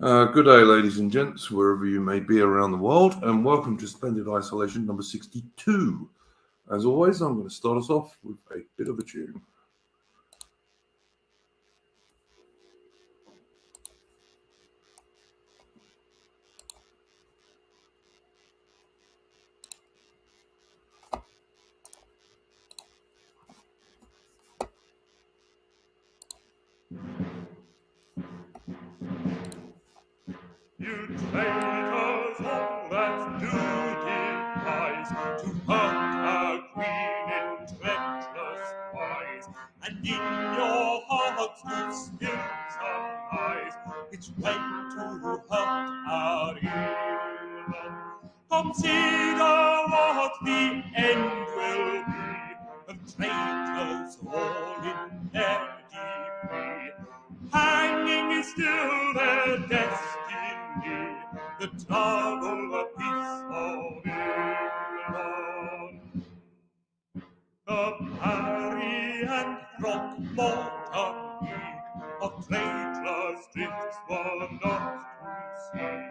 Good day, ladies and gents, wherever you may be around the world, and welcome to Splendid Isolation number 62. As always, I'm going to start us off with a bit of a tune. You traitors, all that do devise to hurt our queen in treacherous wise, and in your hearts you still surmise which way to hurt our England. Consider what the end will be of traitors all in their degree. Hanging is still their destiny, the trouble of peace of England. The Parry and Throckmorton league of traitorous drifts were not to see,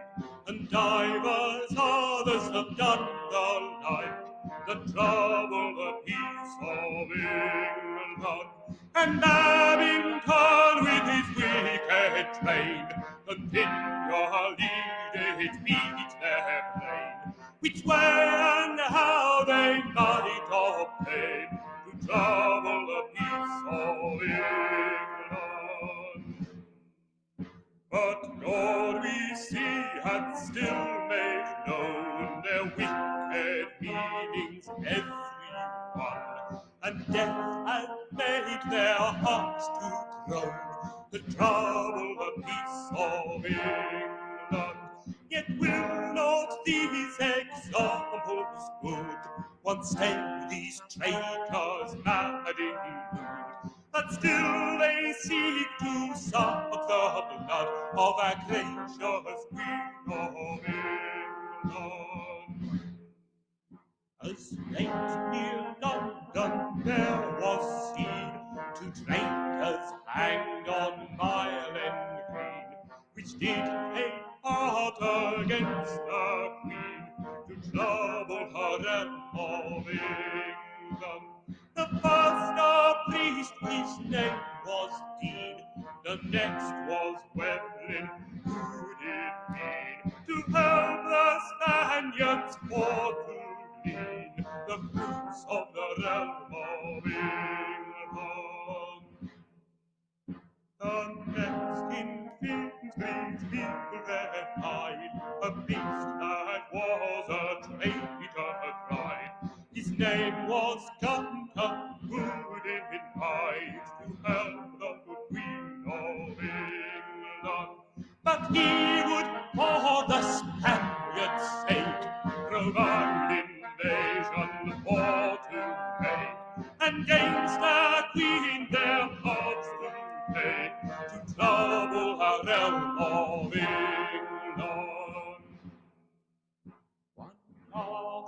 and divers others have done the like, the trouble, the peace of England. And Babington with his wicked train, continually did beat their plain, which way and how they might obtain to trouble the peace of England. But God, we see, had still made known their wicked meanings every one, and death had made their hearts to groan, to trouble the peace of England. Yet will not these examples good once stay these traitors mad in mood, but still they seek to suck the blood of our gracious Queen of England. As late near London there was seen two traitors hanged on Mile End Green, which did take part against the Queen to trouble her realm of England. The first a priest, his name was Dean, the next was Weblen, who did mean to help the Spaniards for to glean the fruits of the realm of England. The next in Finsbury's people there died, a beast that was a traitor tried. His name was Gunter, who did hide to help the good Queen of England. But he would, for the Spaniards' sake, provide invasion for to make, and gainst the Queen their hearts to pay, to trouble her realm of England. One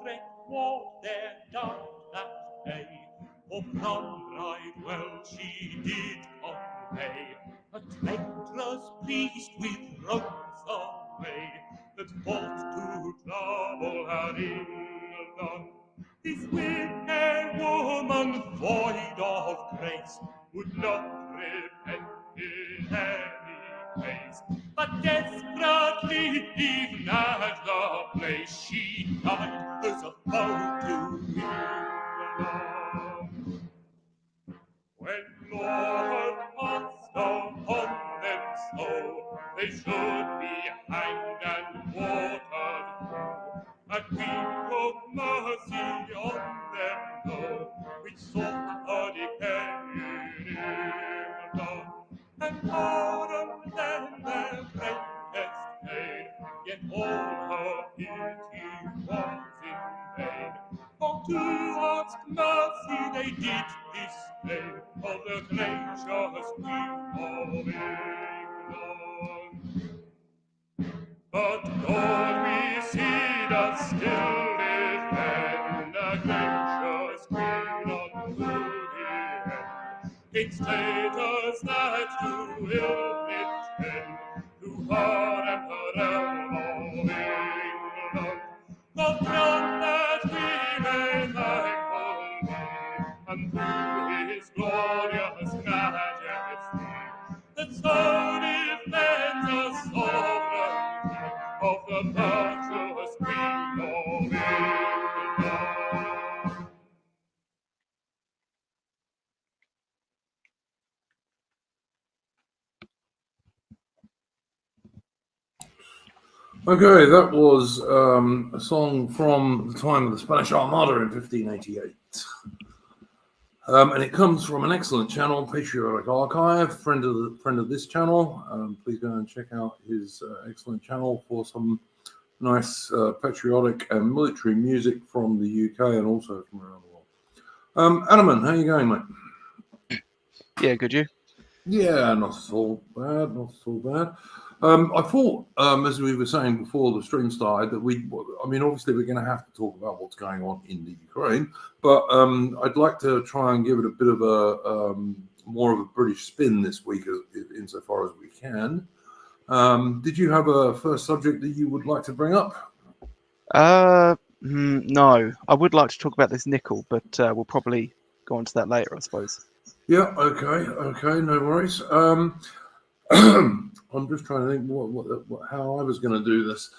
great war there done that day, for from right well she did convey a traitorous priest with ropes away, that fought to trouble her England. This wicked woman, void of grace, would not repent in any case, but desperately even at the place she died as a foe to England. When law had passed upon them so, they should be hanged and watered through, and we took mercy on them, though, which sought a decay in England, and pardoned them their greatest pain, yet all her pity was in vain. For to ask mercy they did disdain of the gracious Queen of England. But God, we see that still defend the gracious Queen unto the end, against traitors that do ill pretend, to her so defend the sovereignty of the virtuous Queen of England. Okay, that was a song from the time of the Spanish Armada in 1588. And it comes from an excellent channel, Patriotic Archive, friend of this channel. Please go and check out his excellent channel for some nice patriotic and military music from the UK and also from around the world. Adaman, how you going, mate? Yeah, good, you? Yeah, not so bad, not so bad. I thought, as we were saying before the stream started, that obviously we're going to have to talk about what's going on in the Ukraine, but I'd like to try and give it a bit of a more of a British spin this week, insofar as we can. Did you have a first subject that you would like to bring up? No. I would like to talk about this nickel, but we'll probably go on to that later, I suppose. Yeah, okay, no worries. I'm just trying to think how I was going to do this.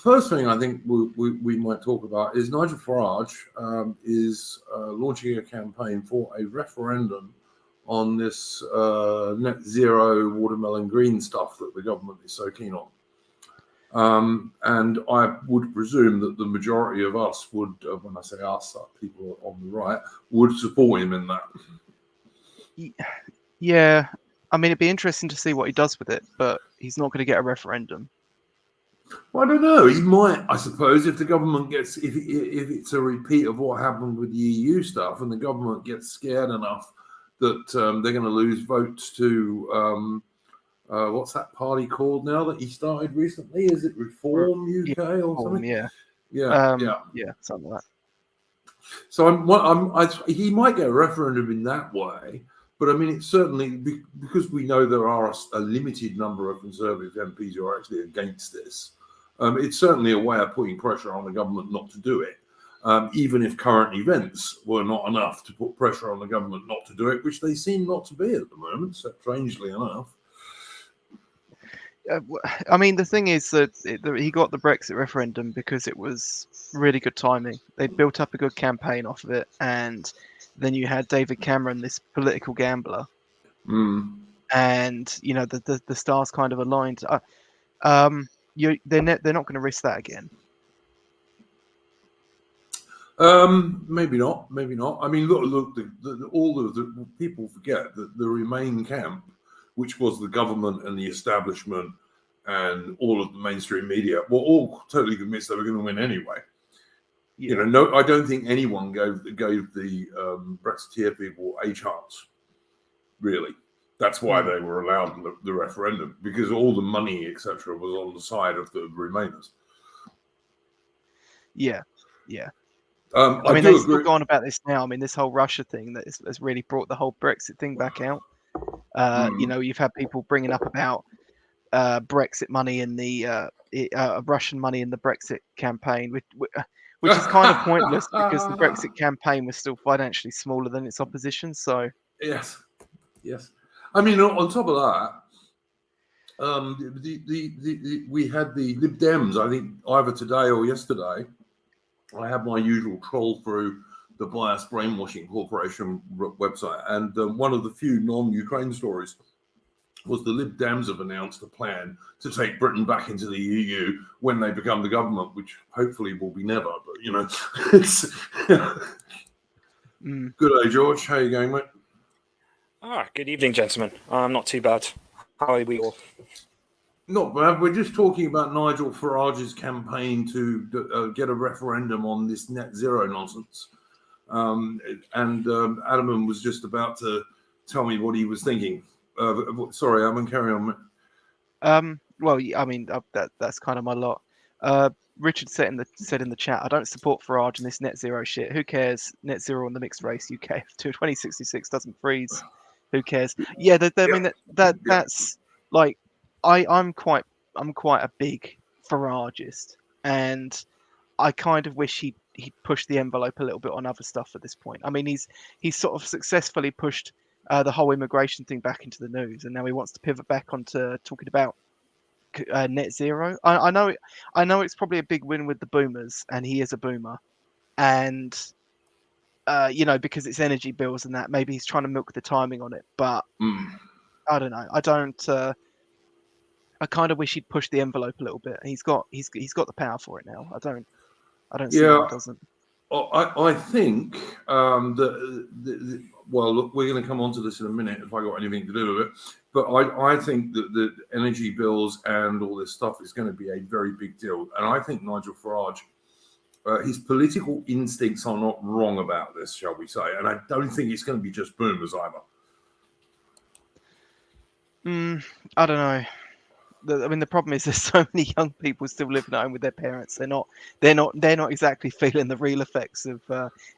First thing I think we might talk about is Nigel Farage is launching a campaign for a referendum on this net zero watermelon green stuff that the government is so keen on. And I would presume that the majority of us would, when I say us, people on the right, would support him in that. Yeah, I mean, it'd be interesting to see what he does with it, but he's not going to get a referendum. Well, I don't know. He might, I suppose, if the government gets, if it's a repeat of what happened with the EU stuff, and the government gets scared enough that they're going to lose votes to what's that party called now that he started recently? Is it Reform UK or something? Yeah, Yeah, something like that. So he might get a referendum in that way. But I mean, it's certainly because we know there are a limited number of Conservative MPs who are actually against this. It's certainly a way of putting pressure on the government not to do it, even if current events were not enough to put pressure on the government not to do it, which they seem not to be at the moment, strangely enough. I mean, the thing is that he got the Brexit referendum because it was really good timing. They built up a good campaign off of it, and then you had David Cameron, this political gambler, and the stars kind of aligned. They're not going to risk that again. Maybe not. I mean, look. All of the people forget that the Remain camp, which was the government and the establishment and all of the mainstream media, were all totally convinced they were going to win anyway. Yeah. No, I don't think anyone gave the Brexiteer people a chance. Really, that's why they were allowed the referendum, because all the money, etc., was on the side of the Remainers. Yeah. I mean, they've still gone about this now. I mean, this whole Russia thing that has really brought the whole Brexit thing back out. You've had people bringing up about Brexit money and the Russian money in the Brexit campaign, which is kind of pointless because the Brexit campaign was still financially smaller than its opposition. So yes. I mean, on top of that, we had the Lib Dems. I think either today or yesterday, I had my usual troll through the Bias Brainwashing Corporation website, and one of the few non-Ukraine stories was the Lib Dems have announced a plan to take Britain back into the EU when they become the government, which hopefully will be never. But it's Good day, George. How are you going, mate? Good evening, gentlemen. Not too bad. How are we all? Not bad. We're just talking about Nigel Farage's campaign to get a referendum on this net zero nonsense. And Adaman was just about to tell me what he was thinking. Sorry, Adaman, carry on. Well, I mean, that's kind of my lot. Richard said in the chat, I don't support Farage and this net zero shit. Who cares? Net zero on the mixed race UK to 2066 doesn't freeze. Who cares? Yeah, I mean that's like I'm quite a big Farageist, and I kind of wish he'd pushed the envelope a little bit on other stuff at this point. I mean, he's sort of successfully pushed the whole immigration thing back into the news, and now he wants to pivot back onto talking about net zero. I know it's probably a big win with the boomers, and he is a boomer, and because it's energy bills and that, maybe he's trying to milk the timing on it. But I don't know. I kind of wish he'd push the envelope a little bit. He's got the power for it now. I don't see why he doesn't. I think well, look, we're going to come on to this in a minute if I got anything to do with it. But I think that the energy bills and all this stuff is going to be a very big deal. And I think Nigel Farage, his political instincts are not wrong about this, shall we say. And I don't think it's going to be just boomers either. I don't know. The problem is there's so many young people still living at home with their parents. They're not exactly feeling the real effects of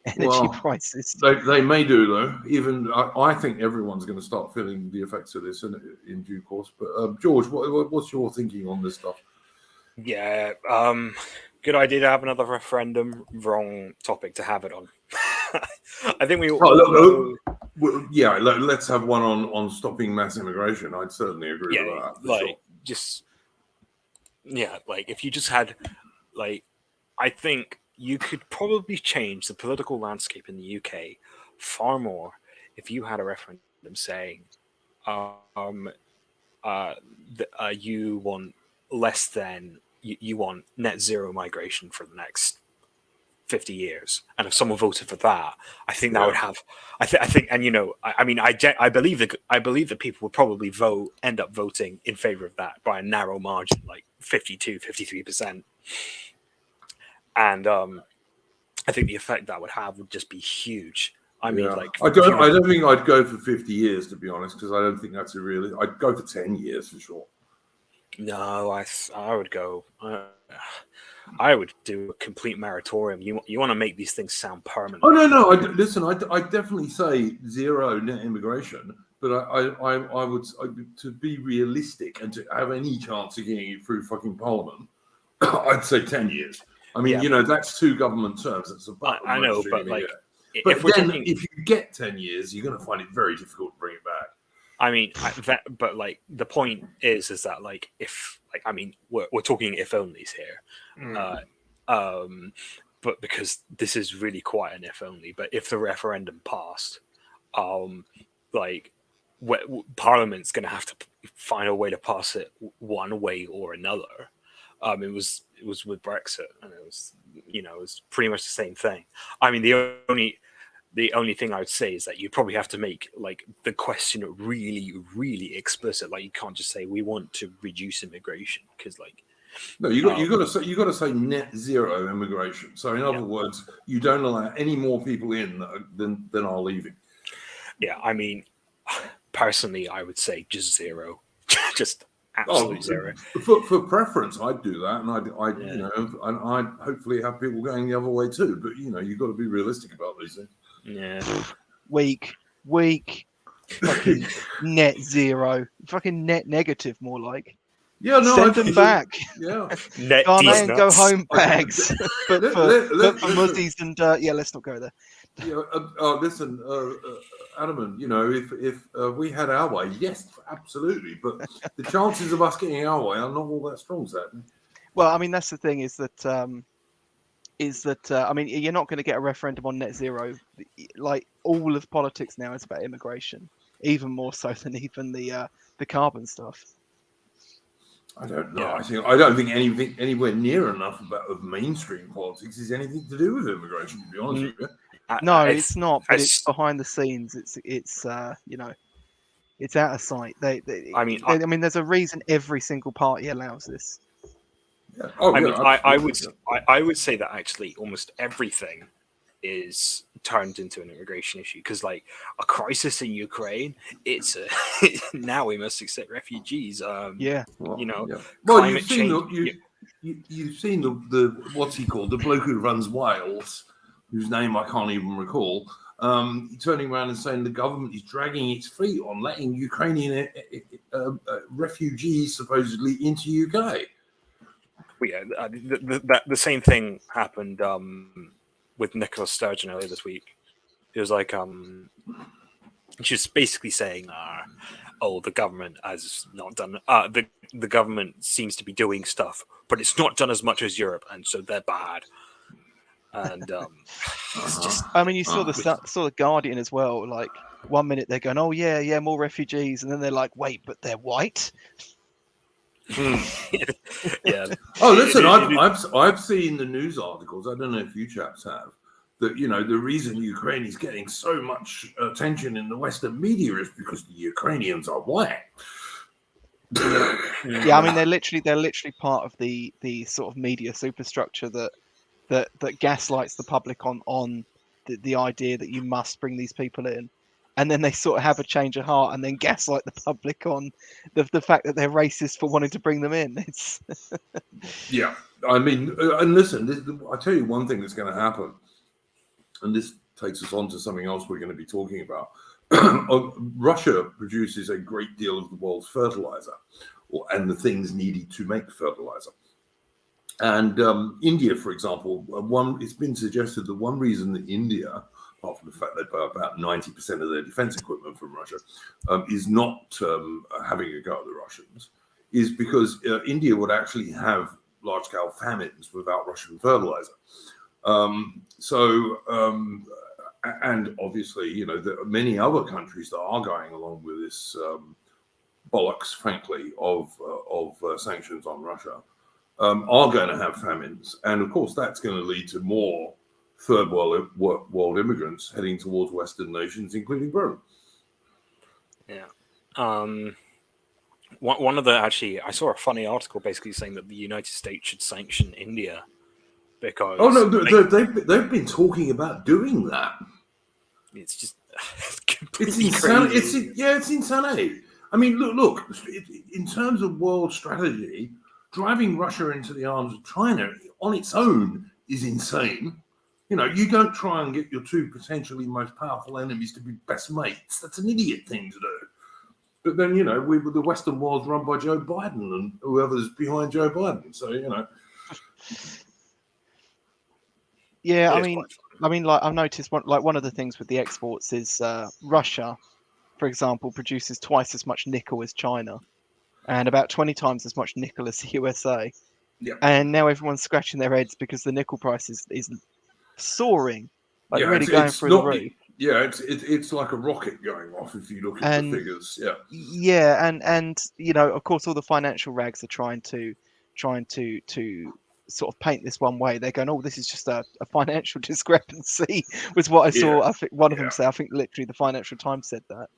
energy prices. They may do though. Even I think everyone's going to start feeling the effects of this in due course. But George, what's your thinking on this stuff? Yeah, good idea to have another referendum. Wrong topic to have it on. I think we all. Yeah, let's have one on stopping mass immigration. I'd certainly agree with that. Like, if you just had, I think you could probably change the political landscape in the UK far more if you had a referendum saying, you want less than you want net zero migration for the next 50 years, and if someone voted for that, I think that would have. I think, and I believe that people would probably end up voting in favor of that by a narrow margin, like 52-53%. And I think the effect that would have would just be huge. I mean, I don't think I'd go for 50 years, to be honest, because I don't think that's a real. I'd go for 10 years for sure. No, I would go. I would do a complete moratorium. You want to make these things sound permanent? Oh no! Listen, I definitely say zero net immigration, but I would to be realistic and to have any chance of getting it through fucking Parliament. I'd say 10 years. I mean, that's 2 government terms. That's about. I know, but if you get 10 years, you're going to find it very difficult to bring it back. I mean, the point is that we're talking if onlys here, but because this is really quite an if only. But if the referendum passed, Parliament's going to have to find a way to pass it one way or another. It was with Brexit, and it was pretty much the same thing. I mean, the only thing I would say is that you probably have to make the question really, really explicit. Like, you can't just say we want to reduce immigration, because no, you got to say net zero immigration. So in other words, you don't allow any more people in than are leaving. Yeah, I mean, personally, I would say just zero, just absolute zero. For preference, I'd do that, and I'd hopefully have people going the other way too. But you've got to be realistic about these things. Yeah. Weak. Fucking net zero. Fucking net negative, more like. Yeah, no. Send them back. Yeah. Net and go home bags. but for Muzzies and let's not go there. Yeah. Listen, Adam, if we had our way, yes, absolutely. But the chances of us getting our way are not all that strong, sadly. Well, I mean, that's the thing is that I mean, you're not going to get a referendum on net zero. Like, all of politics now is about immigration, even more so than even the carbon stuff. I don't know. I don't think anything anywhere near enough of mainstream politics is anything to do with immigration, to be honest with you. No, it's not. But it's behind the scenes. It's it's out of sight. I mean, there's a reason every single party allows this. Yeah. I would say that actually almost everything is turned into an immigration issue, because a crisis in Ukraine, it's now we must accept refugees. Climate change. You've seen the what's he called, the bloke who runs Wales, whose name I can't even recall, turning around and saying the government is dragging its feet on letting Ukrainian refugees supposedly into UK. The same thing happened with Nicola Sturgeon earlier this week. It was which is basically saying, "Oh, the government has not done. The government seems to be doing stuff, but it's not done as much as Europe, and so they're bad." And it's just, I mean, you saw the Guardian as well. Like 1 minute they're going, "Oh yeah, more refugees," and then they're like, "Wait, but they're white." yeah. Oh, listen, I've seen the news articles. I don't know if you chaps have. That, you know, the reason Ukraine is getting so much attention in the Western media is because the Ukrainians are white. Yeah, I mean they're literally part of the sort of media superstructure that gaslights the public on the idea that you must bring these people in, and then they sort of have a change of heart and then gaslight the public on the fact that they're racist for wanting to bring them in. It's Yeah, I mean, and listen, I tell you one thing that's going to happen, and this takes us on to something else we're going to be talking about. Russia produces a great deal of the world's fertilizer, and the things needed to make fertilizer. And India, for example, it's been suggested that one reason that India, apart from the fact they buy about 90% of their defense equipment from Russia, is not having a go at the Russians, is because India would actually have large-scale famines without Russian fertilizer. And obviously, you know, there are many other countries that are going along with this bollocks, frankly, of sanctions on Russia, are going to have famines. And of course, that's going to lead to more third world immigrants heading towards Western nations, including Britain. Yeah. One of the, actually, I saw a funny article basically saying that the United States should sanction India because... Oh, no, they've been talking about doing that. It's just it's insanity. It's insanity. I mean, look. In terms of world strategy, driving Russia into the arms of China on its own is insane. You know, you don't try and get your two potentially most powerful enemies to be best mates. That's an idiot thing to do. But then, you know, the Western world's run by Joe Biden and whoever's behind Joe Biden. So, you know. Yeah, I mean, like I've noticed one of the things with the exports is Russia, for example, produces twice as much nickel as China, and about 20 times as much nickel as the USA. Yeah. And now everyone's scratching their heads because the nickel price is soaring, like really going through the roof. Yeah, it's like a rocket going off if you look at the figures. Yeah. Yeah, and you know, of course, all the financial rags are trying to sort of paint this one way. They're going, "Oh, this is just a financial discrepancy," was what I saw. I think one of them say. I think literally the Financial Times said that.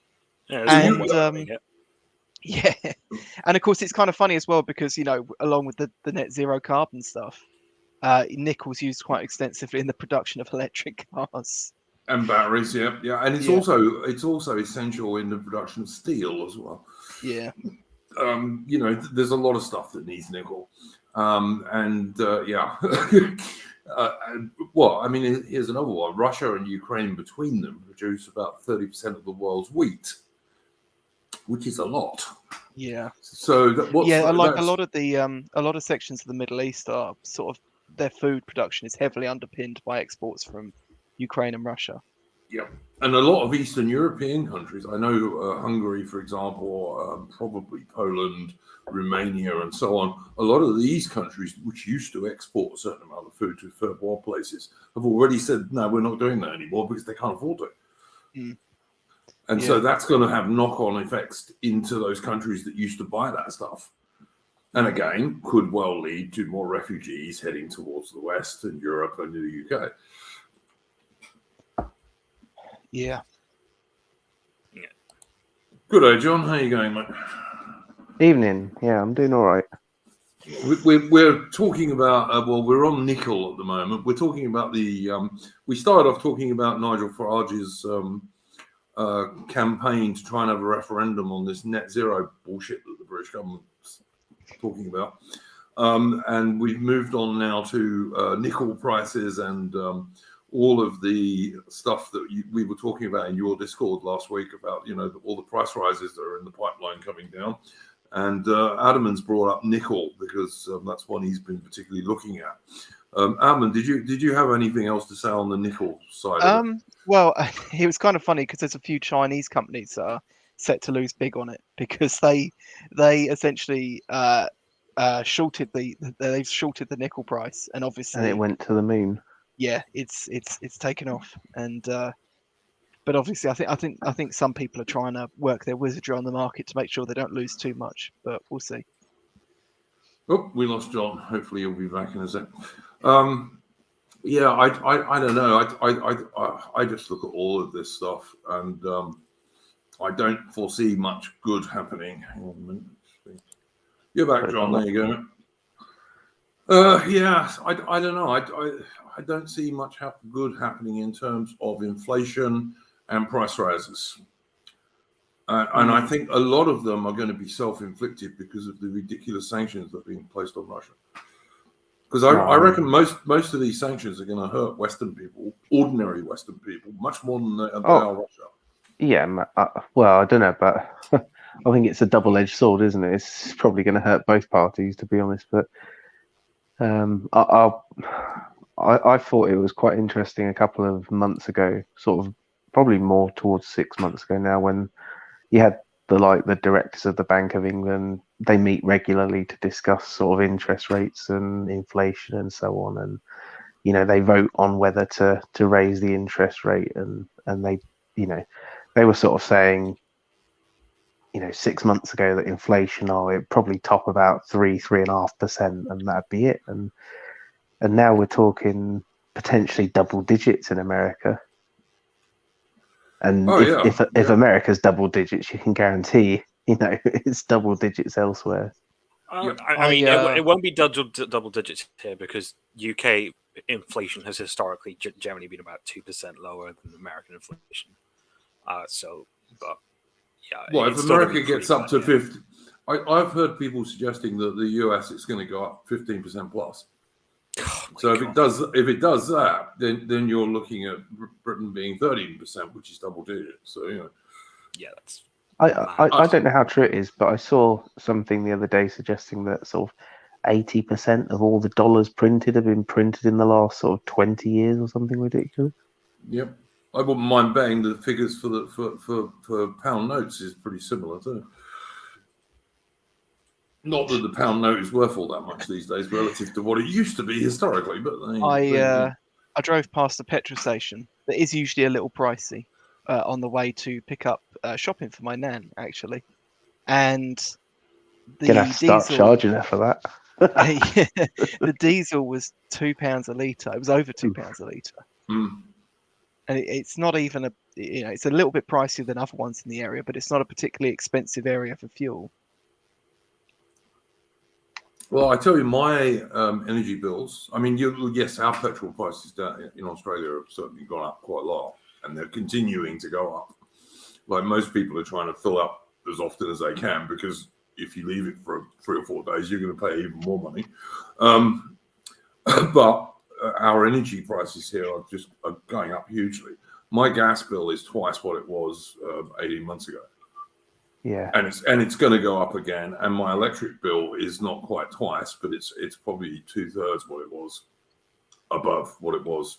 Yeah, and of course it's kind of funny as well because, you know, along with the net zero carbon stuff, nickel's used quite extensively in the production of electric cars and batteries. Yeah, and it's also essential in the production of steel as well. Yeah. You know, there's a lot of stuff that needs nickel. Well, I mean, here's another one. Russia and Ukraine between them produce about 30% of the world's wheat, which is a lot. Yeah. So a lot of sections of the Middle East are sort of, their food production is heavily underpinned by exports from Ukraine and Russia. Yeah, and a lot of Eastern European countries, I know Hungary, for example, probably Poland, Romania, and so on. A lot of these countries, which used to export a certain amount of food to third world places, have already said, no, we're not doing that anymore because they can't afford it. And so that's going to have knock-on effects into those countries that used to buy that stuff. And again, could well lead to more refugees heading towards the West and Europe and the UK. Yeah. Good day, John. How are you going, mate? Evening. Yeah, I'm doing all right. We're talking about, we're on nickel at the moment. We're talking about we started off talking about Nigel Farage's campaign to try and have a referendum on this net zero bullshit that the British government's talking about. And we've moved on now to nickel prices and all of the stuff that we were talking about in your Discord last week about, you know, all the price rises that are in the pipeline coming down. And Adamant's brought up nickel because that's one he's been particularly looking at. Alman, did you have anything else to say on the nickel side of it? Well, it was kind of funny because there's a few Chinese companies that are set to lose big on it because they essentially shorted they've shorted the nickel price, and And obviously it went to the moon. yeah, it's taken off, and but obviously I think some people are trying to work their wizardry on the market to make sure they don't lose too much, but we'll see. Oh, we lost John. Hopefully he'll be back in a sec. Yeah, I don't know. I just look at all of this stuff, and I don't foresee much good happening. Hang on a minute. You're back, John. There you go. Yeah, I don't know. I don't see much good happening in terms of inflation and price rises. And I think a lot of them are going to be self-inflicted because of the ridiculous sanctions that are being placed on Russia. Because I reckon most of these sanctions are going to hurt Western people, ordinary Western people, much more than they are Russia. Yeah, well, I don't know, but I think it's a double-edged sword, isn't it? It's probably going to hurt both parties, to be honest. But I thought it was quite interesting a couple of months ago, sort of probably more towards 6 months ago now, when you had the directors of the Bank of England. They meet regularly to discuss sort of interest rates and inflation and so on, and they vote on whether to raise the interest rate, and they they were sort of saying 6 months ago that inflation it'd probably top about 3.5%, and that'd be it, and now we're talking potentially double digits in America. And if America's double digits, you can guarantee it's double digits elsewhere. I mean, it won't be double digits here because UK inflation has historically generally been about 2% lower than American inflation. But yeah. Well, if America gets up to 50, I've heard people suggesting that the US is going to go up 15% plus. So if it does that, then you're looking at Britain being 13%, which is double digits. So yeah, that's. I don't know how true it is, but I saw something the other day suggesting that sort of 80% of all the dollars printed have been printed in the last sort of 20 years or something ridiculous. Yep, I wouldn't mind betting the figures for pound notes is pretty similar too. Not that the pound note is worth all that much these days relative to what it used to be historically, but I drove past a petrol station that is usually a little pricey on the way to pick up shopping for my nan, actually, and the gonna have to start charging her for that. The diesel was £2 a litre. It was over £2 a litre, and it's not even it's a little bit pricier than other ones in the area, but it's not a particularly expensive area for fuel. Well, I tell you, my energy bills. I mean, yes, our petrol prices down in Australia have certainly gone up quite a lot, and they're continuing to go up. Like most people are trying to fill up as often as they can, because if you leave it for 3 or 4 days, you're going to pay even more money. But our energy prices here are going up hugely. My gas bill is twice what it was 18 months ago. Yeah, and it's going to go up again. And my electric bill is not quite twice, but it's probably 2/3 what it was above what it was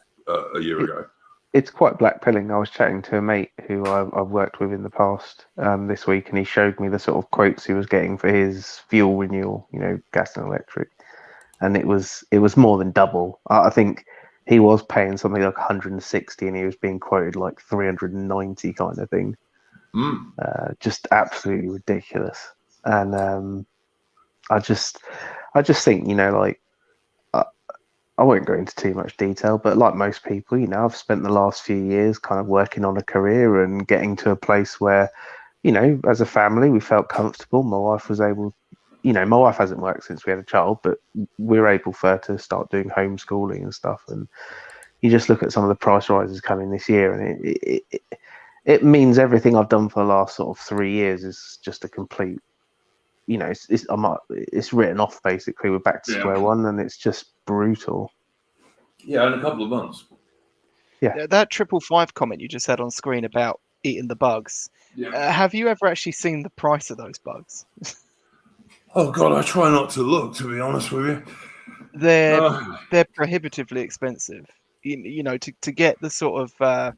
a year ago. It's quite blackpilling. I was chatting to a mate who I've worked with in the past this week, and he showed me the sort of quotes he was getting for his fuel renewal, gas and electric, and it was more than double. I think he was paying something like 160, and he was being quoted like 390 kind of thing. Just absolutely ridiculous. And I just think, I won't go into too much detail, but like most people, I've spent the last few years kind of working on a career and getting to a place where, as a family, we felt comfortable. My wife was able, my wife hasn't worked since we had a child, but we're able for her to start doing homeschooling and stuff. And you just look at some of the price rises coming this year, and it means everything I've done for the last sort of 3 years is just a complete, it's written off basically. We're back to square one, and it's just brutal. Yeah, in a couple of months. Yeah, that 555 comment you just had on screen about eating the bugs. Yeah. Have you ever actually seen the price of those bugs? Oh God, I try not to look, to be honest with you. they're Uh, they're prohibitively expensive. You know, to get the sort of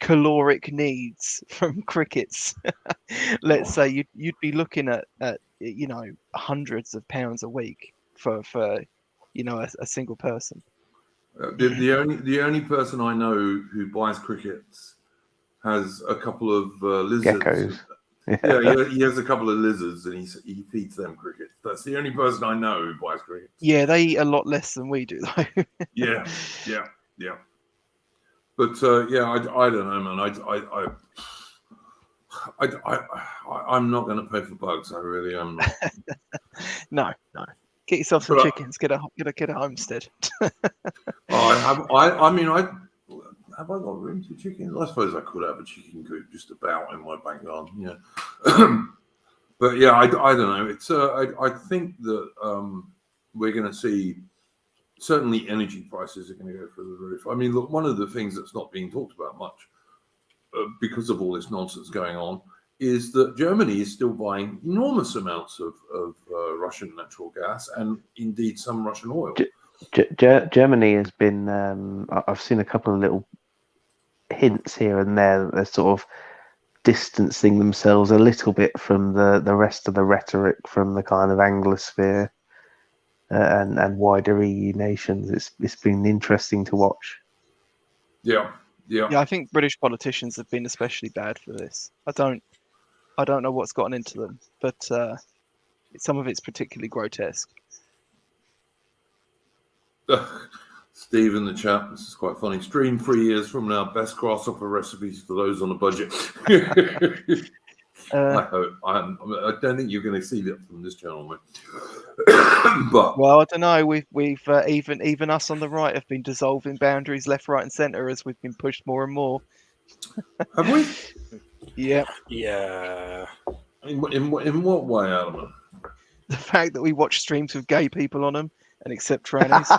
caloric needs from crickets, let's say you'd be looking at you know, hundreds of pounds a week for you know, a single person. the only person I know who buys crickets has a couple of lizards. Geckos. Yeah, he has a couple of lizards, and he feeds them crickets. That's the only person I know who buys crickets. Yeah, they eat a lot less than we do, though. Yeah. But yeah, I don't know, man. I'm not going to pay for bugs. I really am not. No. Get yourself some But chickens. Get a homestead. I mean, have I got room for chickens? I suppose I could have a chicken coop just about in my backyard. Yeah. But yeah, I don't know. It's I think that we're going to see, certainly energy prices are going to go through the roof. I mean, look, one of the things that's not being talked about much because of all this nonsense going on is that Germany is still buying enormous amounts of Russian natural gas and indeed some Russian oil. Germany has been. I've seen a couple of little hints here and there that they're sort of distancing themselves a little bit from the rest of the rhetoric from the kind of Anglosphere and wider EU nations. It's been interesting to watch. Yeah. I think British politicians have been especially bad for this. I don't know what's gotten into them, but some of it's particularly grotesque. Steve in the chat, this is quite funny. Stream 3 years from now, best grasshopper recipes for those on a budget. I hope. I don't think you're going to see that from this channel, mate. But well, I don't know. We've even us on the right have been dissolving boundaries left, right, and centre as we've been pushed more and more. Have we? Yeah. Yeah. In what way, Adam? The fact that we watch streams with gay people on them and accept trannies.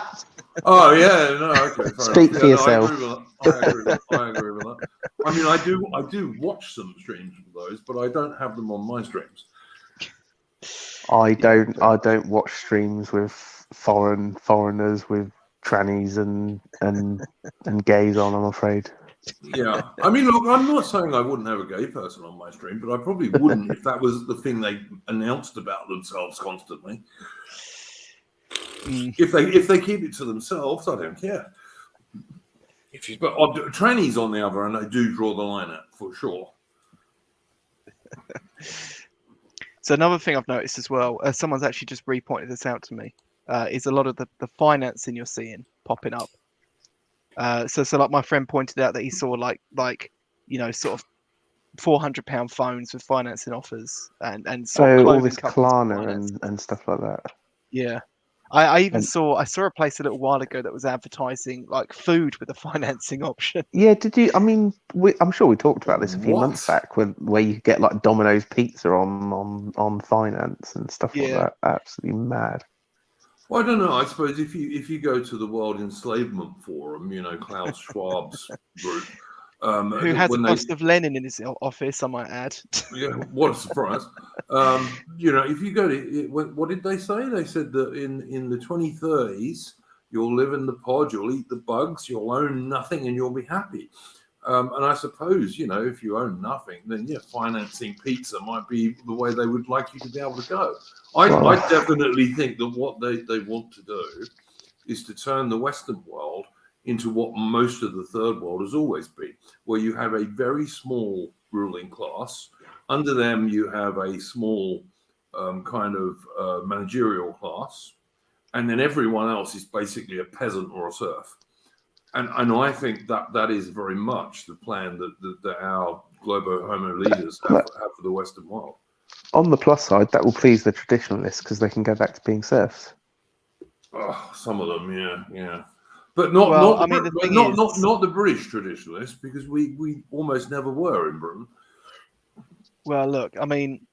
Oh yeah, no, okay. Speak for yourself. I agree with that. I mean, I do watch some streams of those, but I don't have them on my streams. I don't watch streams with foreigners with trannies and gays on, I'm afraid. Yeah, I mean, look, I'm not saying I wouldn't have a gay person on my stream, but I probably wouldn't if that was the thing they announced about themselves constantly. If they keep it to themselves, I don't care. But trannies, on the other hand, I do draw the line at for sure. So another thing I've noticed as well, someone's actually just repointed this out to me, is a lot of the financing you're seeing popping up. So like my friend pointed out that he saw like you know, sort of £400 phones with financing offers and so all this Klarna and stuff like that. Yeah. I even saw a place a little while ago that was advertising like food with a financing option. Yeah, did you? I mean, I'm sure we talked about this a few months back, where you get like Domino's pizza on finance and stuff like that. Absolutely mad. Well, I don't know. I suppose if you go to the World Enslavement Forum, you know, Klaus Schwab's group, who has a bust of Lenin in his office, I might add. Yeah, what a surprise. You know, if you go to, what did they say? They said that in the 2030s, you'll live in the pod, you'll eat the bugs, you'll own nothing, and you'll be happy. And I suppose, you know, if you own nothing, then yeah, financing pizza might be the way they would like you to be able to go. I definitely think that what they want to do is to turn the Western world into what most of the third world has always been, where you have a very small ruling class. Under them, you have a small kind of managerial class, and then everyone else is basically a peasant or a serf. And I think that is very much the plan that our global homo leaders have for the Western world. On the plus side, that will please the traditionalists because they can go back to being serfs. Oh, some of them, yeah. But not the British traditionalists, because we almost never were in Britain. Well, look, I mean,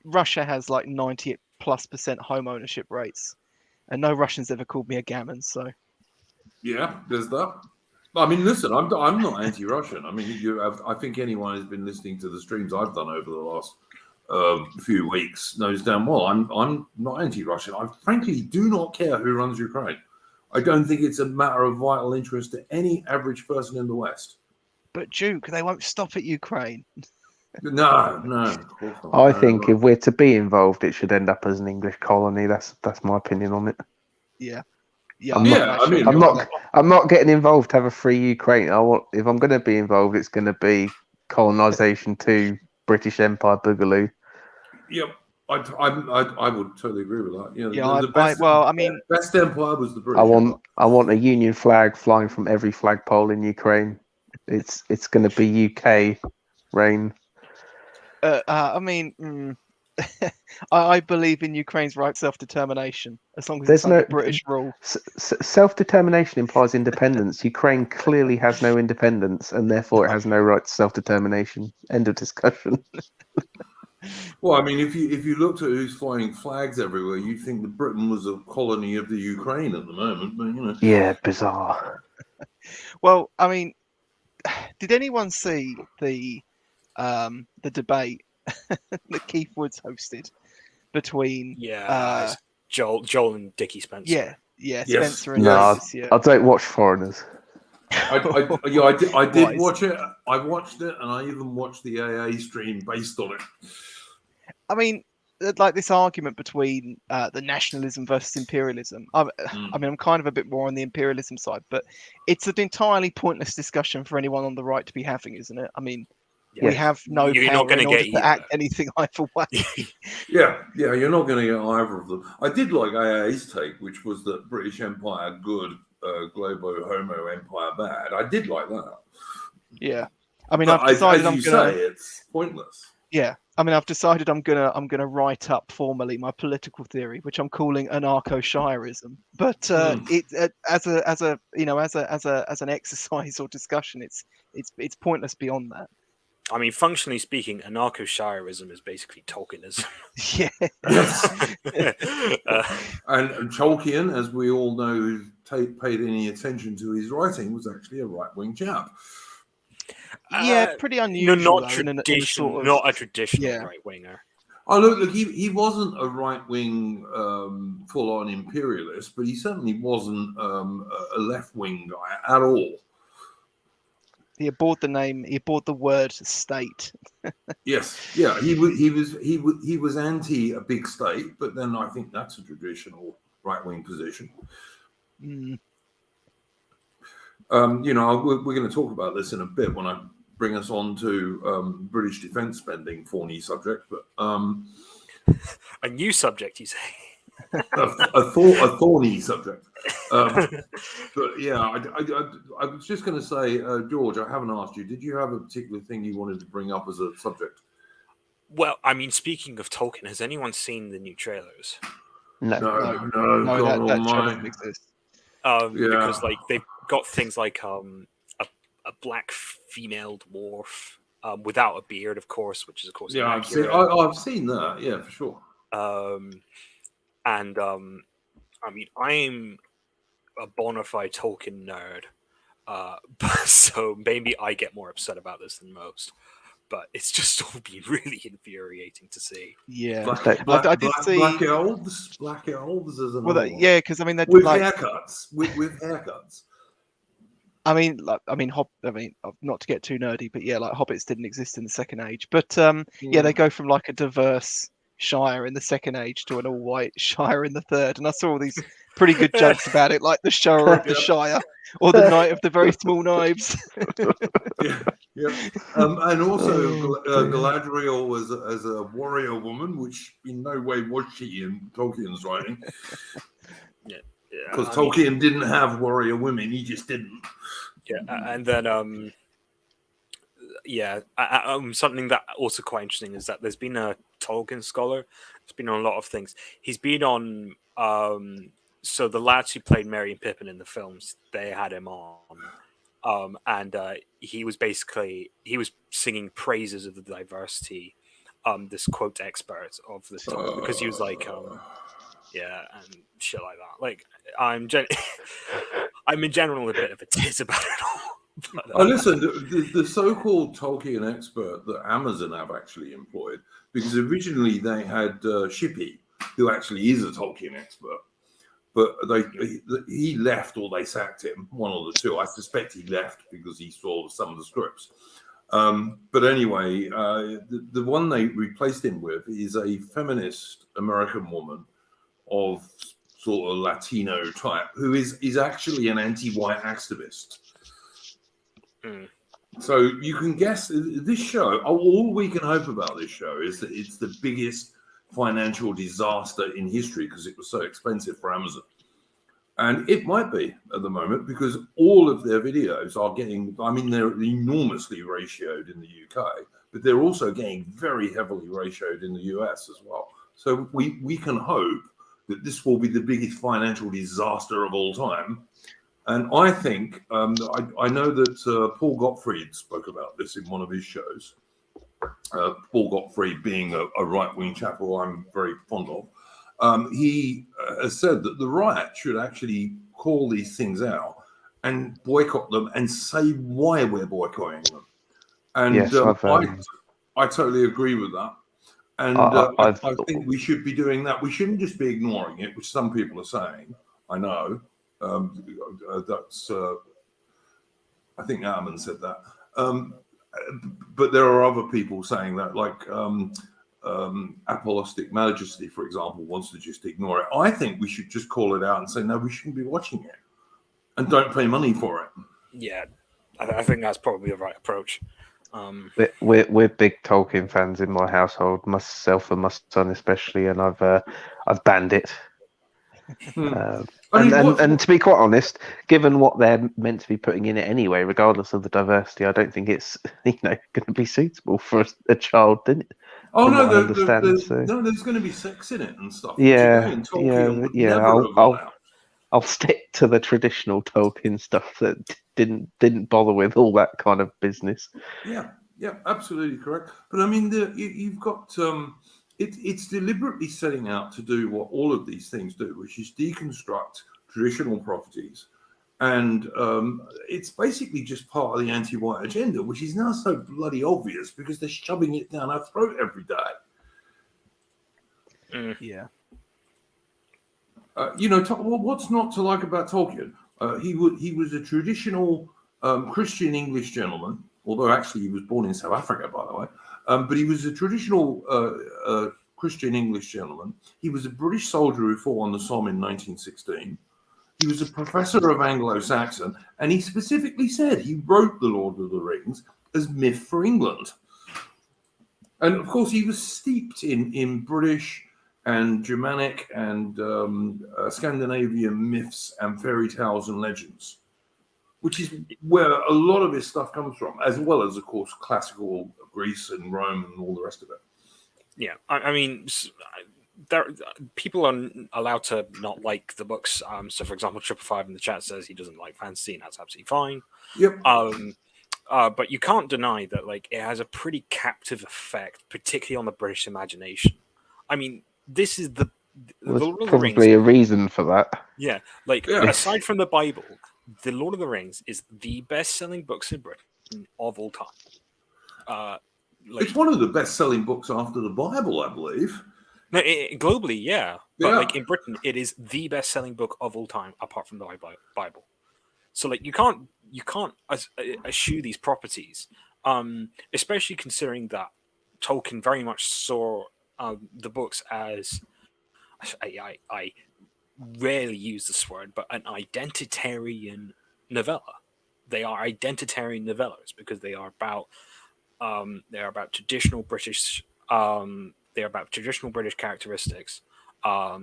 Russia has like 90+% home ownership rates, and no Russian's ever called me a gammon. So yeah, there's that. I mean, listen, I'm not anti-Russian. I mean, I think anyone who's been listening to the streams I've done over the last few weeks knows damn well I'm not anti-Russian. I frankly do not care who runs Ukraine. I don't think it's a matter of vital interest to any average person in the West. But Duke, they won't stop at Ukraine. No, of course not. I No, think no. if we're to be involved, it should end up as an English colony. That's my opinion on it. Yeah. I'm not getting involved to have a free Ukraine. If I'm going to be involved, it's going to be colonization to British Empire Boogaloo. Yep. I would totally agree with that. You know, Yeah, the best, I mean, best empire was the British. I want a Union flag flying from every flagpole in Ukraine. It's going to be UK reign. I mean, I believe in Ukraine's right to self-determination as long as it's under British rule. Self-determination implies independence. Ukraine clearly has no independence, and therefore it has no right to self-determination. End of discussion. Well, I mean, if you looked at who's flying flags everywhere, you'd think that Britain was a colony of the Ukraine at the moment. But you know, yeah, bizarre. Well, I mean, did anyone see the debate that Keith Woods hosted between Joel and Dickie Spencer? Yeah, Yes. Spencer and No, Davis, yeah. I don't watch Foreigners. I did watch it. I watched it, and I even watched the AA stream based on it. I mean, like this argument between the nationalism versus imperialism. I mean, I'm kind of a bit more on the imperialism side, but it's an entirely pointless discussion for anyone on the right to be having, isn't it? I mean, we have no power in order to act anything either way. Yeah, you're not going to get either of them. I did like AA's take, which was that British Empire good, Globo Homo Empire bad. I did like that. Yeah, I mean, I've decided as you say, it's pointless. Yeah, I mean, I've decided I'm gonna write up formally my political theory, which I'm calling anarcho-shireism. But as an exercise or discussion, it's pointless beyond that. I mean, functionally speaking, anarcho-shireism is basically Tolkienism. Yeah. And Tolkien, as we all know, who paid any attention to his writing, was actually a right-wing chap. Yeah, pretty unusual. Not a traditional right-winger. Oh, look, he wasn't a right-wing full-on imperialist, but he certainly wasn't a left-wing guy at all. He abhorred the word state. Yes, yeah, he was anti a big state, but then I think that's a traditional right-wing position. Mm. You know, we're going to talk about this in a bit when I bring us on to British defence spending, thorny subject, but a new subject, you say? a thorny subject. But yeah, I was just going to say, George, I haven't asked you. Did you have a particular thing you wanted to bring up as a subject? Well, I mean, speaking of Tolkien, has anyone seen the new trailers? No, that doesn't exist. Because like they've got things like a black female dwarf without a beard, of course, which is of course I've seen that, yeah, for sure. I mean, I'm a bona fide Tolkien nerd, so maybe I get more upset about this than most. But it's just all been really infuriating to see. Yeah, I did see Black Elves as an because I mean, with haircuts, with haircuts. I mean, not to get too nerdy, but yeah, like hobbits didn't exist in the Second Age, but they go from like a diverse Shire in the Second Age to an all-white Shire in the Third, and I saw all these pretty good jokes about it, like the Shower of the Shire or the Knight of the Very Small Knives. And also Galadriel was as a warrior woman, which in no way was she in Tolkien's writing. Because Tolkien didn't have warrior women, he just didn't. Yeah, and then something that also quite interesting is that there's been a Tolkien scholar. He's been on a lot of things. He's been on. So the lads who played Merry and Pippin in the films, they had him on, and he was singing praises of the diversity. This quote expert of this topic, because he was like, and shit like that. Like I'm in general a bit of a tiz about it all. But, Oh, listen, the so-called Tolkien expert that Amazon have actually employed, because originally they had Shippey, who actually is a Tolkien expert, but he left or they sacked him, one of the two. I suspect he left because he saw some of the scripts. But anyway, the one they replaced him with is a feminist American woman of sort of Latino type, who is actually an anti-white activist. Mm. So you can guess this show, all we can hope about this show is that it's the biggest financial disaster in history because it was so expensive for Amazon. And it might be at the moment because all of their videos are getting, I mean, they're enormously ratioed in the UK, but they're also getting very heavily ratioed in the US as well. So we can hope that this will be the biggest financial disaster of all time. And I think, I know that Paul Gottfried spoke about this in one of his shows. Paul Gottfried being a right-wing chap who I'm very fond of. He has said that the right should actually call these things out and boycott them and say why we're boycotting them. And Yes, I totally agree with that. And I think we should be doing that. We shouldn't just be ignoring it, which some people are saying. I know. That's I think Armin said that. But there are other people saying that, like Apostolic Majesty, for example, wants to just ignore it. I think we should just call it out and say, no, we shouldn't be watching it and don't pay money for it. Yeah, I think that's probably the right approach. We're big Tolkien fans in my household, myself and my son especially, and I've banned it. And to be quite honest, given what they're meant to be putting in it anyway, regardless of the diversity, I don't think it's going to be suitable for a child, didn't it? Oh no, no, there's going to be sex in it and stuff. Yeah, Tolkien I'll stick to the traditional Tolkien stuff that didn't bother with all that kind of business. Yeah, absolutely correct. But I mean, you've got it's deliberately setting out to do what all of these things do, which is deconstruct traditional properties. And it's basically just part of the anti-white agenda, which is now so bloody obvious because they're shoving it down our throat every day. Yeah. What's not to like about Tolkien? He was a traditional Christian English gentleman, although actually he was born in South Africa, by the way. But he was a traditional Christian English gentleman. He was a British soldier who fought on the Somme in 1916. He was a professor of Anglo-Saxon, and he specifically said he wrote The Lord of the Rings as myth for England. And of course, he was steeped in British and Germanic and Scandinavian myths and fairy tales and legends, which is where a lot of his stuff comes from, as well as, of course, classical Greece and Rome and all the rest of it. Yeah, I mean, people are allowed to not like the books. So, for example, 555 in the chat says he doesn't like fantasy, and that's absolutely fine. Yep. But you can't deny that, like, it has a pretty captive effect, particularly on the British imagination. I mean, this is the Lord of the Rings. Probably a reason for that. Yeah, aside from the Bible, the Lord of the Rings is the best-selling books in Britain of all time. It's one of the best-selling books after the Bible, I believe. No, globally, yeah. But like in Britain, it is the best-selling book of all time, apart from the Bible. So like you can't eschew these properties, especially considering that Tolkien very much saw the books as I rarely use this word, but an identitarian novella. They are identitarian novellas because they are about traditional British. They're about traditional British characteristics. I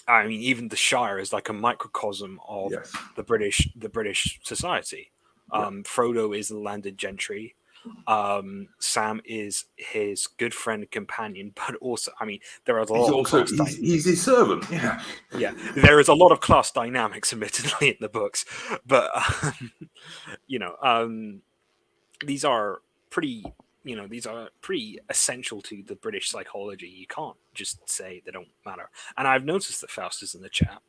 mean, even the Shire is like a microcosm of the British society. Frodo is the landed gentry. Sam is his good friend and companion, but also, I mean, there are a lot of class he's his servant. Yeah, there is a lot of class dynamics, admittedly, in the books, but these are pretty essential to the British psychology. You can't just say they don't matter. And I've noticed that Faust is in the chat.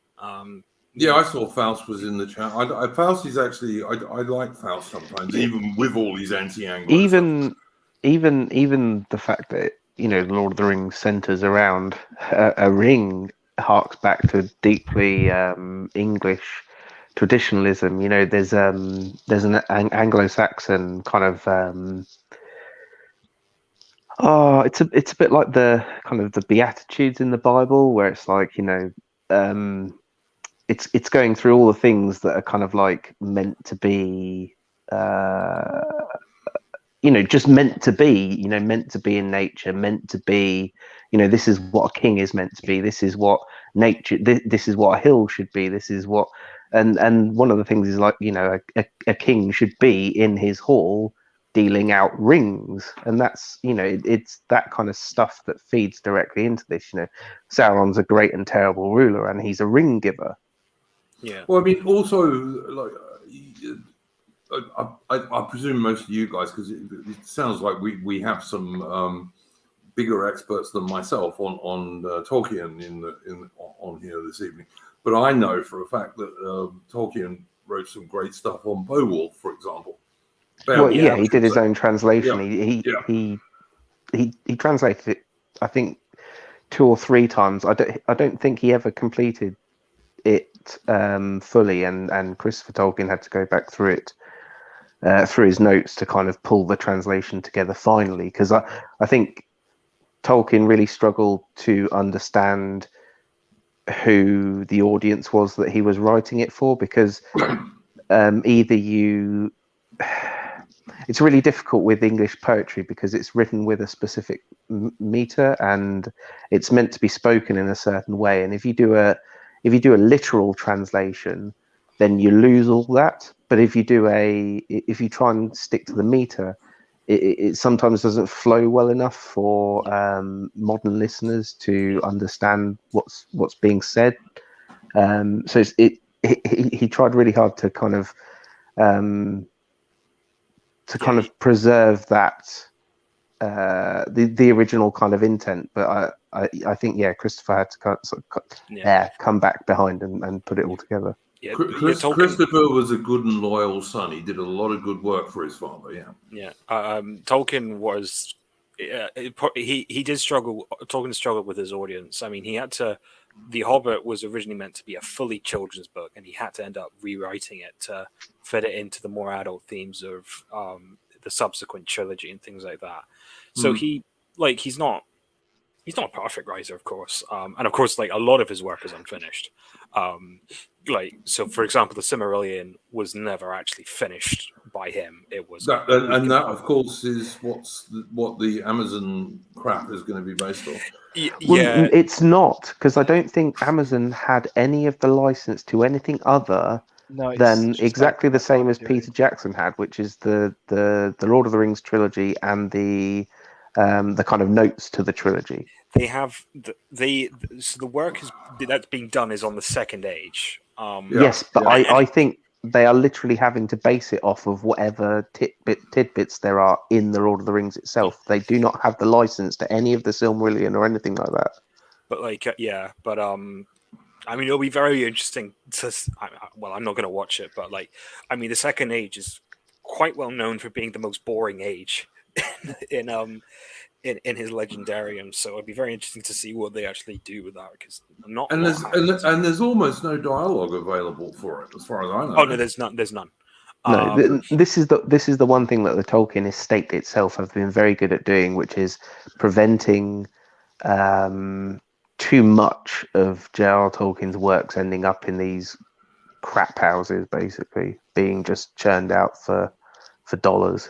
Yeah, I saw Faust was in the chat. Faust is actually, I like Faust sometimes, even with all these anti-Anglo stuff. Even the fact that Lord of the Rings centers around a ring harks back to deeply English traditionalism. There's an Anglo-Saxon kind of it's a bit like the kind of the Beatitudes in the Bible, where it's like it's going through all the things that are kind of like meant to be just meant to be, meant to be in nature, meant to be, this is what a king is meant to be. This is what nature, this is what a hill should be. This is what, and one of the things is like, a king should be in his hall dealing out rings. And that's, it's that kind of stuff that feeds directly into this, Sauron's a great and terrible ruler and he's a ring giver. Yeah. Well, I mean, also, like, I presume most of you guys, because it sounds like we have some bigger experts than myself on Tolkien on here this evening. But I know for a fact that Tolkien wrote some great stuff on Beowulf, for example. Well, yeah, he did his own translation. Yeah. He translated it, I think, 2 or 3 times. I don't think he ever completed it fully, and Christopher Tolkien had to go back through it through his notes to kind of pull the translation together finally, because I think Tolkien really struggled to understand who the audience was that he was writing it for, because it's really difficult with English poetry because it's written with a specific meter and it's meant to be spoken in a certain way, and if you do a literal translation, then you lose all that. But if you try and stick to the meter, it sometimes doesn't flow well enough for modern listeners to understand what's being said. So he tried really hard to kind of preserve that the original kind of intent, but I think Christopher had to come back behind and put it all together. Yeah, Christopher was a good and loyal son. He did a lot of good work for his father. Yeah. Tolkien was he did struggle. Tolkien struggled with his audience. I mean, he had to. The Hobbit was originally meant to be a fully children's book, and he had to end up rewriting it to fit it into the more adult themes of the subsequent trilogy and things like that. So he's not a perfect writer, of course, and of course, like a lot of his work is unfinished. So for example, the Silmarillion was never actually finished by him. It was that, of course, is what the Amazon crap is going to be based on. Well, it's not, because I don't think Amazon had any of the license to anything other than exactly the same as Peter Jackson had, which is the Lord of the Rings trilogy and the kind of notes to the trilogy. They have so the work that's being done is on the Second Age. Yes, but I think they are literally having to base it off of whatever tidbits there are in the Lord of the Rings itself. They do not have the license to any of the Silmarillion or anything like that. But I mean, it'll be very interesting to. Well, I'm not going to watch it, but the Second Age is quite well known for being the most boring age in his legendarium. So it'd be very interesting to see what they actually do with that, because there's almost no dialogue available for it, as far as I know. Oh no, there's none. No, this is the one thing that the Tolkien estate itself have been very good at doing, which is preventing too much of J.R.R. Tolkien's works ending up in these crap houses, basically being just churned out for dollars.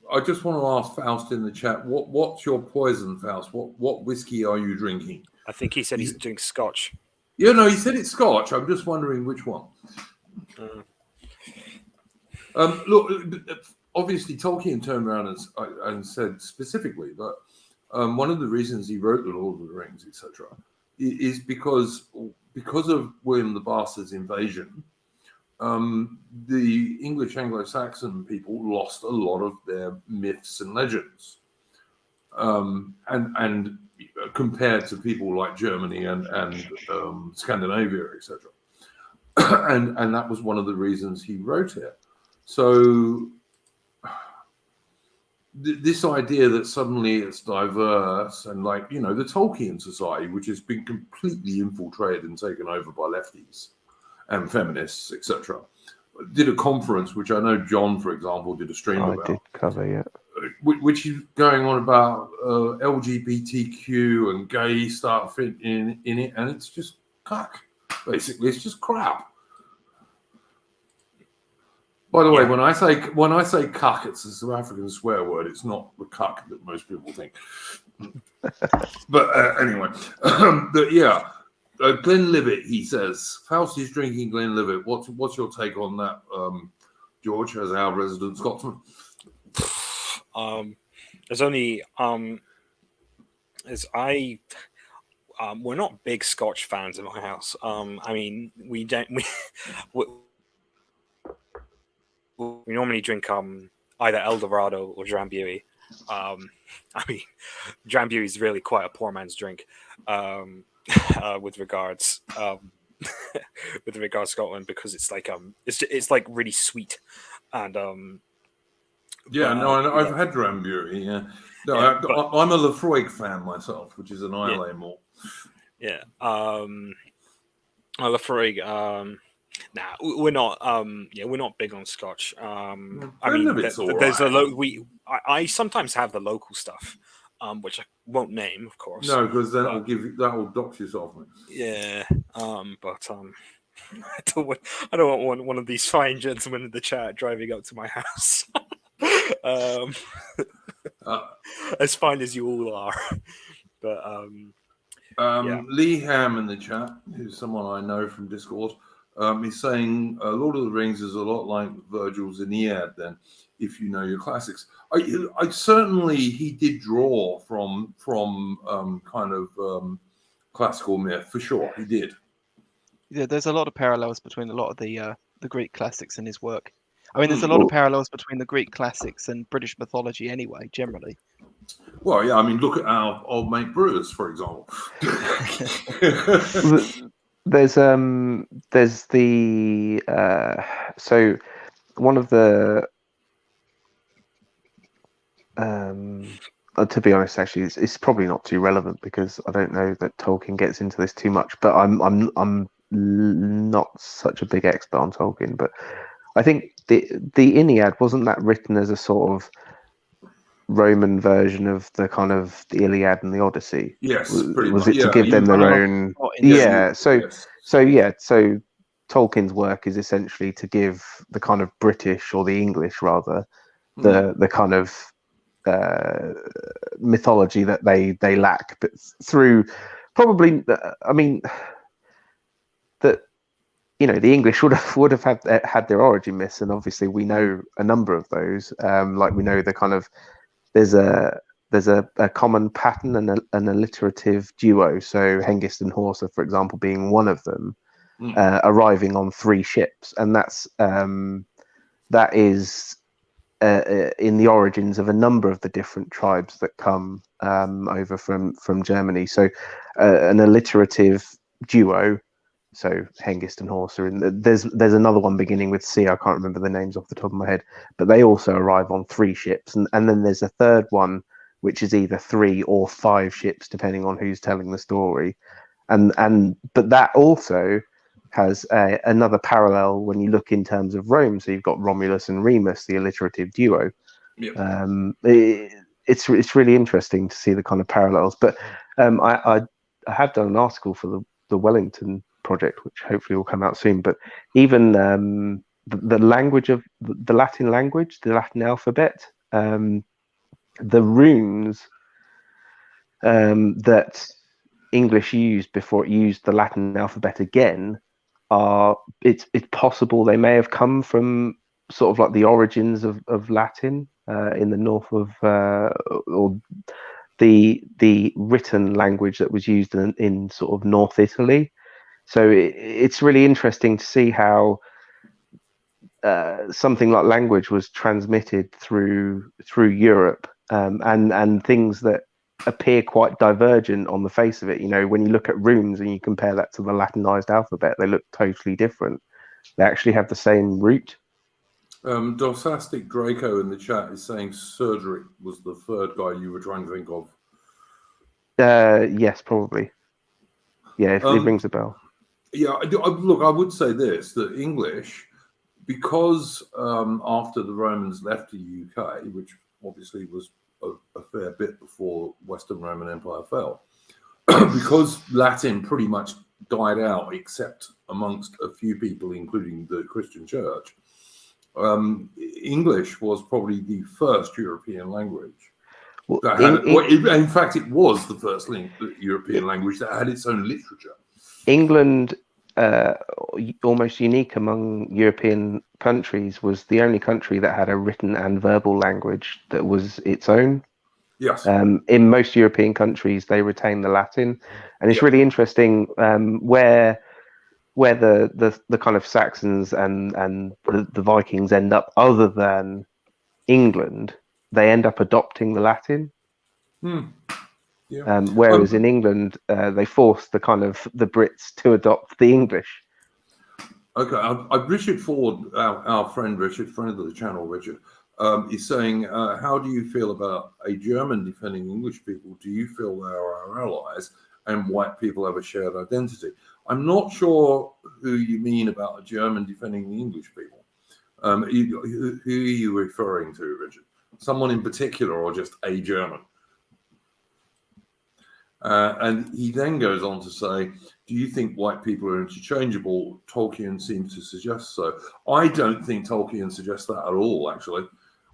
I just want to ask Faust in the chat, what's your poison, Faust? What whiskey are you drinking? I think he said he's doing Scotch. Yeah, no, he said it's Scotch. I'm just wondering which one. Look, obviously Tolkien turned around and said specifically that one of the reasons he wrote The Lord of the Rings, etc., is because of William the Bastard's invasion. The English Anglo-Saxon people lost a lot of their myths and legends, and compared to people like Germany and Scandinavia, etc. and that was one of the reasons he wrote it. So this idea that suddenly it's diverse, and like, you know, the Tolkien Society, which has been completely infiltrated and taken over by lefties and feminists, etc., did a conference, which I know John, for example, did a stream I about. did cover, yeah. Which is going on about LGBTQ and gay stuff in it, and it's just cuck. Basically, it's just crap. By the way, when I say cuck, it's a South African swear word. It's not the cuck that most people think. But anyway, but yeah, Glenlivet. He says Faust is drinking Glenlivet. What's your take on that, George, as our resident Scotsman? There's only we're not big Scotch fans in my house. I mean, we normally drink either Eldorado or Drambuie. I mean, Drambuie is really quite a poor man's drink with regards Scotland, because it's like it's like really sweet and Yeah, no, I've had Drambuie. Yeah, no, Yeah, I'm a Lafroig fan myself, which is an Islay malt. Yeah, Lafroig. Nah, we're not. We're not big on Scotch. I mean, there's I sometimes have the local stuff, which I won't name, of course. No, because then that will dox yourself. Yeah, but I don't want one of these fine gentlemen in the chat driving up to my house. As fine as you all are, but Lee Ham in the chat, who's someone I know from Discord, he's saying Lord of the Rings is a lot like Virgil's Aeneid. Then, if you know your classics, I certainly he did draw from kind of classical myth for sure. He did. Yeah, there's a lot of parallels between a lot of the Greek classics in his work. I mean, there's a lot of parallels between the Greek classics and British mythology anyway, generally. Well, yeah, I mean, look at our old mate Brutus, for example. There's the so one of the to be honest, actually, it's probably not too relevant because I don't know that Tolkien gets into this too much. But I'm not such a big expert on Tolkien, but I think the Aeneid, wasn't that written as a sort of Roman version of the kind of the Iliad and the Odyssey? Yes, was it to give them their own? Yeah, so Tolkien's work is essentially to give the kind of British, or the English rather, the kind of mythology that they lack, but through probably, I mean, that, you know, the English would have had their origin myths, and obviously we know a number of those. Like we know the kind of there's a common pattern and an alliterative duo. So Hengist and Horsa, for example, being one of them, arriving on 3 ships, and that is in the origins of a number of the different tribes that come over from Germany. So an alliterative duo. So Hengist and Horsa, and there's another one beginning with C. I can't remember the names off the top of my head, but they also arrive on 3 ships, and then there's a third one which is either 3 or 5 ships depending on who's telling the story, but that also has another parallel when you look in terms of Rome. So you've got Romulus and Remus, the alliterative duo. It's really interesting to see the kind of parallels. But I have done an article for the Wellington project, which hopefully will come out soon. But even the language of the Latin language, the Latin alphabet, the runes that English used before it used the Latin alphabet again, it's possible they may have come from sort of like the origins of Latin in the north of or the written language that was used in sort of North Italy. So it's really interesting to see how something like language was transmitted through Europe, and things that appear quite divergent on the face of it. You know, when you look at runes and you compare that to the Latinized alphabet, they look totally different. They actually have the same root. Dorsastic Draco in the chat is saying Cerdric was the third guy you were trying to think of. Yes, probably. Yeah, it rings a bell. Yeah, look, I would say this, that English, because after the Romans left the UK, which obviously was a fair bit before Western Roman Empire fell, because Latin pretty much died out, except amongst a few people, including the Christian Church, English was probably the first European language. Well, in fact, it was the first European language that had its own literature. England, almost unique among European countries, was the only country that had a written and verbal language that was its own. Yes. In most European countries, they retain the Latin, and it's really interesting where the kind of Saxons and the Vikings end up, other than England, they end up adopting the Latin. Yeah. Whereas in England, they forced the Brits to adopt the English. Okay, Richard Ford, our friend Richard, friend of the channel, Richard, is saying, how do you feel about a German defending English people? Do you feel they are our allies and white people have a shared identity? I'm not sure who you mean about a German defending the English people. Who are you referring to, Richard? Someone in particular or just a German? And he then goes on to say, do you think white people are interchangeable? Tolkien seems to suggest so. I don't think Tolkien suggests that at all, actually.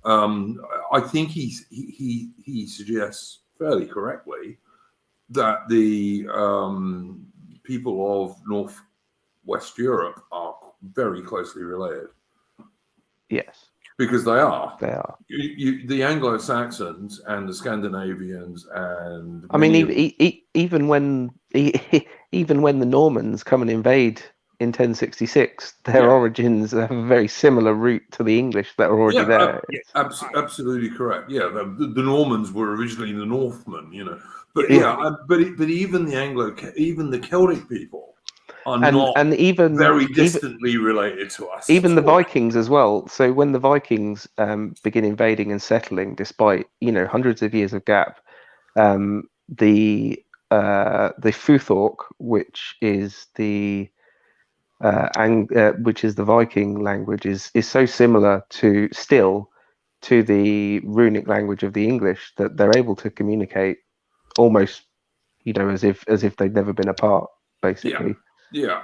I think he suggests fairly correctly that the people of Northwest Europe are very closely related. Yes. Because they are. They are. The Anglo-Saxons and the Scandinavians and I mean, even when the Normans come and invade in 1066, their origins have a very similar root to the English that are already there. Absolutely correct. Yeah, the Normans were originally the Northmen, you know, but but even the Celtic people are not very distantly related to us. Even the Vikings as well. So when the Vikings begin invading and settling, despite hundreds of years of gap, the Futhorc, which is the Viking language, is so similar to the runic language of the English that they're able to communicate almost as if they'd never been apart, basically. Yeah,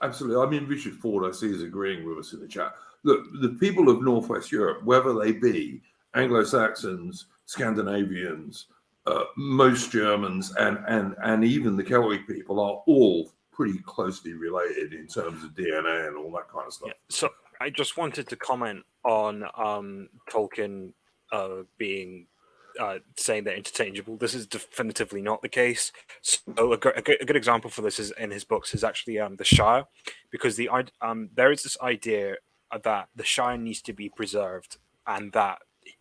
absolutely. I mean, Richard Ford, I see, is agreeing with us in the chat. Look, the people of Northwest Europe, whether they be Anglo-Saxons, Scandinavians, most Germans, and even the Celtic people, are all pretty closely related in terms of DNA and all that kind of stuff. Yeah. So I just wanted to comment on Tolkien being saying they're interchangeable. This is definitively not the case. So a good example for this is in his books is actually the Shire, because there is this idea that the Shire needs to be preserved and that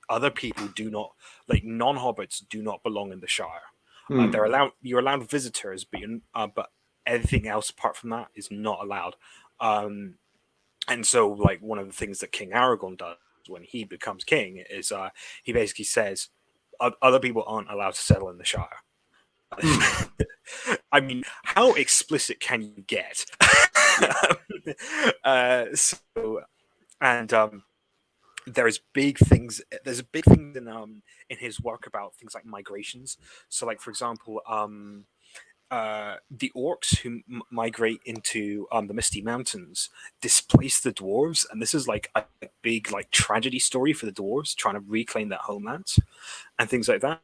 other people do not, like non-hobbits, do not belong in the Shire. You're allowed visitors, but everything else apart from that is not allowed. And so, like, one of the things that King Aragorn does when he becomes king is he basically says other people aren't allowed to settle in the Shire. I mean, how explicit can you get? There's big things. There's a big thing in his work about things like migrations. So, like, for example, the orcs who migrate into the Misty Mountains displace the dwarves, and this is like a big tragedy story for the dwarves trying to reclaim their homelands and things like that.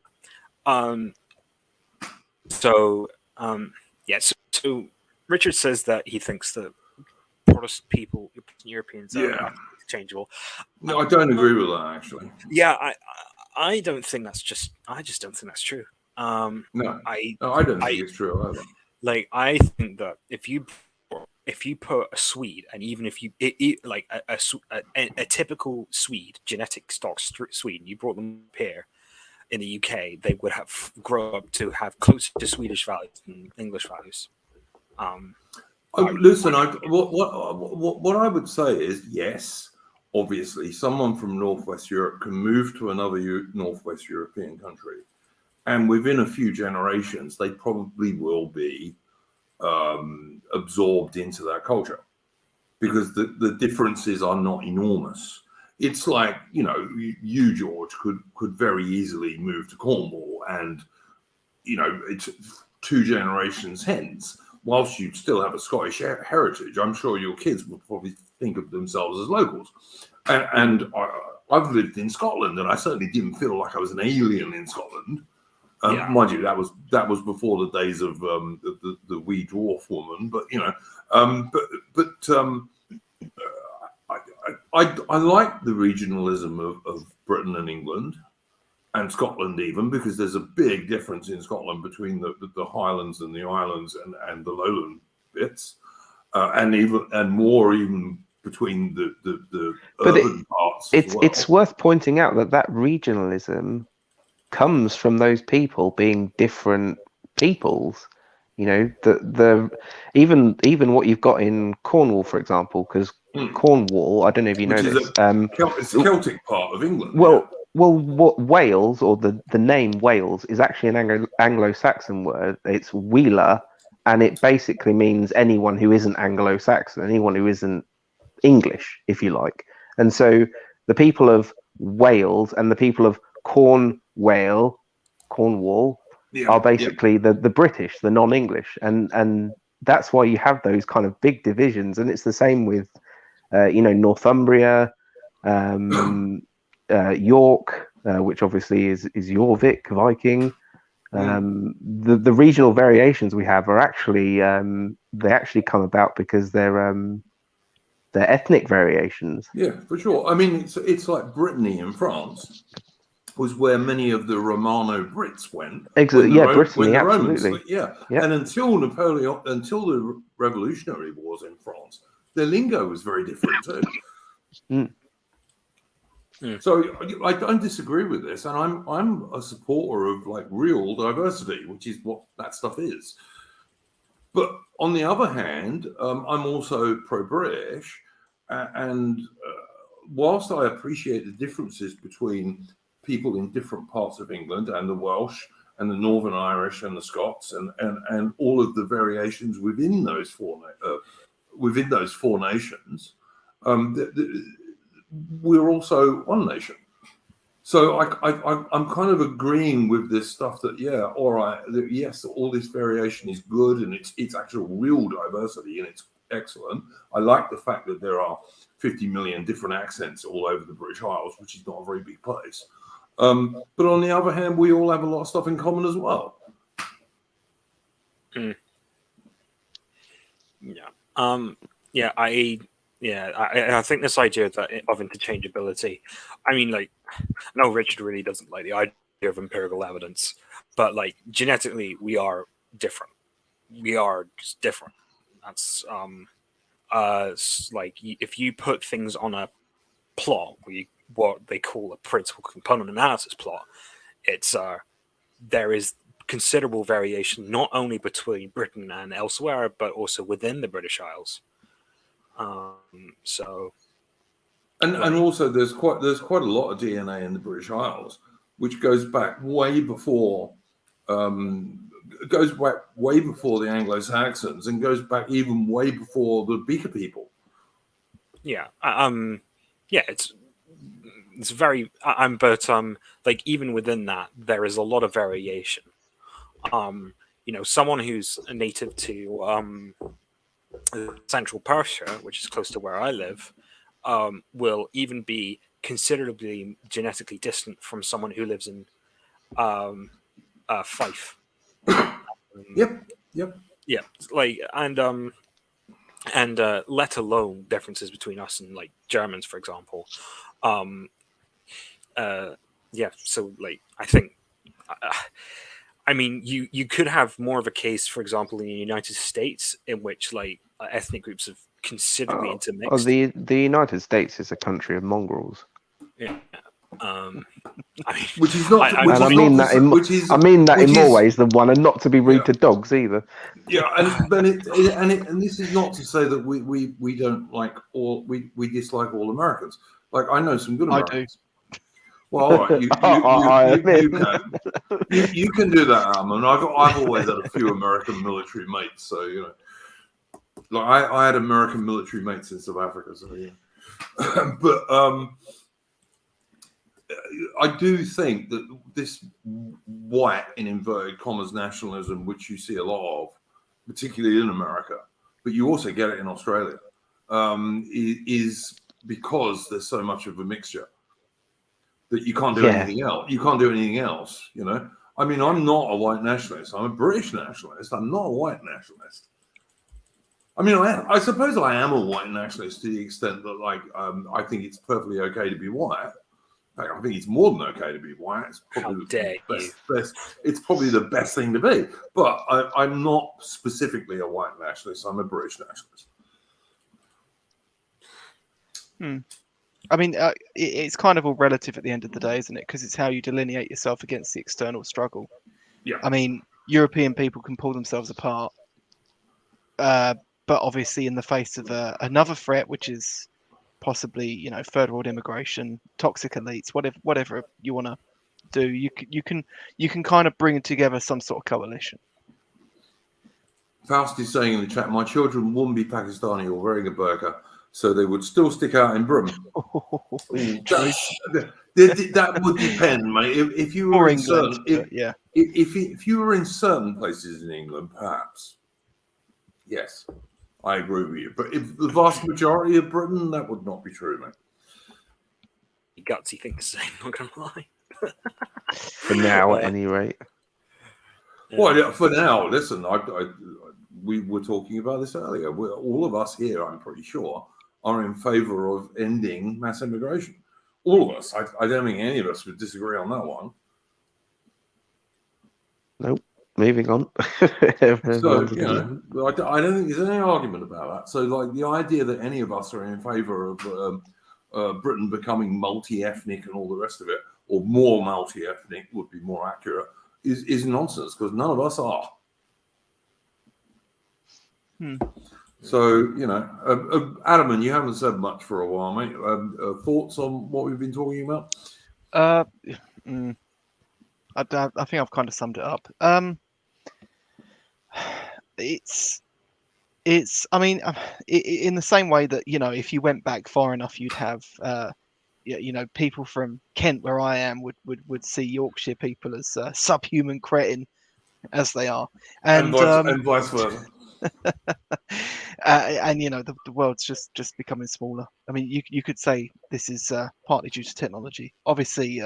So Richard says that he thinks that Protestant people, Europeans, are interchangeable. No, I don't agree with that, actually. Yeah, I don't think that's just. I just don't think that's true. No, I don't think it's true either. Like, I think that if you put a Swede, and even if you like a typical Swede, genetic stock Swede, you brought them up here, in the UK, they would have grow up to have closer to Swedish values than English values. Listen, what I would say is, yes, obviously, someone from Northwest Europe can move to another Northwest European country, and within a few generations, they probably will be absorbed into that culture, because the differences are not enormous. It's like, you, George, could very easily move to Cornwall, and it's 2 generations hence, whilst you'd still have a Scottish heritage, I'm sure your kids would probably think of themselves as locals. And I've lived in Scotland, and I certainly didn't feel like I was an alien in Scotland. Mind you, that was before the days of the wee dwarf woman, but I like the regionalism of Britain and England and Scotland, even, because there's a big difference in Scotland between the Highlands and the Islands and the lowland bits, and more even between the urban parts. It's worth pointing out that regionalism comes from those people being different peoples. The even what you've got in Cornwall, for example, because Cornwall, I don't know if you know this, it's the Celtic part of England. What Wales, or the name Wales, is actually an Anglo-Saxon word. It's Wela, and it basically means anyone who isn't Anglo-Saxon, anyone who isn't English, if you like. And so the people of Wales and the people of Cornwall are basically the British, the non-English, and that's why you have those kind of big divisions. And it's the same with Northumbria, York, which obviously is Jorvik, Viking. The regional variations we have are actually they actually come about because they're ethnic variations. Yeah, for sure. I mean, it's like Brittany in France was where many of the Romano Brits went. Brittany, absolutely. And until the Revolutionary Wars in France, their lingo was very different too. So I don't disagree with this, and I'm a supporter of like real diversity, which is what that stuff is. But on the other hand, I'm also pro-British, and whilst I appreciate the differences between people in different parts of England and the Welsh and the Northern Irish and the Scots and all of the variations within those four nations, we're also one nation. So I'm kind of agreeing with this stuff that, all right, yes, all this variation is good, and it's actual real diversity, and it's excellent. I like the fact that there are 50 million different accents all over the British Isles, which is not a very big place. But on the other hand, we all have a lot of stuff in common as well. I think this idea of interchangeability. I mean, like, no, Richard really doesn't like the idea of empirical evidence, but like genetically, we are different. We are just different. That's like if you put things on a plot, what they call a principal component analysis plot, it's there is considerable variation not only between Britain and elsewhere, but also within the British Isles. And also there's quite a lot of DNA in the British Isles, which goes back way before the Anglo-Saxons, and goes back even way before the Beaker people. It's very but like even within that there is a lot of variation. Someone who's a native to Central Persia, which is close to where I live, will even be considerably genetically distant from someone who lives in Fife. Yep. Yeah, like and let alone differences between us and like Germans, for example. So like I think. I mean, you could have more of a case, for example, in the United States, in which like ethnic groups have considerably intermixed. The United States is a country of mongrels. Yeah, I mean, which is not. I- Which And is I mean not. that in Which is. I mean that Which in more is. ways than one, and not to be rude Yeah. to dogs either. Yeah, and this is not to say that we don't like all we dislike all Americans. Like I know some good I do. Americans. Well, all right, I admit. you can do that, Alan. I've always had a few American military mates, so you know, like I had American military mates in South Africa, so yeah. But I do think that this white in inverted commas nationalism, which you see a lot of, particularly in America, but you also get it in Australia, is because there's so much of a mixture that you can't do Yeah. anything else. You can't do anything else, you know. I mean, I'm not a white nationalist. I'm a British nationalist. I'm not a white nationalist. I mean, I suppose I am a white nationalist to the extent that, like, I think it's perfectly okay to be white. In fact, I think it's more than okay to be white. It's probably How dare the best. It's probably the best thing to be. But I'm not specifically a white nationalist. I'm a British nationalist. I mean, it's kind of all relative at the end of the day, isn't it? Because it's how you delineate yourself against the external struggle. Yeah. I mean, European people can pull themselves apart, but obviously in the face of another threat, which is possibly, you know, third world immigration, toxic elites, whatever you want to do, you can kind of bring together some sort of coalition. Faust is saying in the chat, my children wouldn't be Pakistani or wearing a burqa, so they would still stick out in Britain. That would depend, mate. If you were For in England, certain, yeah. if you were in certain places in England, perhaps, yes, I agree with you. But if the vast majority of Britain, that would not be true, mate. Gutsy think the same. Not gonna lie. For now, at any rate. Well, yeah, for now, listen, we were talking about this earlier. All of us here, I'm pretty sure, are in favour of ending mass immigration. All of us. I don't think any of us would disagree on that one. Nope. Moving on. So, you know, I don't think there's any argument about that. So, like, the idea that any of us are in favour of Britain becoming multi-ethnic and all the rest of it, or more multi-ethnic would be more accurate, is nonsense, because none of us are. So, you know, Adam, and you haven't said much for a while, mate. Thoughts on what we've been talking about? I think I've kind of summed it up. It's. I mean, in the same way that, you know, if you went back far enough, you'd have, you know, people from Kent, where I am, would see Yorkshire people as subhuman cretin, as they are, and vice versa. and you know, the world's just becoming smaller. I mean, you could say this is partly due to technology. Obviously,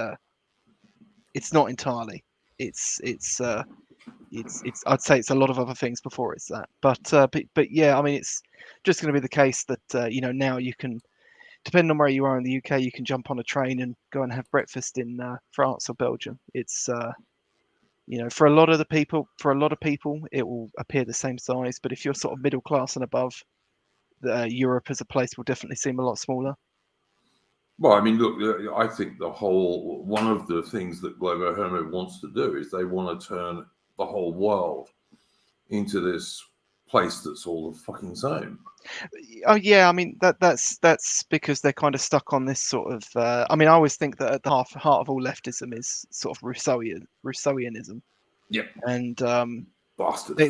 it's not entirely. It's I'd say it's a lot of other things before it's that. But yeah, I mean, it's just going to be the case that you know, now you can, depending on where you are in the UK, you can jump on a train and go and have breakfast in France or Belgium. It's you know, for a lot of people, it will appear the same size. But if you're sort of middle class and above, Europe as a place will definitely seem a lot smaller. Well, I mean, look, I think one of the things that Globo Homo wants to do is they want to turn the whole world into this place that's all the fucking same. Oh yeah, I mean that's because they're kind of stuck on this sort of. I mean, I always think that at the heart of all leftism is sort of Rousseauianism. Yeah, and bastards. they're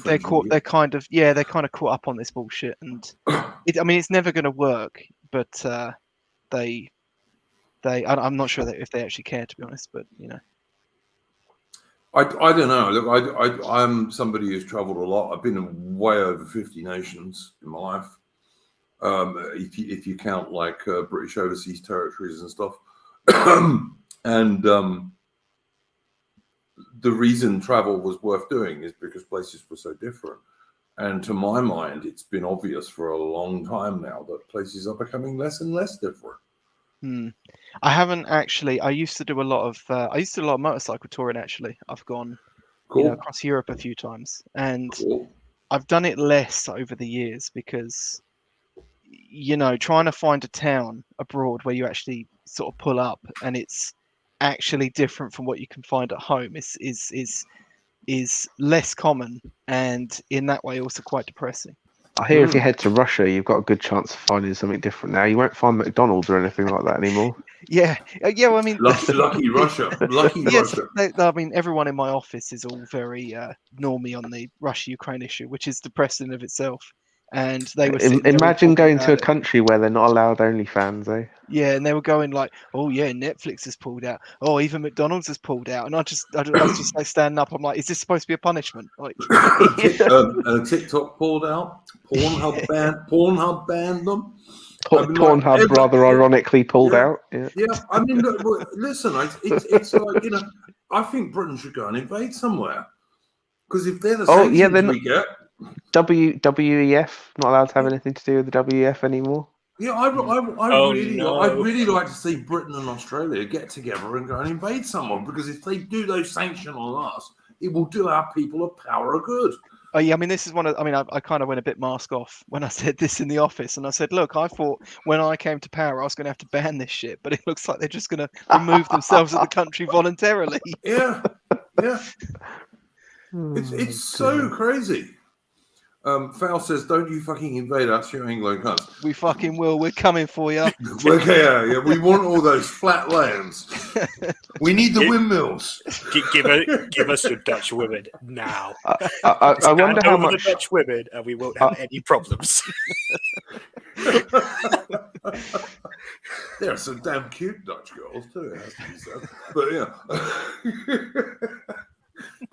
kind of caught up on this bullshit, and I mean, it's never going to work. But I'm not sure that if they actually care, to be honest. But you know. I don't know. Look, I'm somebody who's travelled a lot. I've been in way over 50 nations in my life. If you count like British overseas territories and stuff, and the reason travel was worth doing is because places were so different. And to my mind, it's been obvious for a long time now that places are becoming less and less different. I haven't actually. I used to do a lot of motorcycle touring. Actually, I've gone you know, across Europe a few times, and I've done it less over the years because, you know, trying to find a town abroad where you actually sort of pull up, and it's actually different from what you can find at home is less common, and in that way also quite depressing. I hear if you head to Russia, you've got a good chance of finding something different now. You won't find McDonald's or anything like that anymore. Yeah, well, I mean, Lucky Russia. Lucky yes, Russia. I mean, everyone in my office is all very normie on the Russia-Ukraine issue, which is depressing of itself. And they were sitting there all Imagine talking going to about a it. country where they're not allowed OnlyFans, eh? Yeah, and they were going like, "Oh yeah, Netflix has pulled out. Oh, even McDonald's has pulled out." And I was just like standing up. I'm like, "Is this supposed to be a punishment?" Like, TikTok pulled out. Pornhub banned them. Pornhub rather ironically pulled out. Yeah. I mean, look, listen, it's like, you know, I think Britain should go and invade somewhere, because if they're the sanctions we get, WEF not allowed to have anything to do with the WEF anymore. Yeah, I'd really like to see Britain and Australia get together and go and invade someone, because if they do those sanctions on us, it will do our people a power of good. oh yeah, I mean, this is one of. I mean, I kind of went a bit mask off when I said this in the office, and I said, "Look, I thought when I came to power, I was going to have to ban this shit, but it looks like they're just going to remove themselves of the country voluntarily." Yeah. It's so crazy. Fowl says, "Don't you fucking invade us, you Anglo cunts." We fucking will. We're coming for you. Yeah. We want all those flat lands. We need the windmills. Give us your Dutch women now. I wonder how much the Dutch women, and we won't have any problems. There are some damn cute Dutch girls too, it has to be said. But yeah.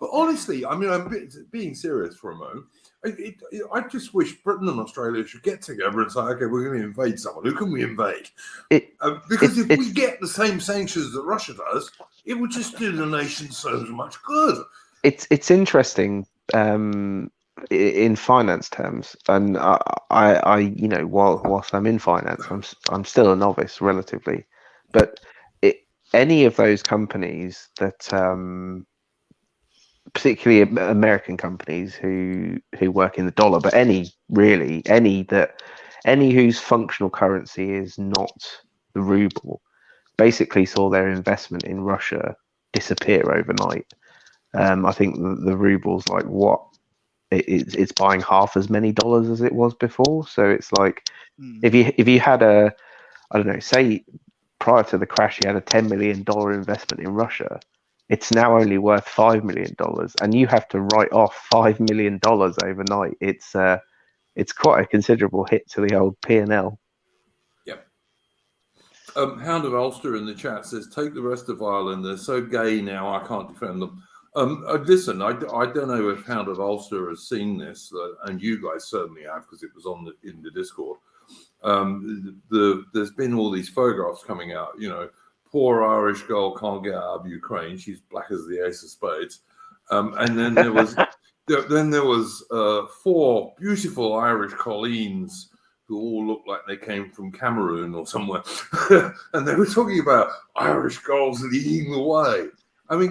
But honestly, I mean, I'm being serious for a moment. I just wish Britain and Australia should get together and say, okay, we're going to invade someone. Who can we invade? Because if we get the same sanctions that Russia does, it would just do the nation so much good. It's interesting in finance terms, and I you know, whilst I'm in finance, I'm still a novice relatively, but any of those companies that particularly American companies who work in the dollar, but any whose functional currency is not the ruble, basically saw their investment in Russia disappear overnight. I think the ruble's like it's buying half as many dollars as it was before. So it's like if you had I don't know, say prior to the crash, you had a $10 million investment in Russia. It's now only worth $5 million, and you have to write off $5 million overnight. It's quite a considerable hit to the old P&L. Yep. Hound of Ulster in the chat says, "Take the rest of Ireland. They're so gay now, I can't defend them." Listen, I don't know if Hound of Ulster has seen this, and you guys certainly have, because it was in the Discord. There's been all these photographs coming out, you know. Poor Irish girl can't get out of Ukraine. She's black as the ace of spades. And then there was 4 beautiful Irish colleens who all looked like they came from Cameroon or somewhere, and they were talking about Irish girls leading the way. I mean,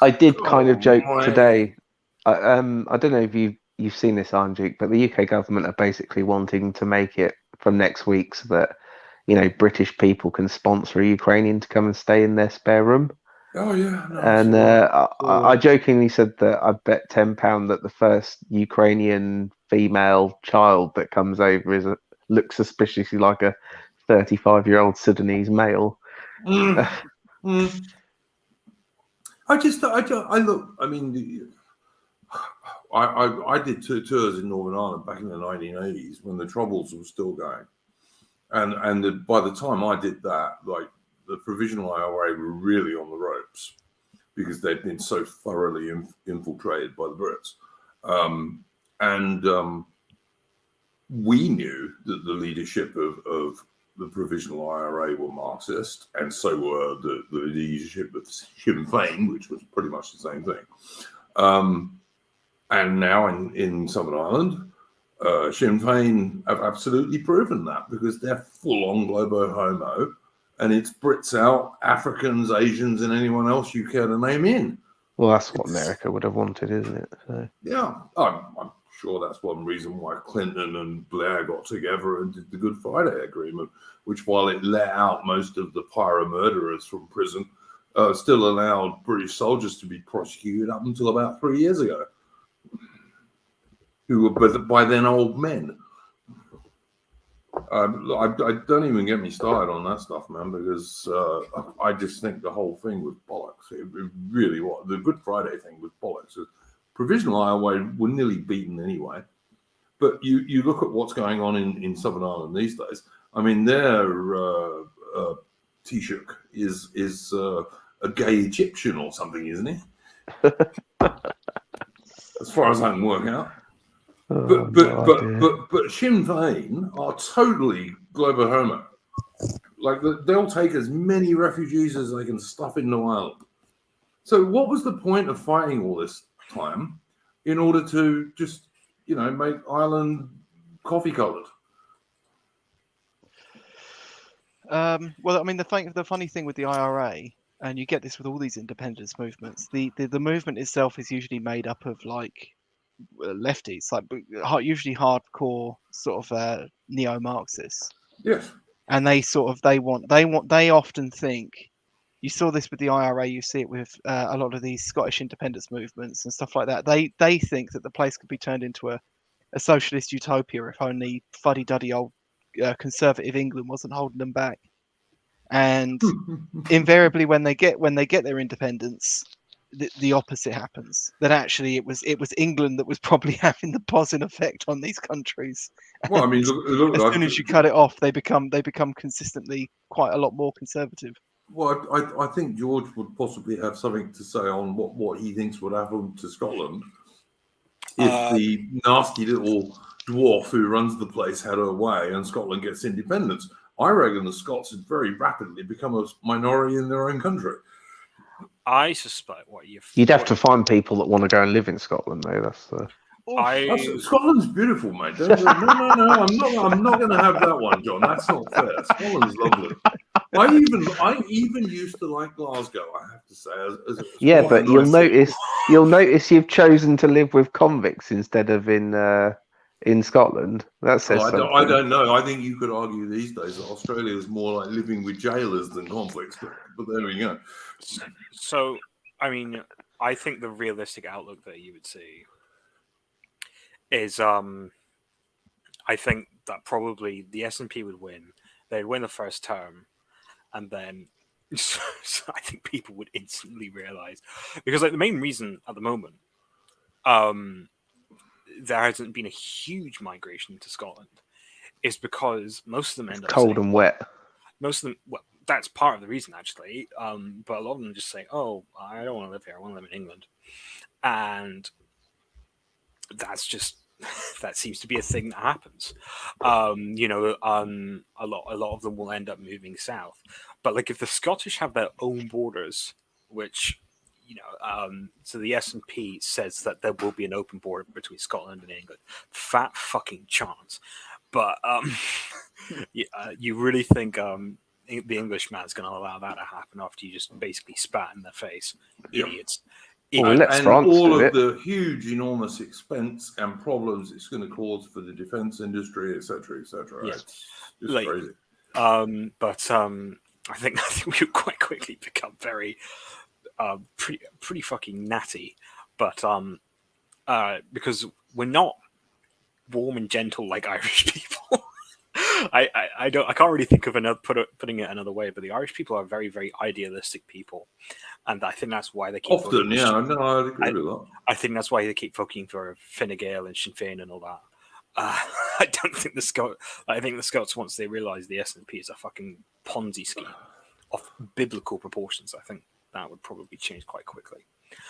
I did kind of joke today. I don't know if you've seen this, Anjuk, but the UK government are basically wanting to make it from next week so that, you know, British people can sponsor a Ukrainian to come and stay in their spare room. Oh yeah, no, and I jokingly said that I bet £10 that the first Ukrainian female child that comes over looks suspiciously like a 35-year-old Sudanese male. I look. I mean, I did 2 tours in Northern Ireland back in the 1980s when the Troubles were still going. And by the time I did that, like, the Provisional IRA were really on the ropes because they'd been so thoroughly infiltrated by the Brits. We knew that the leadership of the Provisional IRA were Marxist, and so were the leadership of Sinn Féin, which was pretty much the same thing. And now in Southern Ireland, Sinn Féin have absolutely proven that, because they're full-on globo homo, and it's Brits out, Africans, Asians, and anyone else you care to name in. Well, that's what America would have wanted, isn't it? So. Yeah, I'm sure that's one reason why Clinton and Blair got together and did the Good Friday Agreement, which, while it let out most of the pyro murderers from prison, still allowed British soldiers to be prosecuted up until about 3 years ago, who were by then old men. I don't even get me started on that stuff, man, because I just think the whole thing was bollocks. It really was. The Good Friday thing was bollocks. Provisional Ireland were nearly beaten anyway. But you look at what's going on in Southern Ireland these days. I mean, their Taoiseach is a gay Egyptian or something, isn't he? As far as I can work out. But Sinn Féin are totally global homo. Like they'll take as many refugees as they can stuff into Ireland. So what was the point of fighting all this time in order to just, make Ireland coffee coloured? Well, I mean, the funny thing with the IRA, and you get this with all these independence movements, the movement itself is usually made up of like lefties, like usually hardcore sort of neo-Marxists. Yes. And they often think, you saw this with the IRA, you see it with a lot of these Scottish independence movements and stuff like that. They think that the place could be turned into a socialist utopia if only fuddy-duddy old conservative England wasn't holding them back. And invariably, when they get their independence, the opposite happens. That actually it was England that was probably having the positive effect on these countries. Well, I mean, look, as soon as you cut it off, they become consistently quite a lot more conservative. Well, I think George would possibly have something to say on what he thinks would happen to Scotland if the nasty little dwarf who runs the place had her way and Scotland gets independence. I reckon the Scots would very rapidly become a minority in their own country. I suspect you'd have to find people that want to go and live in Scotland, though. That's the. Scotland's beautiful, mate. No, I'm not going to have that one, John. That's not fair. Scotland's lovely. I even used to like Glasgow. I have to say. But you'll notice you've chosen to live with convicts instead of in Scotland. That says something. I don't know. I think you could argue these days that Australia is more like living with jailers than convicts. But there we go. So, I mean, I think the realistic outlook that you would see is, I think that probably the SNP would win. They'd win the first term, and then I think people would instantly realise, because like the main reason at the moment, there hasn't been a huge migration to Scotland, is because most of them end up cold and wet. Most of them, well, that's part of the reason actually. But a lot of them just say, "Oh, I don't want to live here. I want to live in England," and that's just that seems to be a thing that happens. A lot of them will end up moving south. But like if the Scottish have their own borders, which so the SNP says that there will be an open border between Scotland and England. Fat fucking chance. But you really think the Englishman's going to allow that to happen after you just basically spat in their face? Yep. Idiots. And all of the huge, enormous expense and problems it's going to cause for the defense industry, etc., etc. Yeah. It's just crazy. I think we would quite quickly become very pretty fucking natty. But because we're not warm and gentle like Irish people. I can't really think of putting it another way, but the Irish people are very, very idealistic people, and I think that's why they keep often. Yeah, no, I agree with that. I think that's why they keep voting for Fine Gael and Sinn Féin and all that. I don't think the Scots. I think the Scots, once they realise the SNP is a fucking Ponzi scheme of biblical proportions, I think that would probably change quite quickly.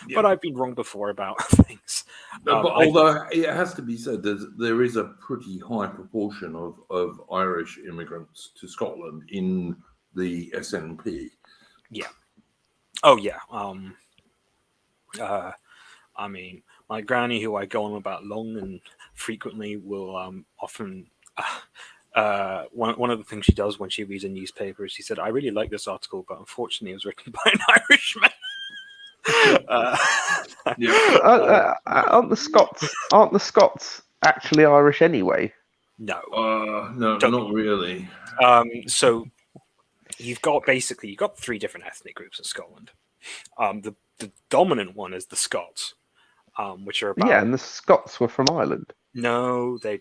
Yeah. But I've been wrong before about things. But although it has to be said, there is a pretty high proportion of Irish immigrants to Scotland in the SNP. Yeah. Oh, yeah. I mean, my granny, who I go on about long and frequently, will often... one of the things she does when she reads a newspaper is she said, "I really like this article, but unfortunately it was written by an Irishman." Aren't the Scots actually Irish anyway? No. No, not really. So you've got 3 different ethnic groups in Scotland. The dominant one is the Scots, which are about Yeah, and the Scots were from Ireland. no, they're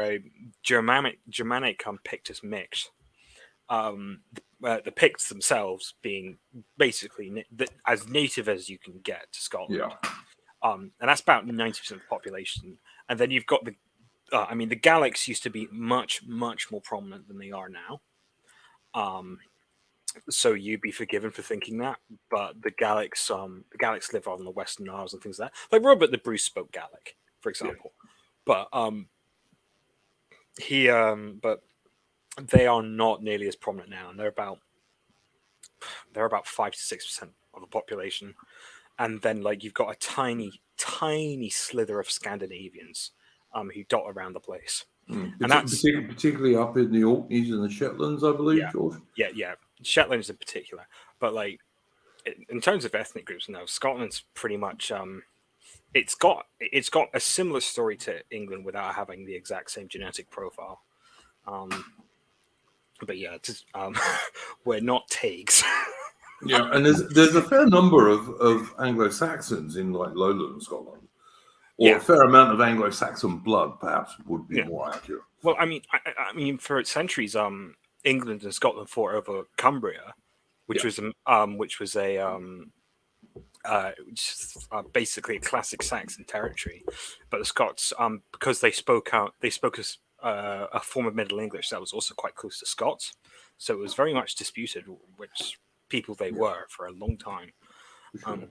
a Germanic Pictus mix. The Picts themselves being basically as native as you can get to Scotland. Yeah. And that's about 90% of the population. And then you've got the Gaelics used to be much, much more prominent than they are now. So you'd be forgiven for thinking that, but the Gaelics live on the Western Isles and things like that. Like Robert the Bruce spoke Gaelic, for example, but they are not nearly as prominent now, and they're about 5 to 6% of the population. And then like you've got a tiny slither of Scandinavians who dot around the place. And that's particularly up in the Orkneys and the Shetlands, I believe, George. Yeah, Shetlands in particular. But like in terms of ethnic groups, no, Scotland's pretty much it's got a similar story to England without having the exact same genetic profile. But yeah, we're not Tags. Yeah, and there's a fair number of Anglo-Saxons in like lowland Scotland, or a fair amount of Anglo-Saxon blood, perhaps would be more accurate. Well, I mean, for centuries, England and Scotland fought over Cumbria, which was basically a classic Saxon territory. But the Scots, because they spoke a form of Middle English that was also quite close to Scots, so it was very much disputed which people they were for a long time. The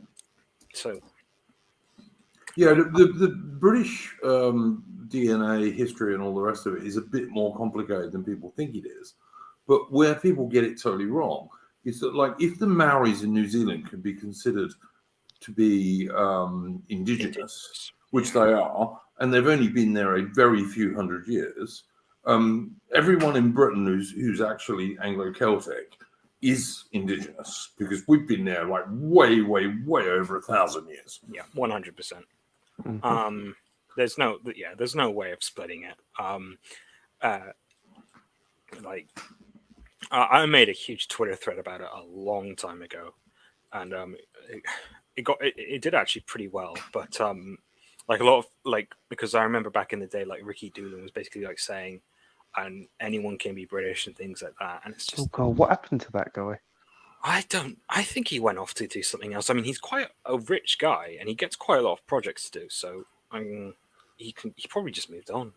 British DNA history and all the rest of it is a bit more complicated than people think it is. But where people get it totally wrong is that, like, if the Maoris in New Zealand can be considered to be indigenous, which they are, and they've only been there a very few hundred years, everyone in Britain who's actually Anglo-Celtic is indigenous, because we've been there like way over 1,000 years. Yeah, 100%. There's no way of splitting it. I made a huge Twitter thread about it a long time ago, and it did actually pretty well. But like a lot of because I remember back in the day, like Ricky Doolan was basically like saying, and anyone can be British and things like that, and it's just, oh god, what happened to that guy? I think he went off to do something else. I mean, he's quite a rich guy, and he gets quite a lot of projects to do. So I mean, he probably just moved on.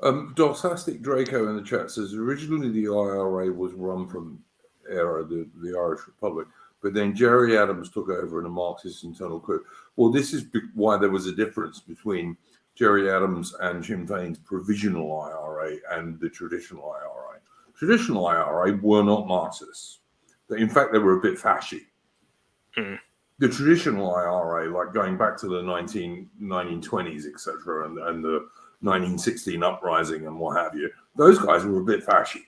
Doxastic Draco in the chat says originally the IRA was run from ERA, the Irish Republic, but then Jerry Adams took over in a Marxist internal coup. Well, this is why there was a difference between Jerry Adams and Sinn Féin's provisional IRA and the traditional IRA. Traditional IRA were not Marxists. In fact, they were a bit fascy. The traditional IRA, like going back to the 1920s, etc., and the 1916 uprising and what have you, those guys were a bit fashy.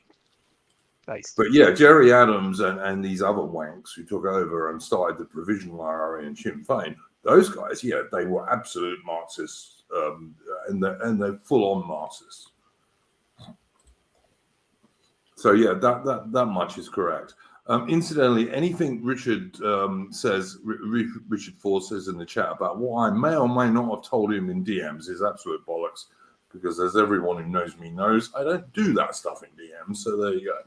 Nice. But yeah, Jerry Adams and these other wanks who took over and started the provisional IRA and Sinn Féin, those guys, yeah, they were absolute Marxists, and they're full-on Marxists. So yeah, that much is correct. Incidentally, anything Richard says, Richard Ford says in the chat about what I may or may not have told him in DMs is absolute bollocks, because as everyone who knows me knows, I don't do that stuff in DMs. So there you go.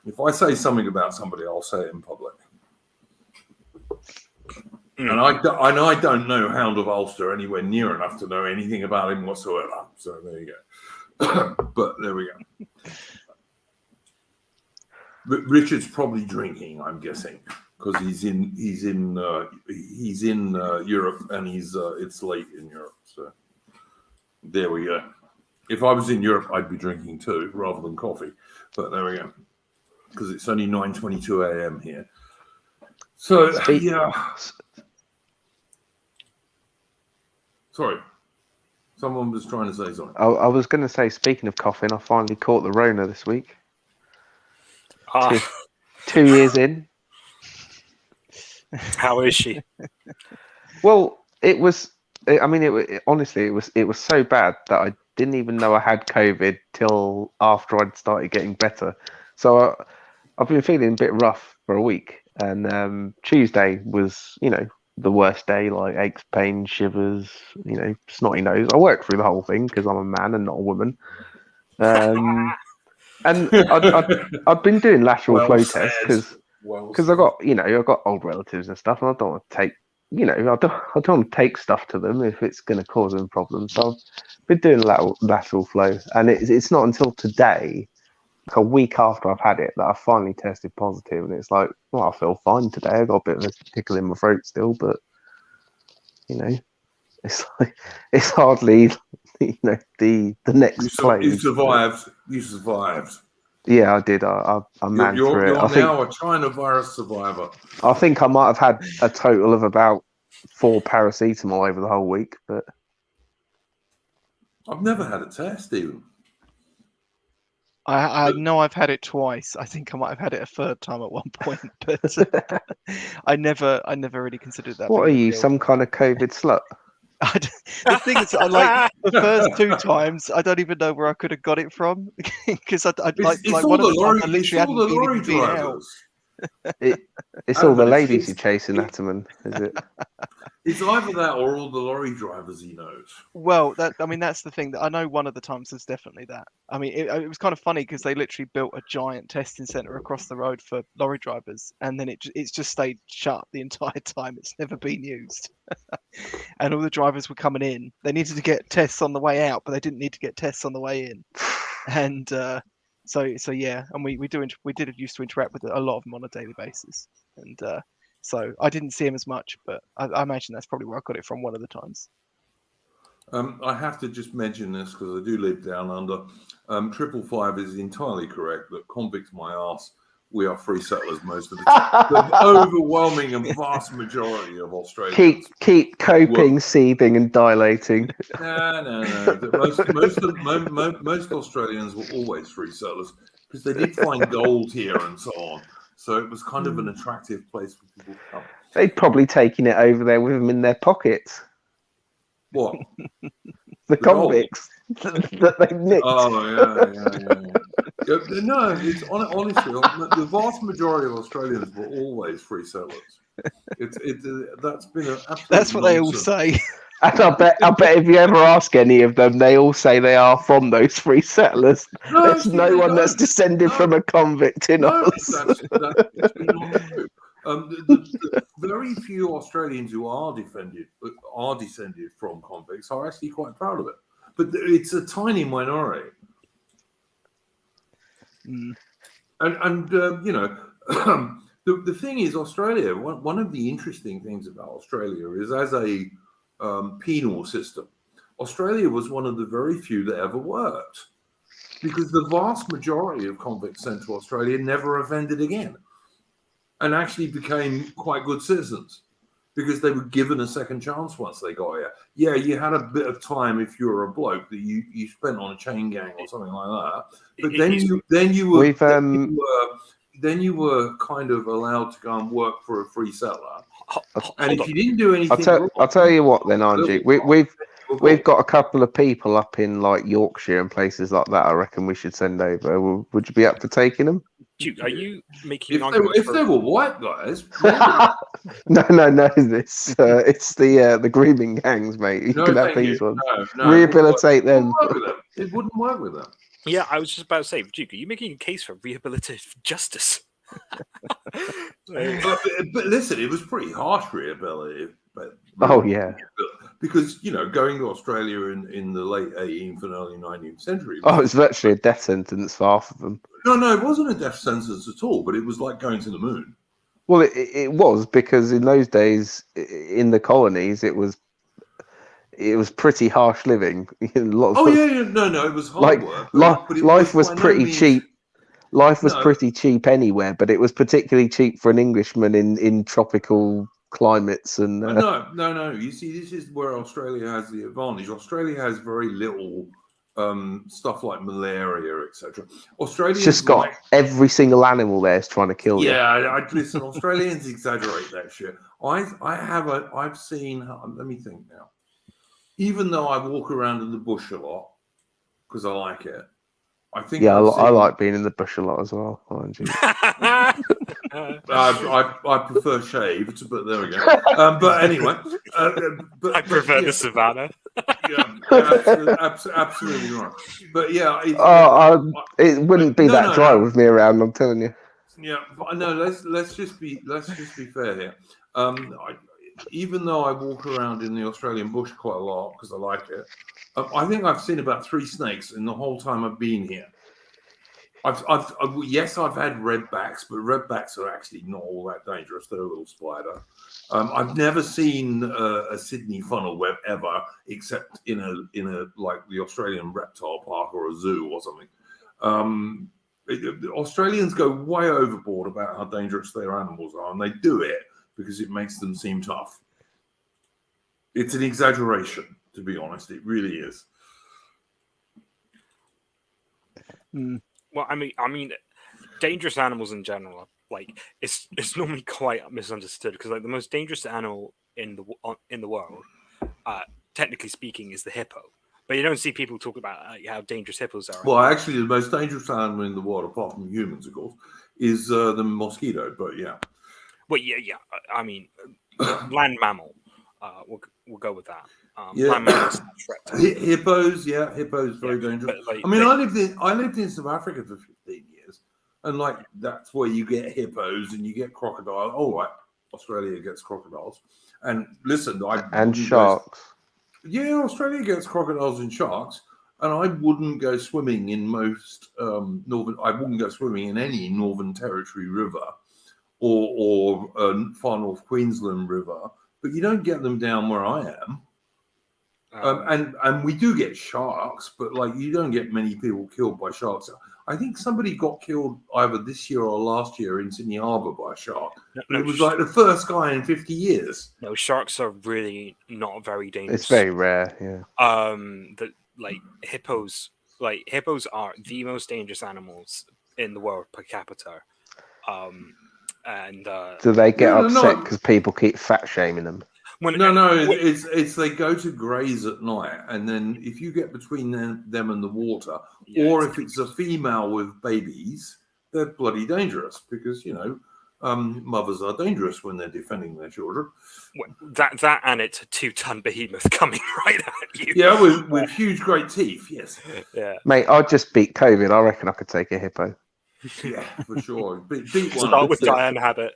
If I say something about somebody, I'll say it in public. And I don't know Hound of Ulster anywhere near enough to know anything about him whatsoever. So there you go. But there we go. But Richard's probably drinking, I'm guessing, because he's in Europe, and it's late in Europe. So there we go. If I was in Europe, I'd be drinking too, rather than coffee. But there we go, because it's only 9:22 a.m. here. So yeah. Sorry, someone was trying to say something. I was going to say, speaking of coughing, I finally caught the Rona this week. 2 years in. How is she? Well, it was. I mean, honestly, it was so bad that I didn't even know I had COVID till after I'd started getting better. So I've been feeling a bit rough for a week, and Tuesday was, the worst day, like aches, pain, shivers, snotty nose. I worked through the whole thing because I'm a man and not a woman. And I'd been doing lateral Well flow said. tests because I got old relatives and stuff, and I don't want to take I don't want to take stuff to them if it's going to cause them problems. So I've been doing lateral flow, and it's not until today, like a week after I've had it, that I finally tested positive, and it's like, well, I feel fine today. I got a bit of a tickle in my throat still, but it's like it's hardly the next plane. You survived. You survived. Yeah, I did. I managed through it. You're now a China virus survivor. I think I might have had a total of about 4 paracetamol over the whole week, but I've never had a test even. I know I've had it twice. I think I might have had it a third time at one point, but I never really considered that. What are you, some kind of COVID slut? The thing is, I like the first 2 times. I don't even know where I could have got it from because I'd like one of the times I literally hadn't been even out. It's all the ladies you're chasing, Ataman, is it? It's either that or all the lorry drivers he knows. Well, that's the thing. That I know one of the times was definitely that. I mean, it was kind of funny because they literally built a giant testing center across the road for lorry drivers, and then it's just stayed shut the entire time. It's never been used. And all the drivers were coming in. They needed to get tests on the way out, but they didn't need to get tests on the way in. And so yeah, and we did used to interact with a lot of them on a daily basis, and so I didn't see him as much, but I imagine that's probably where I got it from one of the times. I have to just mention this because I do live down under. 555 is entirely correct that convicts my arse. We are free settlers most of the time. The overwhelming and vast majority of Australians keep coping, seething, and dilating. No. Most Australians were always free settlers because they did find gold here and so on. So it was kind of an attractive place for people to come. They'd probably taken it over there with them in their pockets. What? The convicts that they nicked. Oh, yeah. No, it's honestly, the vast majority of Australians were always free settlers. That's been an absolute That's what nonsense. they all say. And I bet if you ever ask any of them, they all say they are from those free settlers. There's no one that's descended from a convict in us. That's been untrue. The very few Australians who are descended from convicts are actually quite proud of it, but it's a tiny minority. And the thing is, Australia. One of the interesting things about Australia is, as a penal system, Australia was one of the very few that ever worked, because the vast majority of convicts sent to Australia never offended again, and actually became quite good citizens because they were given a second chance once they got here. Yeah, you had a bit of time if you were a bloke that you spent on a chain gang or something like that, but then you were kind of allowed to go and work for a free settler. And if you didn't do anything, I'll tell you what then, Angie. We've got a couple of people up in like Yorkshire and places like that. I reckon we should send over. Would you be up for taking them? Dude, are you making if they were white guys? No. It's the grooming gangs, mate. You can have these ones. No, rehabilitate them. It wouldn't work with them. Yeah, I was just about to say, Duke, are you making a case for rehabilitative justice? but listen, it was pretty harsh rehabilitative. Oh yeah, because going to Australia in the late 18th and early 19th century. It's virtually a death sentence for half of them. No, it wasn't a death sentence at all. But it was like going to the moon. Well, it was, because in those days in the colonies it was pretty harsh living. No, it was hard work. Life was pretty cheap. Life was pretty cheap anywhere, but it was particularly cheap for an Englishman in tropical climates. And no. You see, this is where Australia has the advantage. Australia has very little stuff like malaria, etc. Australians just got every single animal there is trying to kill you. Yeah, listen. Australians exaggerate that shit. I've seen. Let me think now. Even though I walk around in the bush a lot, because I like it. I think Yeah, I've I seen, like being in the bush a lot as well. Mind you. I prefer shaved, but there we go. But anyway, but I prefer yeah, the savannah. yeah, absolutely right. But yeah, It wouldn't be that dry with me around. I'm telling you. yeah. But no, let's just be fair here. Even though I walk around in the Australian bush quite a lot because I like it, I think I've seen about 3 snakes in the whole time I've been here. Yes, I've had redbacks, but redbacks are actually not all that dangerous. They're a little spider. I've never seen a Sydney funnel web ever, except in a like the Australian reptile park or a zoo or something. The Australians go way overboard about how dangerous their animals are, and they do it because it makes them seem tough. It's an exaggeration, to be honest. It really is. Well, I mean, dangerous animals in general, like it's normally quite misunderstood because like the most dangerous animal in the world, technically speaking, is the hippo. But you don't see people talk about how dangerous hippos are. Well, actually, the most dangerous animal in the world, apart from humans, of course, is the mosquito. But yeah. Well, yeah. I mean, land mammal. We'll go with that. Yeah. Land mammals, hippos, very dangerous. But, like, I mean, I lived in South Africa for 15 years, and like that's where you get hippos and you get crocodiles. Oh, right, Australia gets crocodiles, and listen, and sharks. Yeah, Australia gets crocodiles and sharks, and I wouldn't go swimming in most northern. I wouldn't go swimming in any Northern Territory river or far north Queensland river. But you don't get them down where I am. And we do get sharks, but like you don't get many people killed by sharks. I think somebody got killed either this year or last year in Sydney Harbour by a shark. It was like the first guy in 50 years. No, sharks are really not very dangerous. It's very rare, yeah. Hippos are the most dangerous animals in the world per capita. Do they get upset because people keep fat shaming them? It's they go to graze at night, and then if you get between them and the water, or if it's a female with babies, they're bloody dangerous because mothers are dangerous when they're defending their children. That and it's a 2-ton behemoth coming right at you. Yeah, with huge great teeth. Yes. Yeah. Mate, I'd just beat COVID. I reckon I could take a hippo. Yeah, for sure. Beat one. Start with Diane Abbott.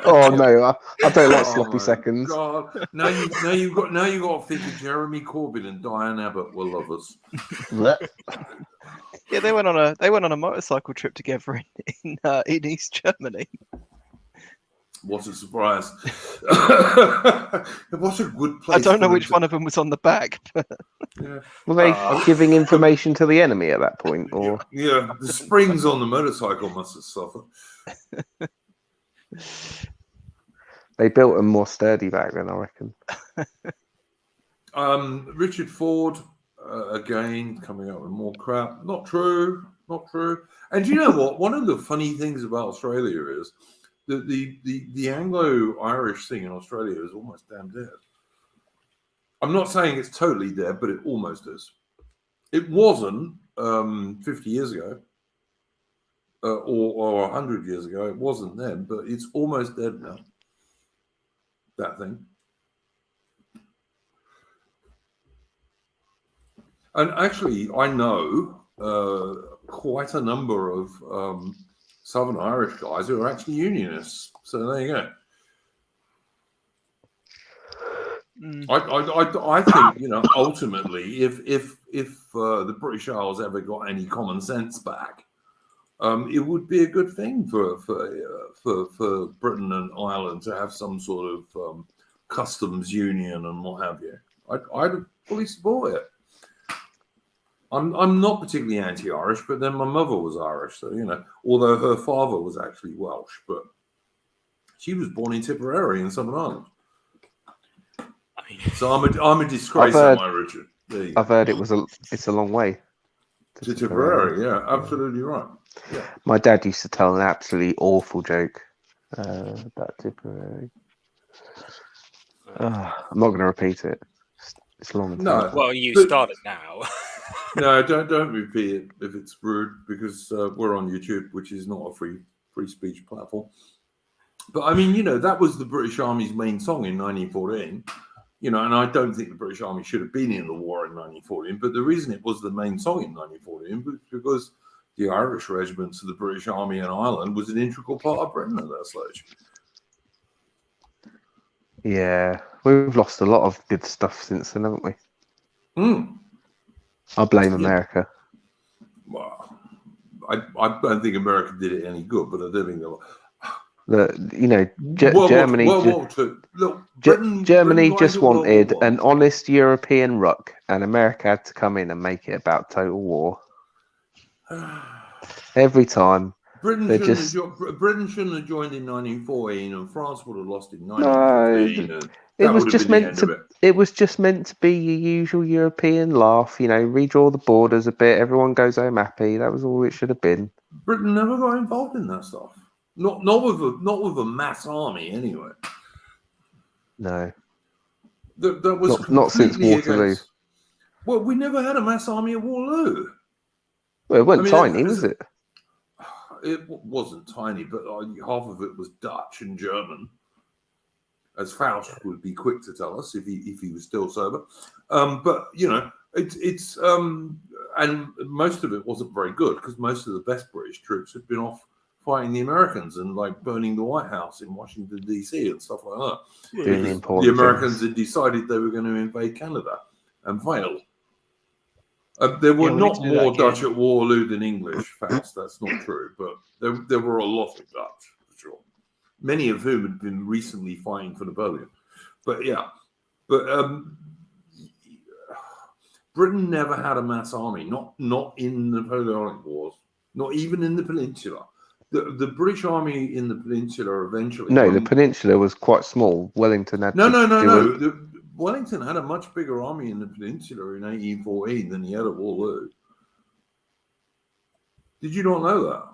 Oh no, I don't like sloppy seconds. God. Now you've got to think of Jeremy Corbyn and Diane Abbott were lovers. Yeah, they went on a motorcycle trip together in East Germany. What a surprise! What a good place. I don't know which one of them was on the back. But... Yeah. Were they giving information to the enemy at that point, or? Yeah, the springs on the motorcycle must have suffered. They built them more sturdy back then, I reckon. Richard Ford again coming up with more crap. Not true. And you know what? One of the funny things about Australia is that the Anglo-Irish thing in Australia is almost damn dead. I'm not saying it's totally dead, but it almost is. It wasn't 50 years ago or 100 years ago. It wasn't then, but it's almost dead now. That thing. And actually, I know quite a number of Southern Irish guys who are actually unionists. So there you go. I think ultimately, if the British Isles ever got any common sense back, it would be a good thing for Britain and Ireland to have some sort of customs union and what have you. I'd fully support it. I'm not particularly anti-Irish, but then my mother was Irish, so although her father was actually Welsh, but she was born in Tipperary in Southern Ireland. So I'm a disgrace, am I, Richard? I've heard it's a long way to Tipperary. Yeah, absolutely right. Yeah. My dad used to tell an absolutely awful joke about Tipperary. I'm not going to repeat it. It's long. No. Well, you started now. No, don't repeat it if it's rude, because we're on YouTube, which is not a free speech platform. But I mean, that was the British Army's main song in 1914. And I don't think the British Army should have been in the war in 1914. But the reason it was the main song in 1914 was because the Irish regiments of the British Army in Ireland was an integral part of Britain at that stage. Yeah, we've lost a lot of good stuff since then, haven't we? I blame America. Well, I don't think America did it any good, but I don't think Germany. Germany just wanted an honest European ruck, and America had to come in and make it about total war. Every time. Britain shouldn't have joined in 1914, and France would have lost in 1915. It was just meant to. It was just meant to be your usual European laugh. Redraw the borders a bit. Everyone goes home happy. That was all it should have been. Britain never got involved in that stuff. Not with a mass army anyway. No. That was not since Waterloo. Well, we never had a mass army at Waterloo. Well, it wasn't tiny, was it? It wasn't tiny, but half of it was Dutch and German, as Faust would be quick to tell us if he was still sober. But it's and most of it wasn't very good, because most of the best British troops had been off fighting the Americans and burning the White House in Washington DC and stuff like that. The Americans had decided they were going to invade Canada and failed. There were not more Dutch at Waterloo than English, Faust. That's not true, but there were a lot of Dutch, for sure. Many of whom had been recently fighting for Napoleon. But Britain never had a mass army, not in the Napoleonic Wars, not even in the Peninsula. The British Army in the Peninsula eventually... No, the Peninsula was quite small. Wellington had... No. Wellington had a much bigger army in the Peninsula in 1814 than he had at Waterloo. Did you not know that?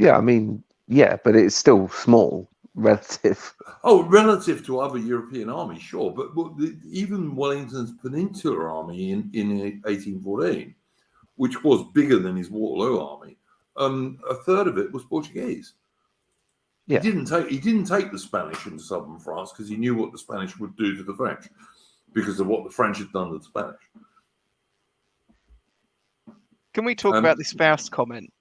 Yeah, I mean, but it's still small relative. Oh, relative to other European armies, sure. But even Wellington's Peninsular army in 1814, which was bigger than his Waterloo army, a third of it was Portuguese. Yeah. He didn't take the Spanish into southern France because he knew what the Spanish would do to the French, because of what the French had done to the Spanish. Can we talk about this Faust comment?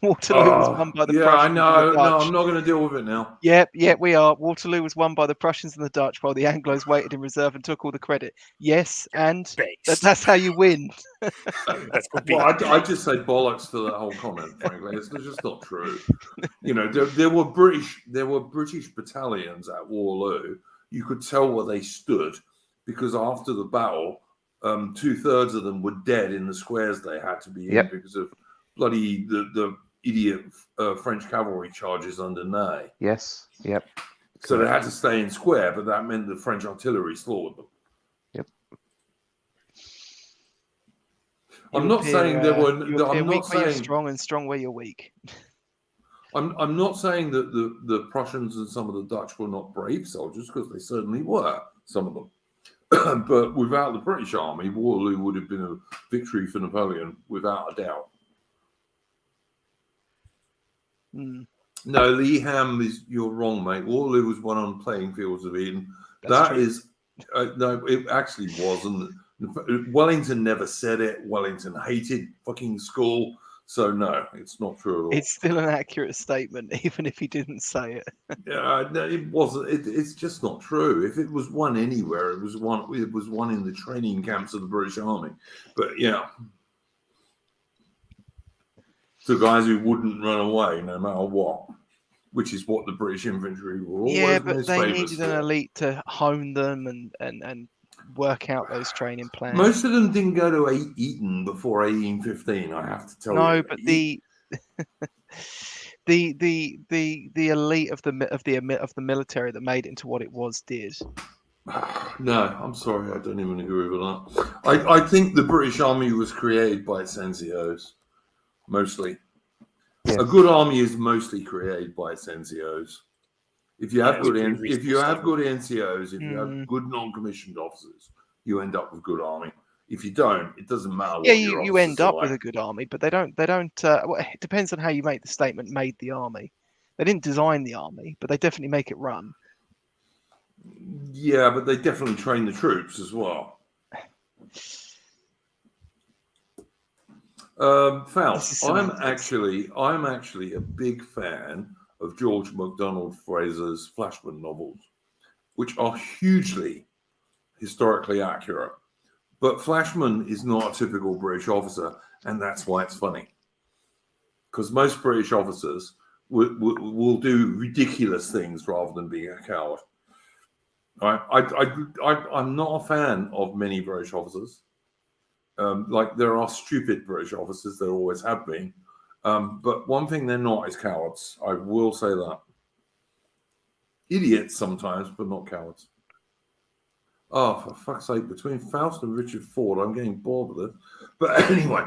Waterloo was won by the Prussians. I know. No, I'm not going to deal with it now. Yep, we are. Waterloo was won by the Prussians and the Dutch, while the Anglos waited in reserve and took all the credit. Yes, and that's how you win. I just say bollocks to that whole comment. Frankly, it's just not true. There were British battalions at Waterloo. You could tell where they stood, because after the battle, 2/3 of them were dead in the squares they had to be in because of bloody the idiot French cavalry charges under Ney. Yes. Yep. So they had to stay in square, but that meant the French artillery slaughtered them. Yep. I'm not saying there were. I'm not saying you're strong and strong where you're weak. I'm not saying that the Prussians and some of the Dutch were not brave soldiers, because they certainly were, some of them. But without the British army, Waterloo would have been a victory for Napoleon, without a doubt. No, Leham you're wrong, mate. Waterloo was won on playing fields of Eden. That is, no, it actually wasn't. Wellington never said it. Wellington hated fucking school. So no, it's not true at all. It's still an accurate statement, even if he didn't say it. No, it wasn't. It's just not true. If it was won anywhere, it was won in the training camps of the British Army. But yeah, the guys who wouldn't run away no matter what, which is what the British infantry were always. Yeah, but they needed an elite to hone them and work out those training plans. Most of them didn't go to Eton before 1815. I have to tell you. No, but the elite of the military that made it into what it was did. No, I'm sorry, I don't even agree with that. I think the British Army was created by its NCOs, mostly. Yes. A good army is mostly created by its NCOs. If you have good NCOs, if you have good non-commissioned officers, you end up with good army. If you don't, it doesn't matter what Yeah, your you end officers are up with like. a good army, but they don't. Well, it depends on how you make the statement. Made the army. They didn't design the army, but they definitely make it run. Yeah, but they definitely train the troops as well. Faust, I'm actually a big fan of George MacDonald Fraser's Flashman novels, which are hugely historically accurate. But Flashman is not a typical British officer, and that's why it's funny. Because most British officers will do ridiculous things rather than being a coward. I'm not a fan of many British officers. Like there are stupid British officers, there always have been. But one thing they're not is cowards. I will say that. Idiots sometimes, but not cowards. Oh, for fuck's sake, between Faust and Richard Ford, I'm getting bored with it. But anyway.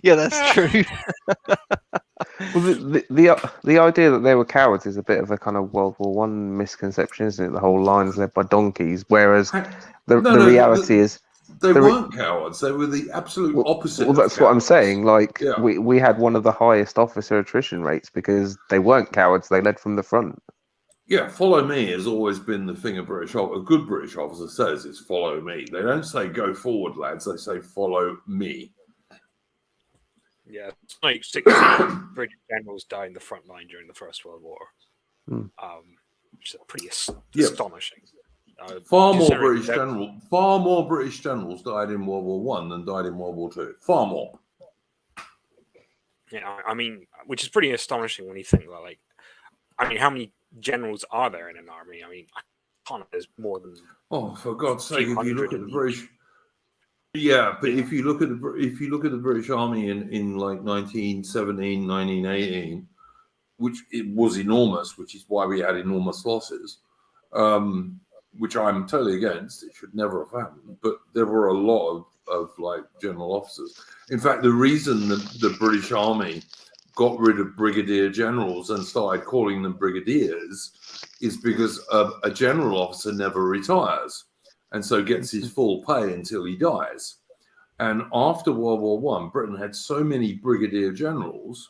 Yeah, that's true. Well, the idea that they were cowards is a bit of a kind of World War One misconception, isn't it? The whole lines led by donkeys, whereas the reality is they weren't cowards. They were the absolute opposite. Well, that's what I'm saying. Like we had one of the highest officer attrition rates because they weren't cowards. They led from the front. Yeah, follow me has always been the thing a good British officer says is follow me. They don't say go forward, lads. They say follow me. Yeah, it's like 16 British generals died in the front line during the First World War, which is pretty astonishing. Far more British generals died in World War One than died in World War Two. Far more. Yeah, I mean, which is pretty astonishing when you think about, like, I mean, how many generals are there in an army? I mean, I can't. There's more than. Oh, for God's sake! If you look at the British. Yeah, but if you look at the British Army in like 1917, 1918, which it was enormous, which is why we had enormous losses, which I'm totally against. It should never have happened. But there were a lot of like general officers. In fact, the reason the British Army got rid of brigadier generals and started calling them brigadiers is because a general officer never retires. And so gets his full pay until he dies. And after World War One, Britain had so many brigadier generals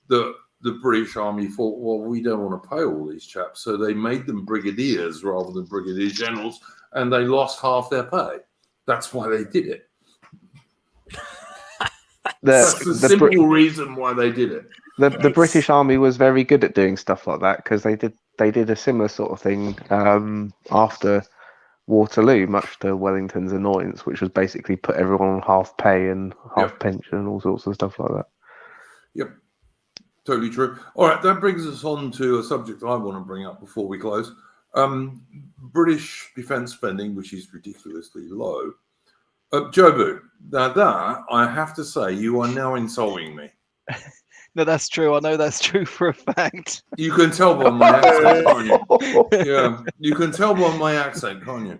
that the British Army thought, well, we don't want to pay all these chaps. So they made them brigadiers rather than brigadier generals, and they lost half their pay. That's why they did it. That's the simple reason why they did it. The British Army was very good at doing stuff like that because they did a similar sort of thing after Waterloo, much to Wellington's annoyance, which was basically put everyone on half pay and half pension and all sorts of stuff like that. Yep, totally true. All right, that brings us on to a subject I want to bring up before we close. British defence spending, which is ridiculously low. Jobu, now that, I have to say, you are now insulting me. No, that's true. I know that's true for a fact. You can tell by my accent, can't you? Yeah, you can tell by my accent, can't you?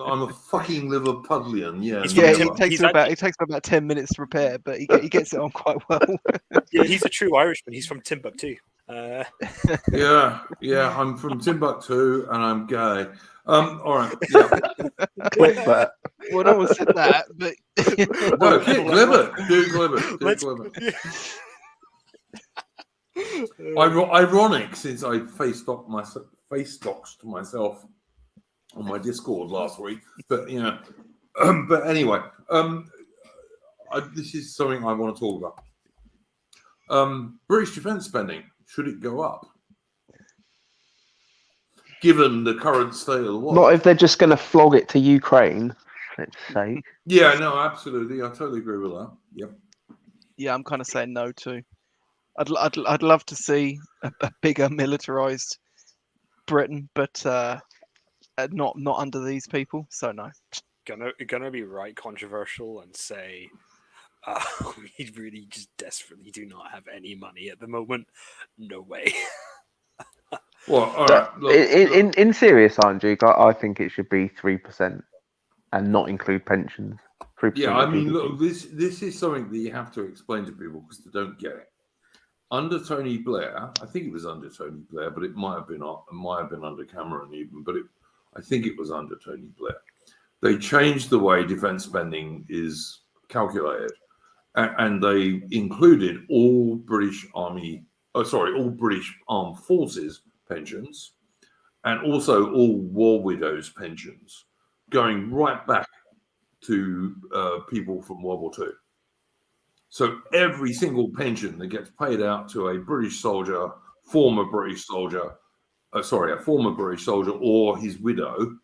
I'm a fucking Liverpudlian. Yeah, it takes about 10 minutes to prepare, but he gets it on quite well. Yeah, he's a true Irishman. He's from Timbuktu. Yeah, I'm from Timbuktu and I'm gay. All right. Yeah. Clip that. Well, no one said that, but no, clip it. Ironic, since I face doxed myself on my Discord last week, but but anyway, this is something I want to talk about. British defence spending, should it go up? Given the current state of the world. Not if they're just going to flog it to Ukraine, let's say. Yeah, no, absolutely. I totally agree with that. Yep. Yeah, I'm kind of saying no too. I'd love to see a bigger militarized Britain, but not under these people. So no. Gonna be right controversial and say we really just desperately do not have any money at the moment. No way. Well, all right. Look, in serious, Andrew, I think it should be 3% and not include pensions. 3%. Yeah, I mean, look, this is something that you have to explain to people because they don't get it. Under Tony Blair, I think it was under Tony Blair, but it might have been under Cameron even. But I think it was under Tony Blair. They changed the way defense spending is calculated, and they included all British all British Armed Forces pensions, and also all war widows pensions, going right back to people from World War II. So every single pension that gets paid out to a British soldier, a former British soldier, or his widow,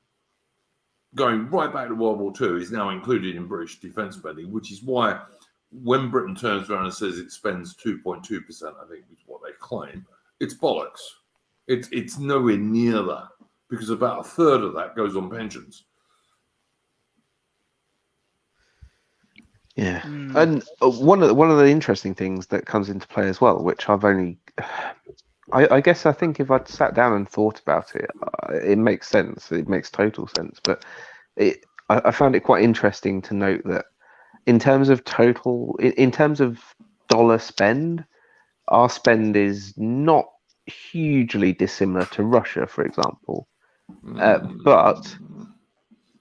going right back to World War II, is now included in British defence spending, which is why when Britain turns around and says it spends 2.2%, I think is what they claim, it's bollocks. It's nowhere near that, because about a third of that goes on pensions. Yeah, and one of the interesting things that comes into play as well, which I guess I think if I'd sat down and thought about it, it makes sense. It makes total sense. But I found it quite interesting to note that in terms of dollar spend, our spend is not hugely dissimilar to Russia, for example. But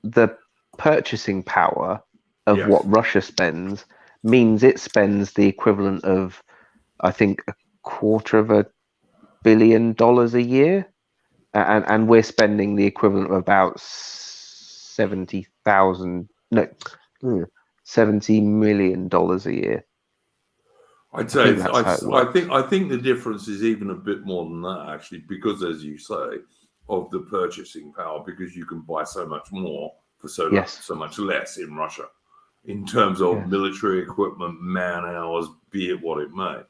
the purchasing power of what Russia spends means it spends the equivalent of, I think, $250 million a year, and we're spending the equivalent of about $70 million a year. I'd say I think the difference is even a bit more than that, actually, because, as you say, of the purchasing power, because you can buy so much more for so much less in Russia, in terms of military equipment, man hours, be it what it may.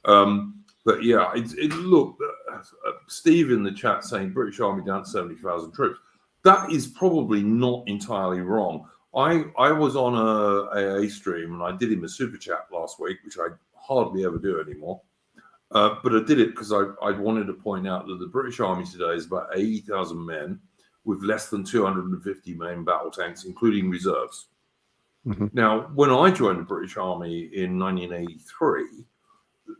But yeah, look, Steve in the chat saying British Army down to 70,000 troops. That is probably not entirely wrong. I was on a AA stream and I did him a super chat last week, which I hardly ever do anymore. But I did it because I wanted to point out that the British Army today is about 80,000 men with less than 250 main battle tanks, including reserves. Mm-hmm. Now, when I joined the British Army in 1983,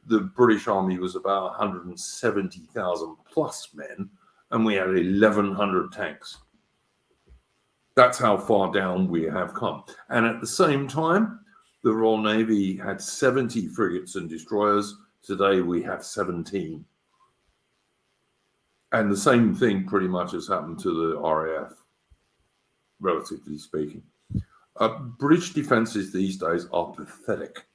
the British Army was about 170,000 plus men, and we had 1,100 tanks. That's how far down we have come. And at the same time, the Royal Navy had 70 frigates and destroyers. Today we have 17. And the same thing pretty much has happened to the RAF, relatively speaking. British defences these days are pathetic.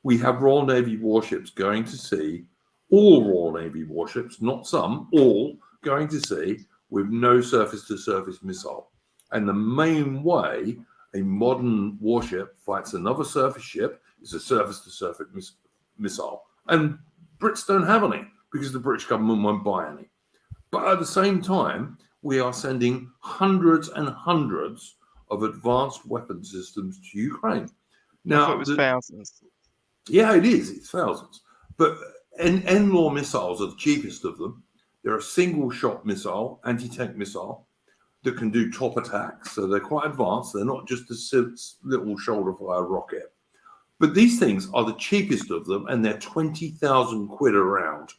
We have Royal Navy warships going to sea, all Royal Navy warships, not some, all going to sea with no surface-to-surface missile. And the main way a modern warship fights another surface ship is a surface-to-surface missile. And Brits don't have any because the British government won't buy any. But at the same time, we are sending hundreds and hundreds of advanced weapon systems to Ukraine. Now, I thought it was thousands. Yeah, it is. It's thousands. But NLAW missiles are the cheapest of them. They're a single-shot missile, anti-tank missile, that can do top attacks. So they're quite advanced. They're not just a little shoulder-fire rocket. But these things are the cheapest of them, and they're 20,000 quid a round.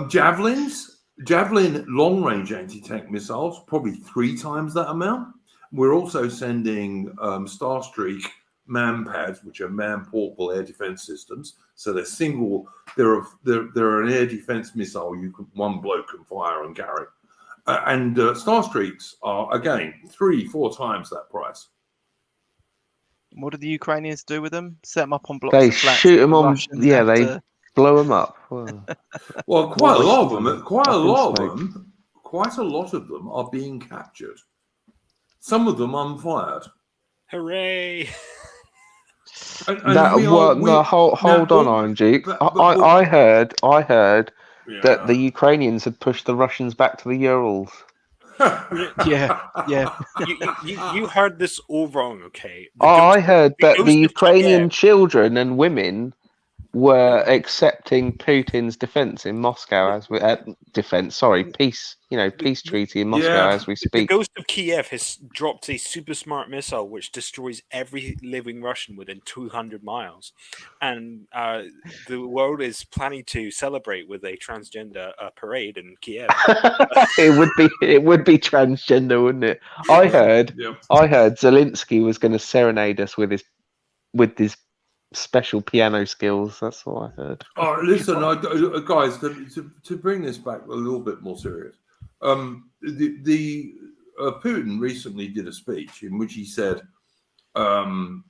Javelin long-range anti-tank missiles, probably 3 times that amount. We're also sending Starstreak man-pads, which are man-portable air defense systems. So they're single. They're an air defense missile one bloke can fire and carry. And Starstreaks are, again, 3-4 times that price. What do the Ukrainians do with them? Set them up on blocks they of flats. Shoot them on. Yeah, they blow them up. Well, quite a lot of them are being captured. Some of them unfired. Hooray! Hold on, Iron Duke. I heard that the Ukrainians had pushed the Russians back to the Urals. yeah. You heard this all wrong, okay? I heard that the Ukrainian children and women were accepting Putin's defense in Moscow as we peace treaty in Moscow as we The speak. ghost of Kiev has dropped a super smart missile which destroys every living Russian within 200 miles. And the world is planning to celebrate with a transgender parade in Kiev. It would be transgender, wouldn't it? I heard Zelensky was going to serenade us with his special piano skills. That's what I heard. Oh, listen, guys, to bring this back a little bit more serious, Putin recently did a speech in which he said some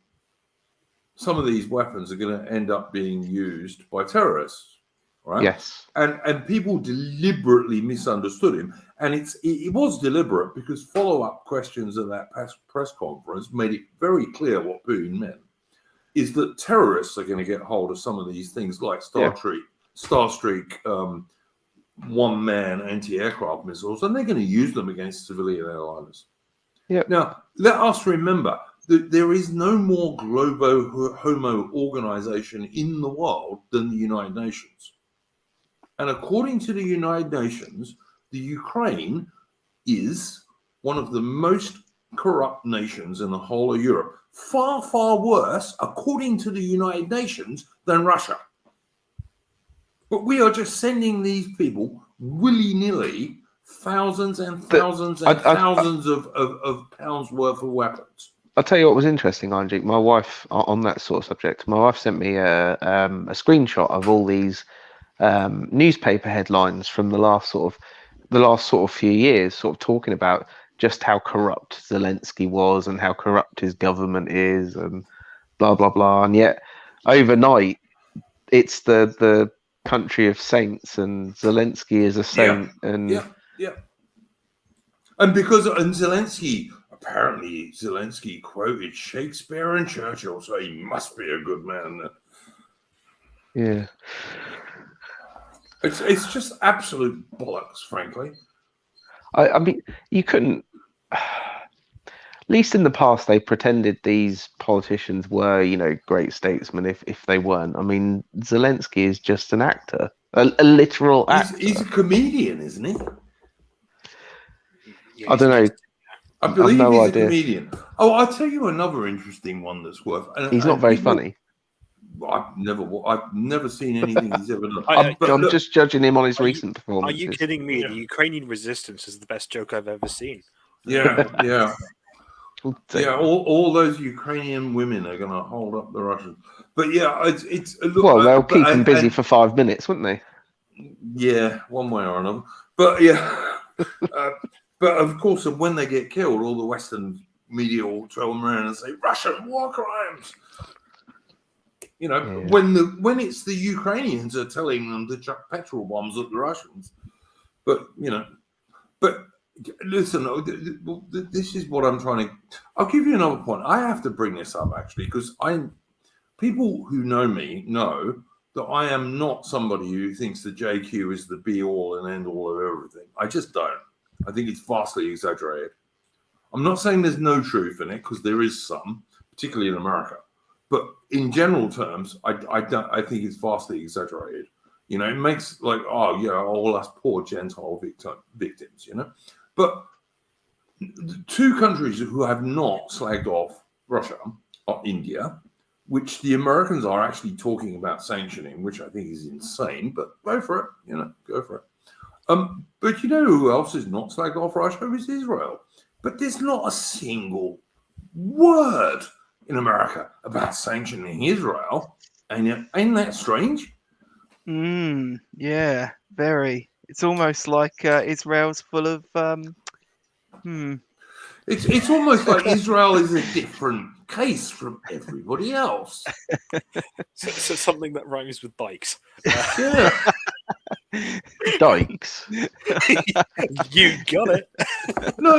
of these weapons are going to end up being used by terrorists, right? Yes. And people deliberately misunderstood him, and it was deliberate because follow-up questions at that press conference made it very clear what Putin meant. Is that terrorists are going to get hold of some of these things like Starstreak one-man anti-aircraft missiles, and they're going to use them against civilian airliners. Yeah. Now, let us remember that there is no more globo homo organization in the world than the United Nations. And according to the United Nations, the Ukraine is one of the most corrupt nations in the whole of Europe. Far, far worse, according to the United Nations, than Russia. But we are just sending these people willy-nilly thousands and thousands thousands of pounds worth of weapons. I'll tell you what was interesting, Anjik. My wife, on that sort of subject, my wife sent me a screenshot of all these newspaper headlines from the last sort of few years, sort of talking about just how corrupt Zelensky was and how corrupt his government is and blah, blah, blah. And yet overnight, it's the country of saints and Zelensky is a saint. And Zelensky, apparently Zelensky quoted Shakespeare and Churchill, so he must be a good man. Yeah. It's just absolute bollocks, frankly. I mean, you couldn't. At least in the past, they pretended these politicians were, great statesmen. If they weren't, I mean, Zelensky is just an actor, a literal actor. He's a comedian, isn't he? I don't know. I believe no he's idea. a comedian. Oh, I'll tell you another interesting one that's worth. He's not very funny. I've never seen anything he's ever done. I'm just judging him on his recent performances. Are you kidding me? The Ukrainian resistance is the best joke I've ever seen. Yeah. Yeah, all those Ukrainian women are going to hold up the Russians. But yeah, it's well, they'll keep them busy for 5 minutes, wouldn't they? Yeah, one way or another. But yeah, but of course, when they get killed, all the Western media will throw them around and say Russian war crimes. When it's the Ukrainians are telling them to chuck petrol bombs at the Russians. But listen, this is what I'm trying to. I'll give you another point. I have to bring this up actually because people who know me know that I am not somebody who thinks the JQ is the be all and end all of everything. I just don't. I think it's vastly exaggerated. I'm not saying there's no truth in it because there is some, particularly in America. But in general terms, I think it's vastly exaggerated. It makes like, all us poor Gentile victims, But two countries who have not slagged off Russia are India, which the Americans are actually talking about sanctioning, which I think is insane, but go for it, go for it. But who else is not slagged off Russia is Israel. But there's not a single word in America about sanctioning Israel. Ain't that strange? Yeah, very. It's almost like Israel's full of It's almost like Israel is a different case from everybody else. So something that rhymes with bikes. Yeah. Dykes. You got it. No,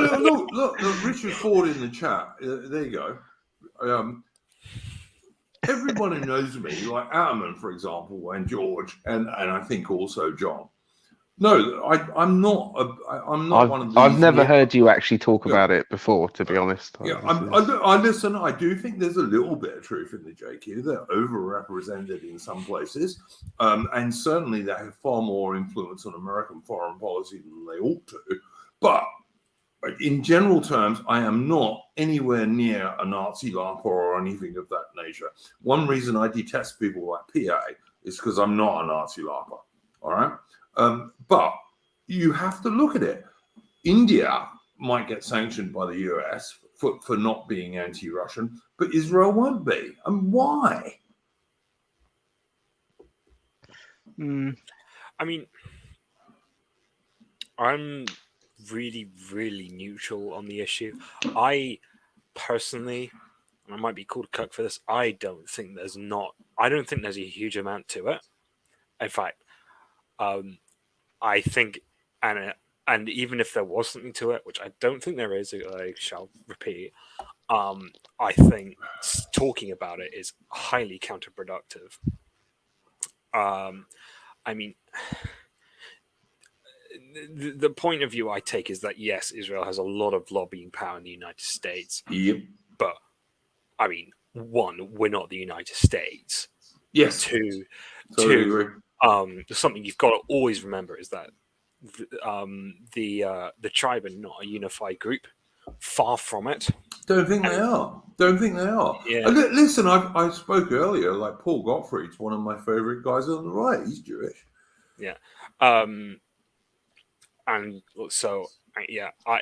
look, Richard Ford in the chat. There you go. Everyone who knows me, like Atman, for example, and George, and I think also John, No, I'm not. I'm not one of these. I've never heard you actually talk Yeah. about it before, to be honest. Yeah, This is- I listen. I do think there's a little bit of truth in the JQ. They're overrepresented in some places, and certainly they have far more influence on American foreign policy than they ought to. But in general terms, I am not anywhere near a Nazi larper or anything of that nature. One reason I detest people like PA is because I'm not a Nazi larper. All right, but you have to look at it. India might get sanctioned by the US for not being anti-Russian, but Israel won't be. And why? I mean, I'm really, really neutral on the issue. I personally, and I might be called a cuck for this, I don't think there's a huge amount to it. In fact, I think, and even if there was something to it, which I don't think there is, I shall repeat, I think talking about it is highly counterproductive. I mean, the point of view I take is that yes, Israel has a lot of lobbying power in the United States. Yep. But I mean, one, we're not the United States. Yes. Two, Totally agree. something you've got to always remember is that the tribe are not a unified group. Far from it. Don't think they are. Don't think they are. Yeah. Listen, I spoke earlier. Like Paul Gottfried's one of my favorite guys on the right. He's Jewish. Yeah. And so yeah, I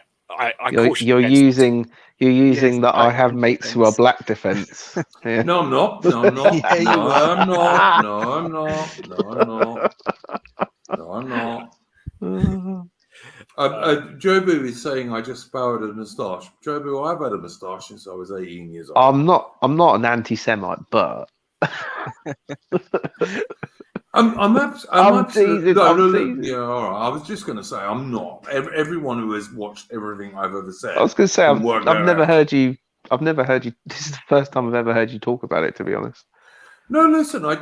you're using that I have mates who are black defense. Yeah. No, I'm not. No, I'm not. Yeah, no, you are. I'm not. No, I'm not. No, I'm not. No, I'm not. Jobu is saying I just spouted a moustache. Jobu, I've had a moustache since I was 18 years old. I'm not an anti-Semite, but I'm teasing. Yeah, all right. I was just going to say I'm not. Everyone who has watched everything I've ever said. I was going to say I've never out. heard you. I've never heard you. This is the first time I've ever heard you talk about it. To be honest. No, listen. I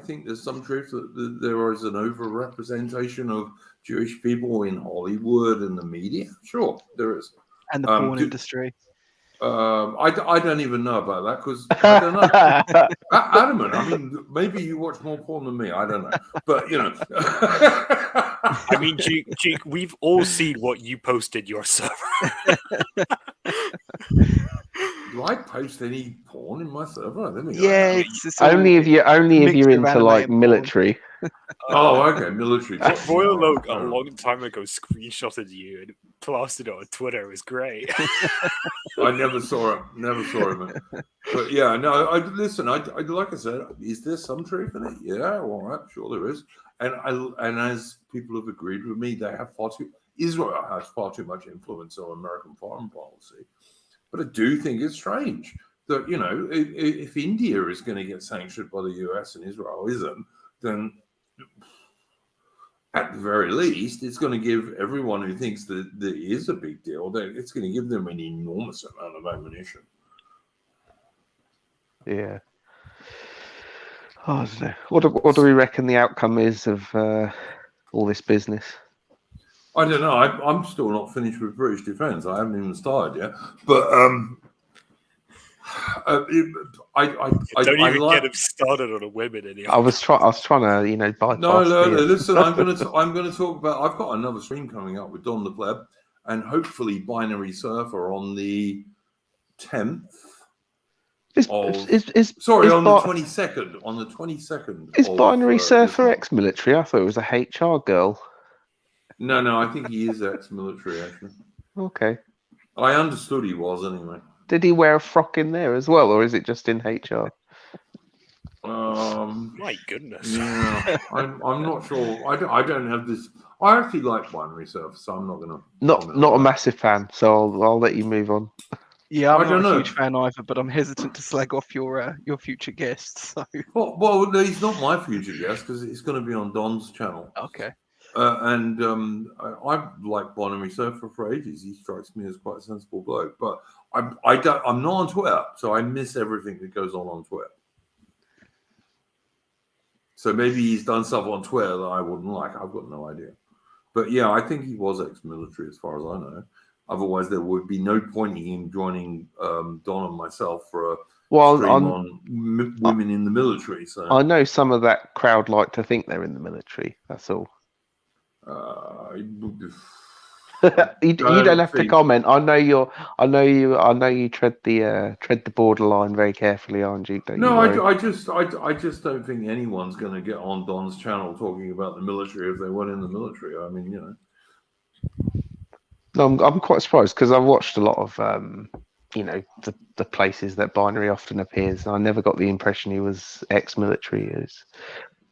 think there's some truth that there is an overrepresentation of Jewish people in Hollywood and the media. Sure, there is. And the porn industry. I don't even know about that because I don't know. Adamant. I mean, maybe you watch more porn than me. I don't know, but you know. I mean, Jake, we've all seen what you posted your server. Do I post any porn in my server? I don't think Yeah, it's only if you're into like porn. military. Oh, okay, military. Royal Oak a long time ago screenshotted you and plastered it on Twitter. It was great. I never saw it. Never saw it. But yeah, no. Listen. I like I said, is there some truth in it? Yeah, all right, sure there is. And as people have agreed with me, they have Israel has far too much influence on American foreign policy. But I do think it's strange that if India is going to get sanctioned by the US and Israel isn't, then at the very least, it's going to give everyone who thinks that there is a big deal, it's going to give them an enormous amount of ammunition. Yeah. Oh, what do we reckon the outcome is of all this business? I don't know. I'm still not finished with British defence. I haven't even started yet. But don't even get him started on a women anymore. I was trying to, bypass. No. Listen, I'm going to talk about. I've got another stream coming up with Don the Pleb, and hopefully Binary Surfer on the 10th. On the 22nd. On the 22nd. Is Binary Surfer ex-military? I thought it was a HR girl. No, I think he is ex-military, actually. Okay. I understood he was, anyway. Did he wear a frock in there as well, or is it just in HR? My goodness. Yeah, I'm not sure. I don't have this. I actually like Binary Surfer, so I'm not going to... Not a massive fan, so I'll let you move on. Yeah, I'm not a huge fan either, but I'm hesitant to slag off your future guests. So. Well, he's not my future guest because it's going to be on Don's channel. Okay. I've liked Binary Surfer for ages. He strikes me as quite a sensible bloke, but I'm not on Twitter, so I miss everything that goes on Twitter. So maybe he's done stuff on Twitter that I wouldn't like. I've got no idea. But yeah, I think he was ex-military as far as I know. Otherwise, there would be no point in him joining Don and myself for a stream on women in the military. So I know some of that crowd like to think they're in the military. That's all. You don't have to comment. I know you tread the borderline very carefully, aren't you? I just don't think anyone's going to get on Don's channel talking about the military if they weren't in the military. I mean, you know. No, I'm quite surprised because I've watched a lot of the places that Binary often appears. I never got the impression he was ex-military. As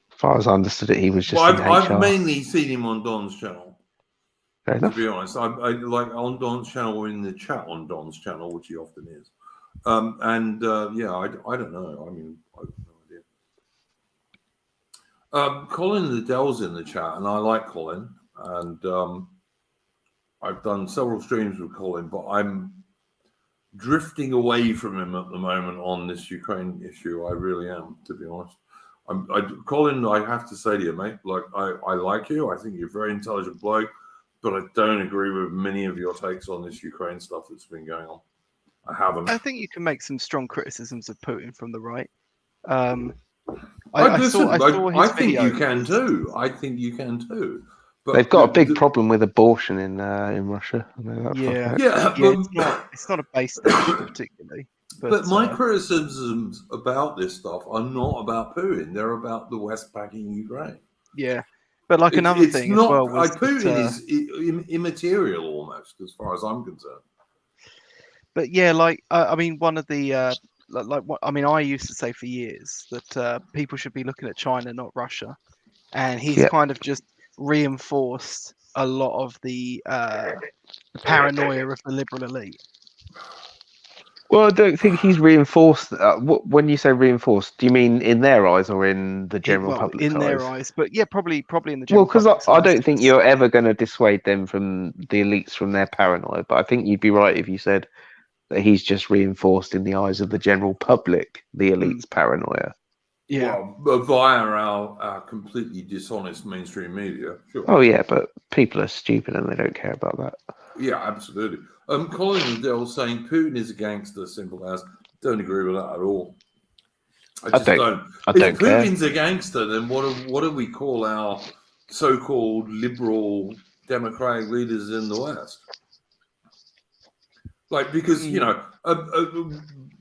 far as I understood it, he was just in HR. I've mainly seen him on Don's channel. Fair enough. To be honest, I like on Don's channel or in the chat on Don's channel, which he often is. I don't know. I mean, I have no idea. Colin Liddell's in the chat, and I like Colin, and I've done several streams with Colin, but I'm drifting away from him at the moment on this Ukraine issue. I really am, to be honest. Colin, I have to say to you, mate, like I like you. I think you're a very intelligent bloke. But I don't agree with many of your takes on this Ukraine stuff that's been going on. I haven't. I think you can make some strong criticisms of Putin from the right. I think you can too. I think you can too. But they've got a big problem with abortion in Russia. It's not a base station particularly. But my criticisms about this stuff are not about Putin. They're about the West backing Ukraine. Yeah. But like another thing as well was Putin is immaterial almost, as far as I'm concerned. But yeah, like I mean, one of the I used to say for years that people should be looking at China, not Russia, and he's kind of just reinforced a lot of the paranoia of the liberal elite. Well, I don't think he's reinforced. When you say reinforced, do you mean in their eyes or in the general public eyes? In their eyes, but yeah, probably in the general. Well, because I don't think you're ever going to dissuade them from the elites from their paranoia. But I think you'd be right if you said that he's just reinforced in the eyes of the general public the elite's paranoia. Yeah, well, via our completely dishonest mainstream media. Sure. Oh yeah, but people are stupid and they don't care about that. Yeah, absolutely. Colin Liddell saying Putin is a gangster, simple as. Don't agree with that at all. I don't. If Putin's a gangster, then what do we call our so-called liberal democratic leaders in the West? Like, because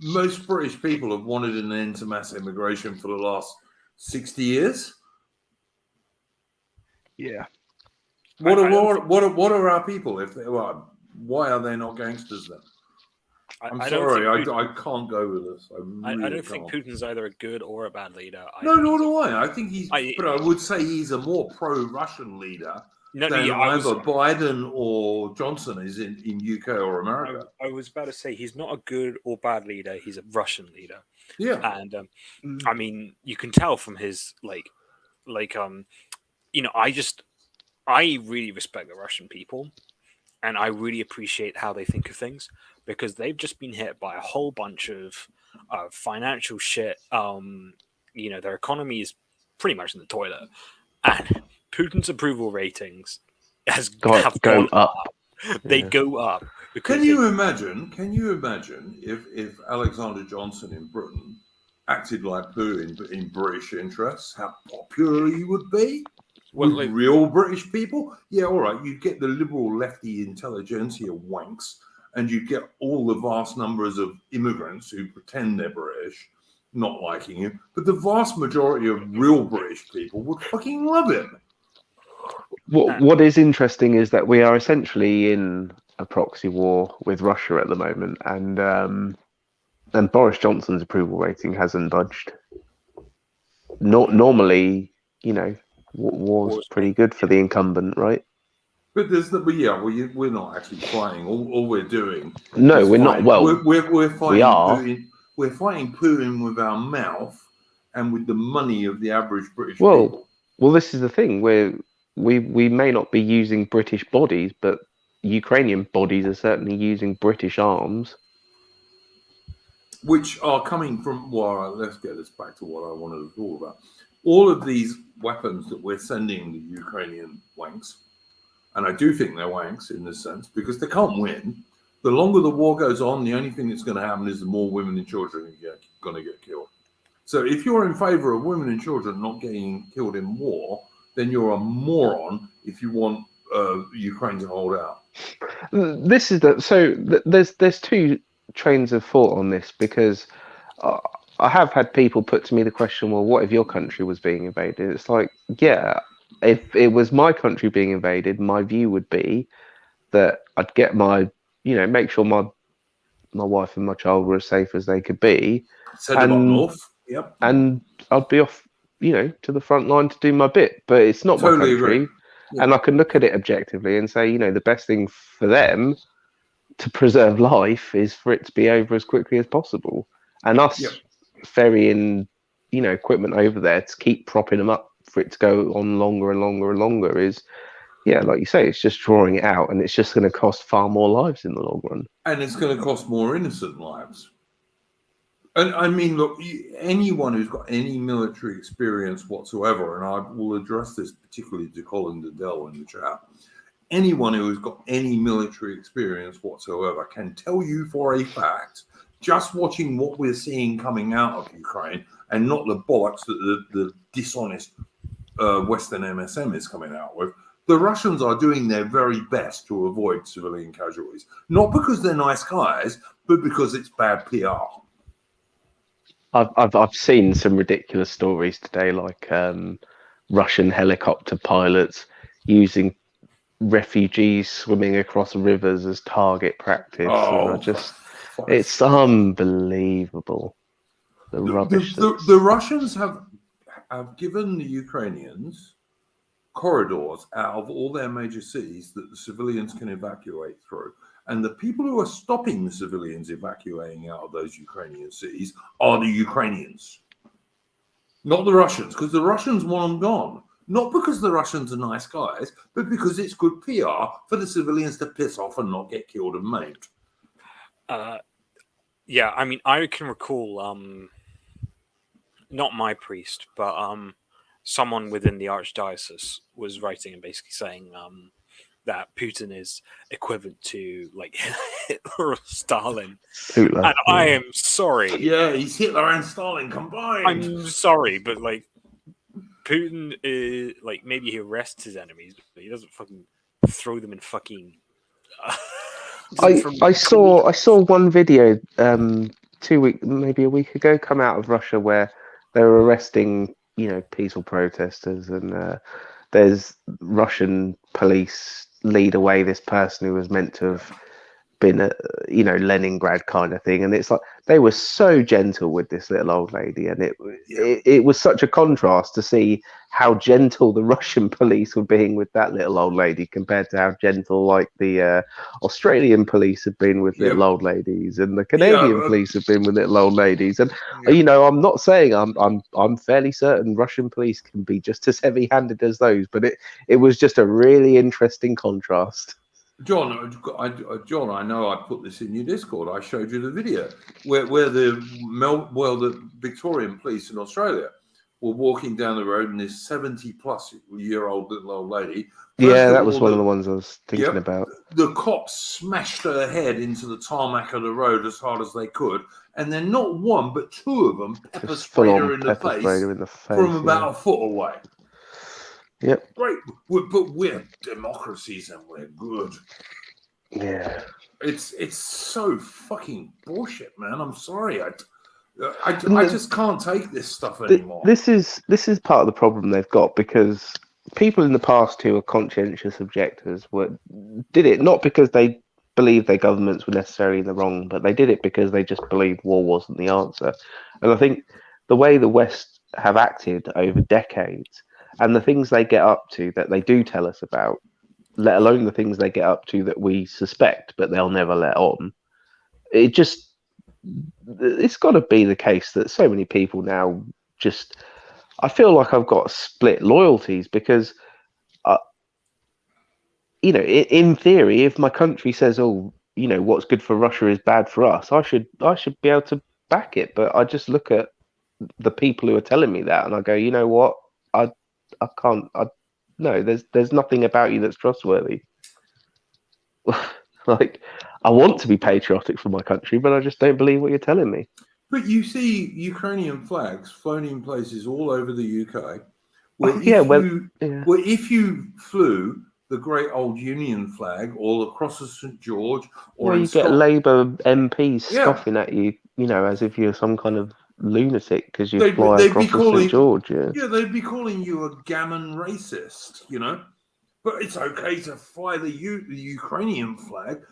most British people have wanted an end to mass immigration for the last 60 years. Yeah. What are our people if they are? Why are they not gangsters then? I can't go with this. I don't think Putin's either a good or a bad leader. Nor do I. I think but I would say he's a more pro-Russian leader than either Biden or Johnson is in UK or America. I was about to say he's not a good or bad leader. He's a Russian leader. Yeah, and I mean, you can tell from his I really respect the Russian people, and I really appreciate how they think of things because they've just been hit by a whole bunch of financial shit. Their economy is pretty much in the toilet, and Putin's approval ratings have gone up. They go up. Can you imagine if Alexander Johnson in Britain acted like Putin but in British interests, how popular he would be? With real British people? Yeah, all right, you'd get the liberal lefty intelligentsia wanks, and you'd get all the vast numbers of immigrants who pretend they're British not liking him, but the vast majority of real British people would fucking love him. What is interesting is that we are essentially in a proxy war with Russia at the moment, and Boris Johnson's approval rating hasn't budged. Normally, war's pretty good for the incumbent, right? But we're not actually fighting. All we're doing. No, we're not. Well, we're fighting. We are. Putin. We're fighting Putin with our mouth and with the money of the average British people. Well, this is the thing. We may not be using British bodies, but Ukrainian bodies are certainly using British arms, which are coming from. Well, let's get this back to what I wanted to talk about. all of these weapons that we're sending the Ukrainian wanks, and I do think they're wanks in this sense, because they can't win. The longer the war goes on, the only thing that's going to happen is the more women and children are going to get killed. So if you're in favor of women and children not getting killed in war, then you're a moron if you want Ukraine to hold out. This is there's two trains of thought on this, because I have had people put to me the question, well, what if your country was being invaded? It's like, yeah, if it was my country being invaded, my view would be that I'd get make sure my wife and my child were as safe as they could be. Send them up north. Yep. And I'd be off, to the front line to do my bit. But it's not Totally my country. agree. Yeah. And I can look at it objectively and say, the best thing for them to preserve life is for it to be over as quickly as possible. And us ferrying, equipment over there to keep propping them up for it to go on longer and longer and longer is, like you say, it's just drawing it out, and it's just going to cost far more lives in the long run. And it's going to cost more innocent lives. And I mean, look, anyone who's got any military experience whatsoever, and I will address this particularly to Colin Liddell in the chat, anyone who has got any military experience whatsoever can tell you for a fact, just watching what we're seeing coming out of Ukraine, and not the bollocks that the dishonest Western MSM is coming out with, the Russians are doing their very best to avoid civilian casualties. Not because they're nice guys, but because it's bad PR. I've seen some ridiculous stories today, like Russian helicopter pilots using refugees swimming across rivers as target practice. It's unbelievable. The rubbish. The Russians have given the Ukrainians corridors out of all their major cities that the civilians can evacuate through. And the people who are stopping the civilians evacuating out of those Ukrainian cities are the Ukrainians, not the Russians, because the Russians want them gone. Not because the Russians are nice guys, but because it's good PR for the civilians to piss off and not get killed and maimed. Yeah, I mean, I can recall, not my priest, but someone within the archdiocese was writing and basically saying that Putin is equivalent to like Hitler or Stalin. Hitler, and I am sorry. Yeah, he's Hitler and Stalin combined. I'm sorry, but like Putin is like, maybe he arrests his enemies, but he doesn't fucking throw them in fucking. I saw one video 2 weeks, maybe a week ago, come out of Russia where they were arresting peaceful protesters, and there's Russian police lead away this person who was meant to have been a Leningrad kind of thing, and it's like they were so gentle with this little old lady, and it was such a contrast to see how gentle the Russian police were being with that little old lady compared to how gentle like the Australian police have been with little old ladies, and the Canadian police have been with little old ladies. And I'm not saying I'm fairly certain Russian police can be just as heavy-handed as those, but it was just a really interesting contrast. John, I know I put this in your Discord. I showed you the video where the Victorian police in Australia were walking down the road, and this 70-plus-year-old little old lady. That was one of the ones I was thinking about. The cops smashed her head into the tarmac of the road as hard as they could, and then not one but two of them pepper sprayed her in the face from about a foot away. Yep. Great, but we're democracies and we're good. Yeah. It's so fucking bullshit, man. I'm sorry. I just can't take this stuff anymore. This is part of the problem they've got, because people in the past who are conscientious objectors did it not because they believed their governments were necessarily in the wrong, but they did it because they just believed war wasn't the answer. And I think the way the West have acted over decades, and the things they get up to that they do tell us about, let alone the things they get up to that we suspect but they'll never let on, it's got to be the case that so many people now just, I feel like I've got split loyalties, because in theory, if my country says, what's good for Russia is bad for us, I should be able to back it. But I just look at the people who are telling me that, and I go, you know what, I can't. No, there's nothing about you that's trustworthy. Like, I want to be patriotic for my country, but I just don't believe what you're telling me. But you see Ukrainian flags flown in places all over the UK, where if you flew the great old Union flag all across the St George, or well, in you get Scotland, Labour MPs scoffing at you, as if you're some kind of lunatic because you fly they'd be across the St George. Yeah, they'd be calling you a gammon racist, But it's okay to fly the Ukrainian flag.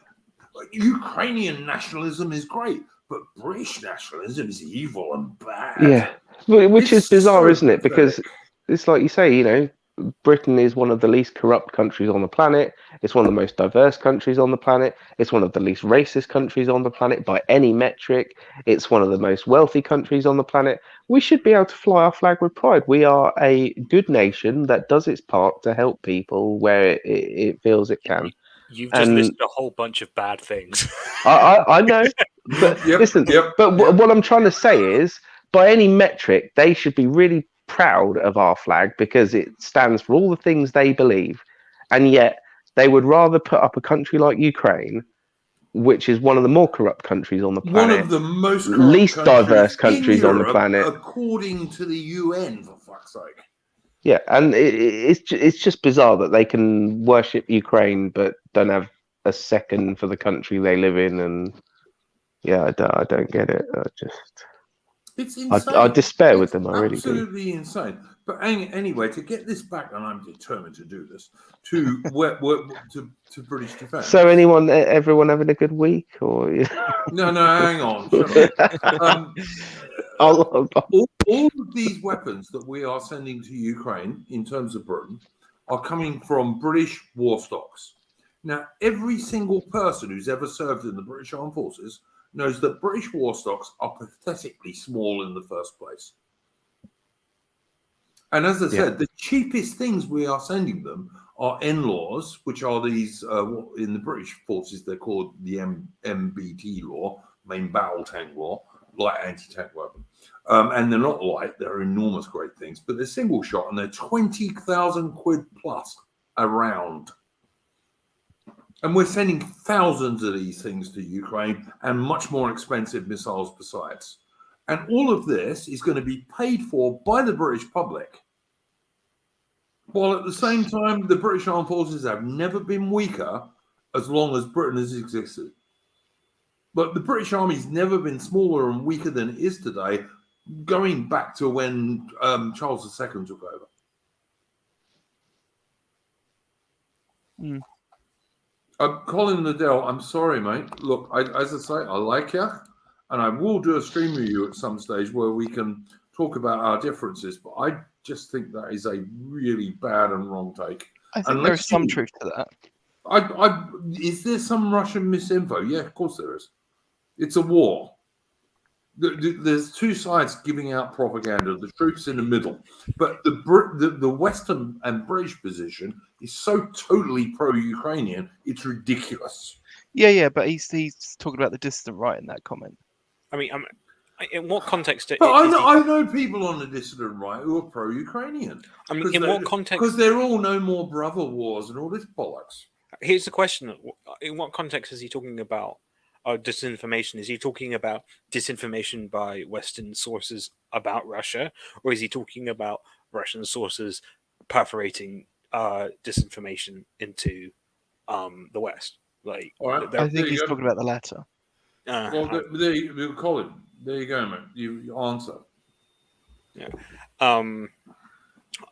Ukrainian nationalism is great, but British nationalism is evil and bad. Yeah, which is bizarre, so isn't it? pathetic. Because it's like you say, Britain is one of the least corrupt countries on the planet. It's one of the most diverse countries on the planet. It's one of the least racist countries on the planet by any metric. It's one of the most wealthy countries on the planet. We should be able to fly our flag with pride. We are a good nation that does its part to help people where it feels it can. You've just listed a whole bunch of bad things. I know, but listen. But what I'm trying to say is, by any metric, they should be really proud of our flag because it stands for all the things they believe, and yet they would rather put up a country like Ukraine, which is one of the more corrupt countries on the planet, one of the most least diverse countries on the planet, according to the UN, for fuck's sake. Yeah, and it's just bizarre that they can worship Ukraine but don't have a second for the country they live in, and yeah, I don't get it. It's insane. I despair with them. I really do. Absolutely insane. But anyway, to get this back, and I'm determined to do this, to British defence. So everyone having a good week, or no, hang on. Shut up. All of these weapons that we are sending to Ukraine in terms of Britain are coming from British war stocks. Now, every single person who's ever served in the British Armed Forces knows that British war stocks are pathetically small in the first place. And as I said, the cheapest things we are sending them are NLAWs, which are these, in the British forces, they're called the MBT law, main battle tank law, light anti-tank weapon. And they're not light, they're enormous great things, but they're single shot and they're 20,000 quid plus a round. And we're sending thousands of these things to Ukraine and much more expensive missiles besides. And all of this is going to be paid for by the British public. While at the same time, the British Armed Forces have never been weaker as long as Britain has existed. But the British Army's never been smaller and weaker than it is today, going back to when Charles II took over. Colin Liddell, I'm sorry, mate. Look, as I say, I like you, and I will do a stream with you at some stage where we can talk about our differences, but I just think that is a really bad and wrong take. I think there's some truth to that. Is there some Russian misinfo? Yeah, of course there is. It's a war. There's two sides giving out propaganda. The truth's in the middle. But the Western and British position is so totally pro-Ukrainian, it's ridiculous. Yeah, but he's talking about the dissident right in that comment. I mean, in what context? But I know people on the dissident right who are pro-Ukrainian. I mean, in what context? Because they're all no more brother wars and all this bollocks. Here's the question: in what context is he talking about disinformation? Is he talking about disinformation by Western sources about Russia, or is he talking about Russian sources perforating disinformation into the West? Like, right. I think he's talking about the latter. Well, Colin, there you go, mate. You answer. Yeah.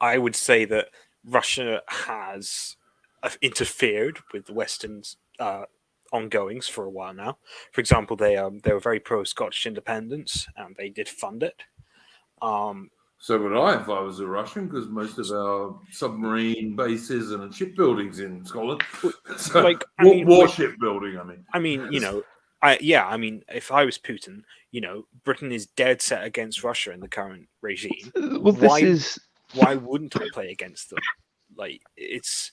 I would say that Russia has interfered with the Western's ongoings for a while now. For example, they were very pro-Scottish independence, and they did fund it. So would I if I was a Russian, because most of our submarine bases and shipbuildings in Scotland. So, warship building, I mean, if I was Putin, Britain is dead set against Russia in the current regime. Well, why wouldn't I play against them? Like, it's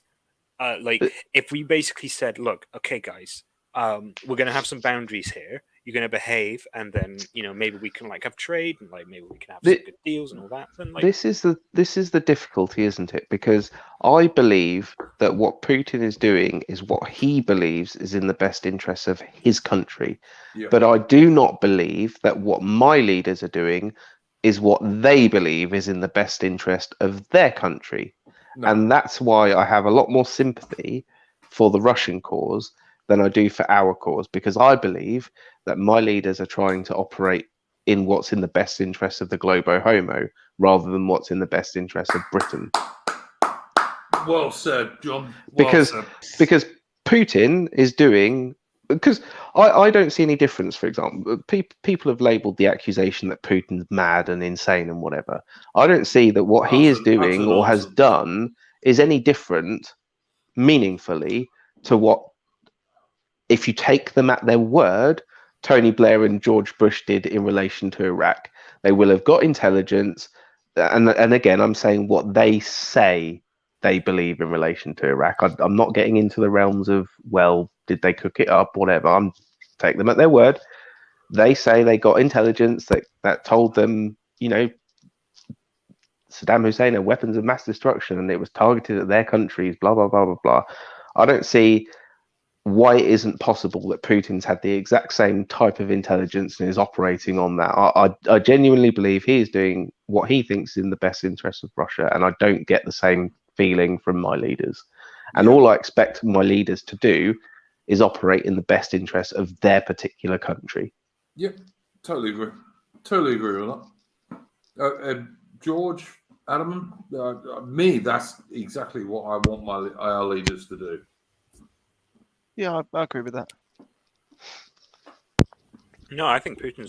if we basically said, look, okay, guys, we're going to have some boundaries here. you're going to behave, and then maybe we can like have trade, and like maybe we can have some good deals and all that. Then like this is the difficulty, isn't it? Because I believe that what Putin is doing is what he believes is in the best interests of his country. Yeah. But I do not believe that what my leaders are doing is what they believe is in the best interest of their country. No. And that's why I have a lot more sympathy for the Russian cause than I do for our cause, because I believe that my leaders are trying to operate in what's in the best interest of the globo homo rather than what's in the best interest of Britain. Well said, John. Because Putin is doing, because I don't see any difference. For example, people have labelled the accusation that Putin's mad and insane and whatever. I don't see that what he is doing or has done is any different meaningfully to what, if you take them at their word, Tony Blair and George Bush did in relation to Iraq. They will have got intelligence, and again, I'm saying what they say they believe in relation to Iraq. I'm not getting into the realms of, well, did they cook it up, whatever. I'm take them at their word. They say they got intelligence that told them, Saddam Hussein had weapons of mass destruction and it was targeted at their countries, blah, blah, blah, blah, blah. I don't see why it isn't possible that Putin's had the exact same type of intelligence and is operating on that. I genuinely believe he is doing what he thinks is in the best interest of Russia, and I don't get the same feeling from my leaders. And all I expect my leaders to do is operate in the best interest of their particular country. Yep, totally agree. Totally agree with that. George, Adam, me, that's exactly what I want our leaders to do. Yeah, I agree with that. No, I think Putin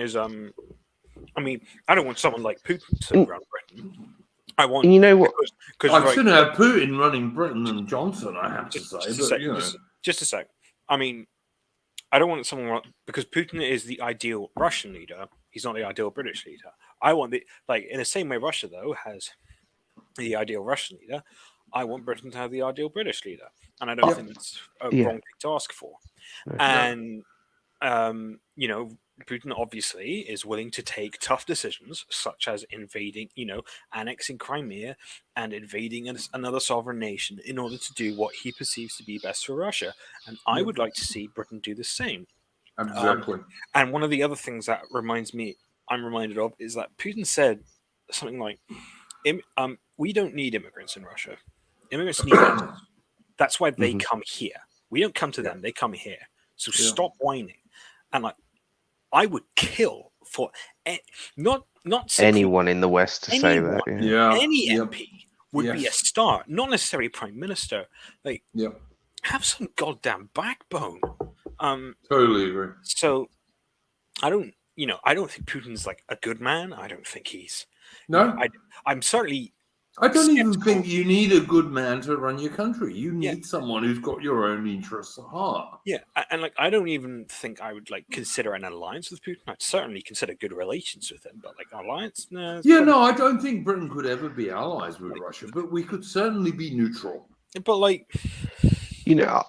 is. I mean, I don't want someone like Putin to run Britain. I want. You know what? I shouldn't have Putin running Britain than Johnson. I have to say, just a sec. I mean, I don't want someone because Putin is the ideal Russian leader. He's not the ideal British leader. I want in the same way Russia though has the ideal Russian leader. I want Britain to have the ideal British leader, and I don't think it's a wrong thing to ask for. And Putin obviously is willing to take tough decisions, such as invading, annexing Crimea and invading another sovereign nation in order to do what he perceives to be best for Russia. And I would like to see Britain do the same. Exactly. And one of the other things that I'm reminded of is that Putin said something like, "We don't need immigrants in Russia. Immigrants need us. That's why they come here. We don't come to them; they come here. So stop whining." And I would kill for not anyone in the West to say that. Any MP would be a star, not necessarily prime minister. Have some goddamn backbone. Totally agree. So I don't think Putin's like a good man. I don't think he's. No, I'm certainly. I don't even think you need a good man to run your country. You need someone who's got your own interests at heart. Yeah, and I don't even think I would consider an alliance with Putin. I'd certainly consider good relations with him, but alliance, no. No, I don't think Britain could ever be allies with Russia, but we could certainly be neutral. But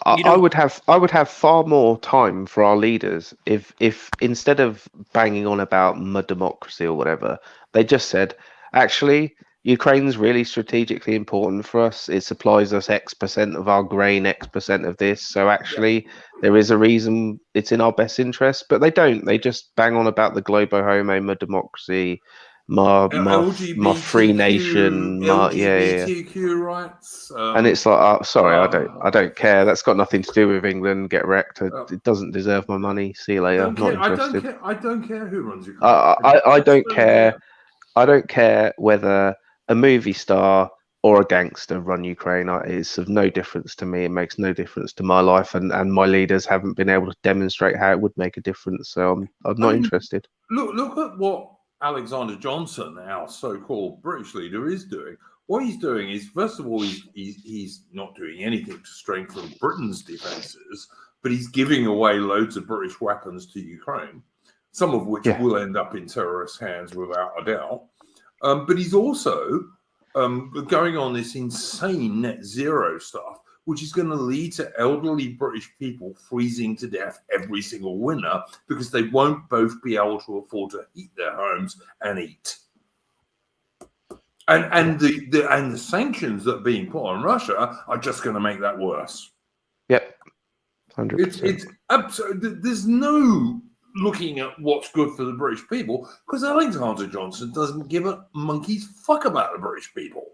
I would have far more time for our leaders if instead of banging on about democracy or whatever, they just said, actually, Ukraine's really strategically important for us. It supplies us X% of our grain, X% of this. So actually, there is a reason it's in our best interest. But they don't. They just bang on about the globo homo, my democracy, my free nation, LGBTQ rights. And it's like, sorry, I don't care. That's got nothing to do with England. Get wrecked. It doesn't deserve my money. See you later. Not interested. I don't care who runs Ukraine. I don't care. I don't care whether a movie star or a gangster run Ukraine. It's of no difference to me. It makes no difference to my life, and my leaders haven't been able to demonstrate how it would make a difference. So I'm not interested. Look at what Alexander Johnson, our so-called British leader, is doing. What he's doing is, first of all, he's not doing anything to strengthen Britain's defences, but he's giving away loads of British weapons to Ukraine, some of which will end up in terrorist hands without a doubt. But he's also going on this insane net zero stuff, which is going to lead to elderly British people freezing to death every single winter because they won't both be able to afford to heat their homes and eat. And the sanctions that are being put on Russia are just going to make that worse. Yep, 100%. It's absolutely, there's no looking at what's good for the British people because Alexander Johnson doesn't give a monkey's fuck about the British people.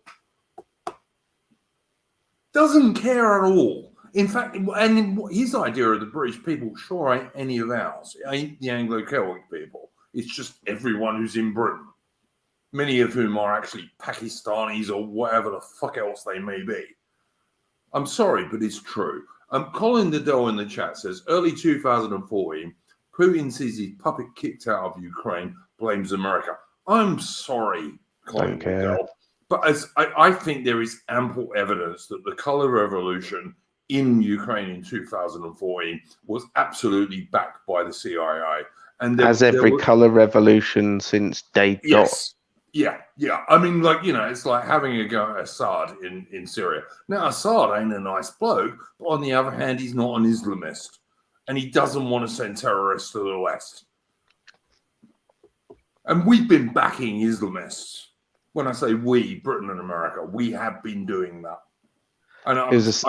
Doesn't care at all. In fact, and his idea of the British people sure ain't any of ours. It ain't the Anglo-Celtic people. It's just everyone who's in Britain. Many of whom are actually Pakistanis or whatever the fuck else they may be. I'm sorry, but it's true. Colin Liddell in the chat says, early 2014, Putin sees his puppet kicked out of Ukraine, blames America. I'm sorry, Colin Liddell. But as I think there is ample evidence that the colour revolution in Ukraine in 2014 was absolutely backed by the CIA. And as every colour revolution since day dot. Yeah. I mean, like, you know, it's like having a go at Assad in Syria. Now, Assad ain't a nice bloke, but on the other hand, he's not an Islamist. And he doesn't want to send terrorists to the West. And we've been backing Islamists. When I say we, Britain and America, we have been doing that. And I'm just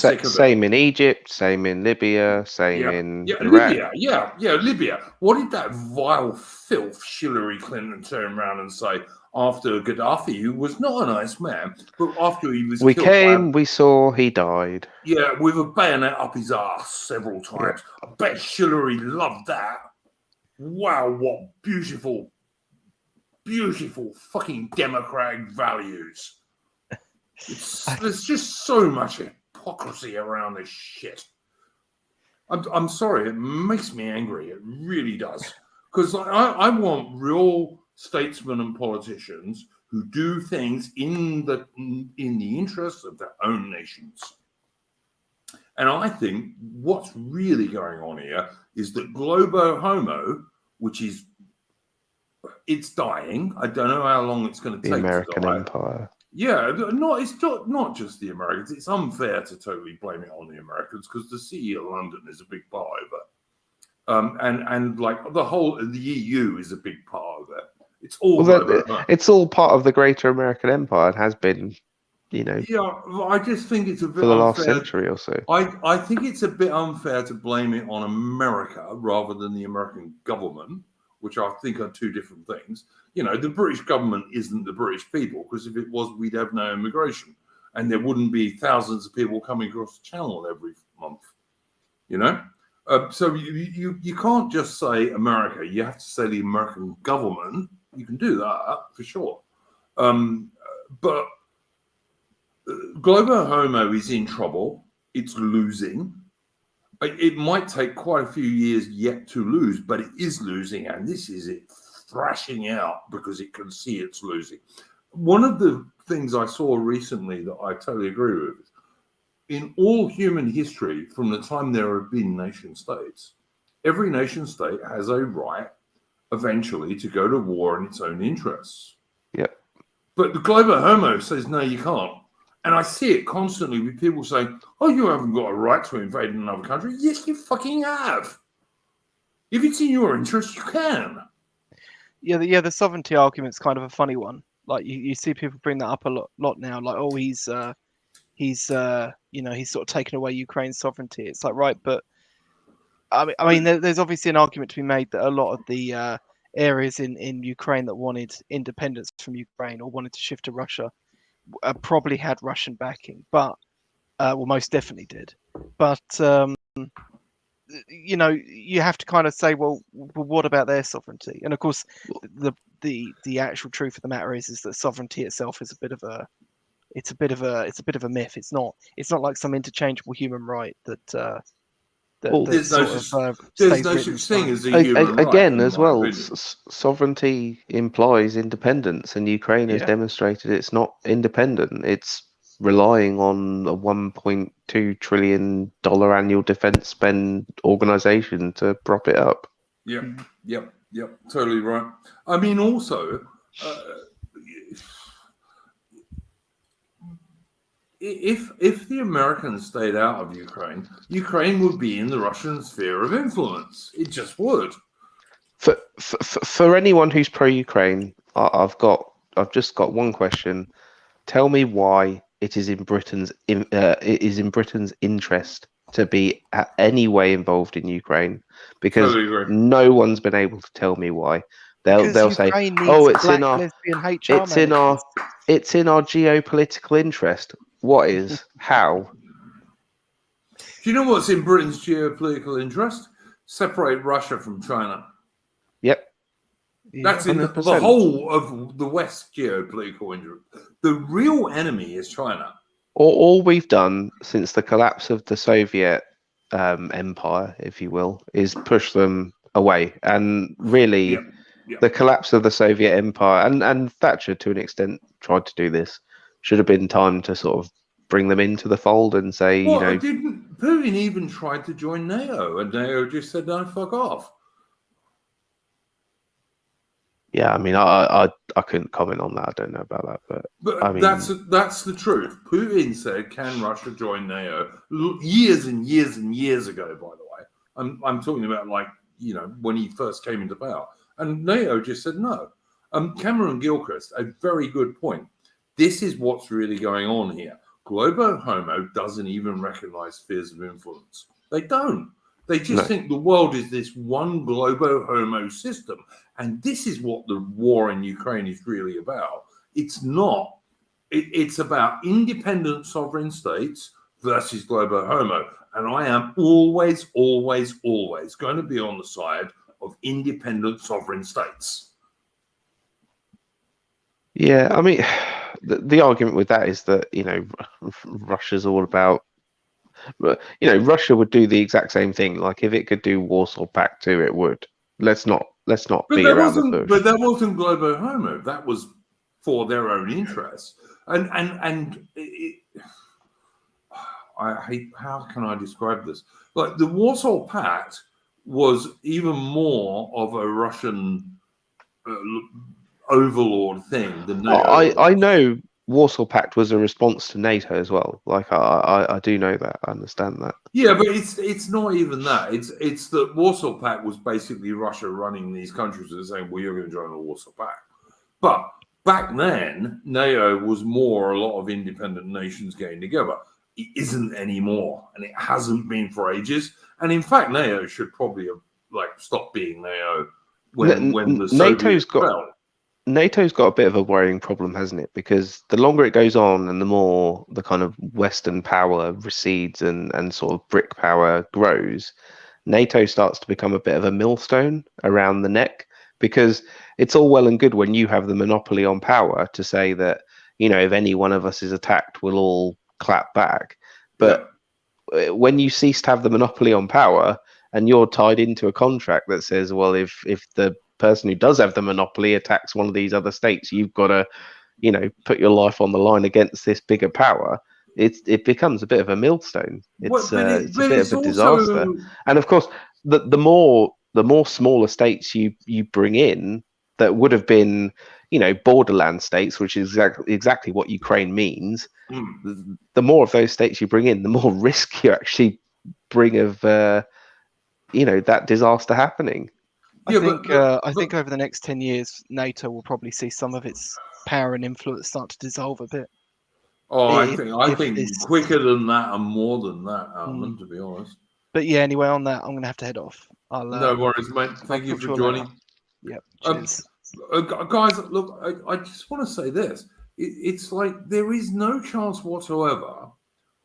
sick of it. Same in Egypt, same in Libya, same in Iraq. Libya. What did that vile filth Hillary Clinton turn around and say after Gaddafi, who was not a nice man, but after he was killed, we saw, he died. Yeah, with a bayonet up his ass several times. Yeah. I bet Hillary loved that. Wow, what beautiful fucking democratic values. There's just so much hypocrisy around this shit. I'm sorry, it makes me angry. It really does. Because I want real statesmen and politicians who do things in the interests of their own nations. And I think what's really going on here is that Globo Homo, which is it's dying. I don't know how long it's going to take. The American to die. Empire. Yeah, it's not just the Americans. It's unfair to totally blame it on the Americans because the City of London is a big part of it, and like the EU is a big part of it. It's all it's all part of the greater American Empire. It has been, you know. Yeah, I just think it's a bit for the unfair. Last century or so. I think it's a bit unfair to blame it on America rather than the American government, which I think are two different things. You know, the British government isn't the British people, because if it was, we'd have no immigration and there wouldn't be thousands of people coming across the channel every month, you know? So you can't just say America. You have to say the American government. You can do that for sure. But Globo Homo is in trouble. It's losing. It might take quite a few years yet to lose, but it is losing, and this is it thrashing out because it can see it's losing. One of the things I saw recently that I totally agree with is, in all human history, from the time there have been nation states, every nation state has a right eventually to go to war in its own interests. Yep. But the Globo Homo says, no, you can't. And I see it constantly with people saying, oh, you haven't got a right to invade another country. Yes, you fucking have. If it's in your interest, you can. Yeah, the sovereignty argument's kind of a funny one. Like you see people bring that up a lot now. Like, oh, he's sort of taken away Ukraine's sovereignty. It's like, right, but I mean, there's obviously an argument to be made that a lot of the areas in Ukraine that wanted independence from Ukraine or wanted to shift to Russia probably had Russian backing, but most definitely did. But you know, you have to kind of say, well, what about their sovereignty? And of course, the actual truth of the matter is that sovereignty itself is a bit of a myth. It's not like some interchangeable human right that. There's no such thing as a human right. Again, as well, sovereignty implies independence, and Ukraine has demonstrated it's not independent. It's relying on a $1.2 trillion annual defense spend organization to prop it up. Yep, totally right. I mean, also, if the Americans stayed out of Ukraine, Ukraine would be in the Russian sphere of influence. It just would. For anyone who's pro-Ukraine, I've just got one question. Tell me why it is in Britain's interest to be any way involved in Ukraine, because Totally agree. no one's been able to tell me why. They'll say, Ukraine needs "Oh, it's black in our lesbian HR it's in our managers. it's in our geopolitical interest." What is? How? Do you know what's in Britain's geopolitical interest? Separate Russia from China. Yep. That's in the 100%. whole of the West geopolitical interest. The real enemy is China. All we've done since the collapse of the Soviet empire, if you will, is push them away. And really, Yep. the collapse of the Soviet empire, and Thatcher to an extent tried to do this, should have been time to sort of bring them into the fold and say, Well, didn't Putin even tried to join NATO, and NATO just said, "No, fuck off." Yeah, I mean, I couldn't comment on that. I don't know about that, But I mean, that's the truth. Putin said, "Can Russia join NATO?" Years and years and years ago. By the way, I'm talking about when he first came into power, and NATO just said no. Cameron Gilchrist, a very good point. This is what's really going on here. Globo Homo doesn't even recognize spheres of influence. They don't. They just think the world is this one Globo Homo system. And this is what the war in Ukraine is really about. It's not. It's about independent sovereign states versus Globo Homo. And I am always, always, always going to be on the side of independent sovereign states. yeah, I mean, the argument with that is that, Russia's all about, Russia would do the exact same thing. Like if it could do Warsaw Pact 2, it would. Let's not beat around the bush. But that wasn't Globo Homo. That was for their own interests. And I hate, how can I describe this? Like the Warsaw Pact was even more of a Russian overlord thing than NATO. I know Warsaw Pact was a response to NATO as well. Like I do know that. I understand that. Yeah, but it's not even that. It's that Warsaw Pact was basically Russia running these countries and saying, "Well, you're going to join the Warsaw Pact." But back then, NATO was more a lot of independent nations getting together. It isn't anymore, and it hasn't been for ages. And in fact, NATO should probably have stopped being NATO when the Soviets fell. NATO's got a bit of a worrying problem, hasn't it? Because the longer it goes on and the more the kind of Western power recedes and sort of brick power grows, NATO starts to become a bit of a millstone around the neck, because it's all well and good when you have the monopoly on power to say that, if any one of us is attacked, we'll all clap back. But when you cease to have the monopoly on power and you're tied into a contract that says, well, if the person who does have the monopoly attacks one of these other states, you've got to, put your life on the line against this bigger power. It becomes a bit of a millstone. It's a bit of a disaster. And of course, the more smaller states you bring in that would have been, borderland states, which is exactly what Ukraine means. The more of those states you bring in, the more risk you actually bring of, that disaster happening. I think over the next 10 years, NATO will probably see some of its power and influence start to dissolve a bit. Oh, I think quicker than that and more than that, Alan, to be honest. But yeah, anyway, on that, I'm going to have to head off. No worries, mate. Thank you for joining. Yep. Cheers. Guys, look, I just want to say this. It's like there is no chance whatsoever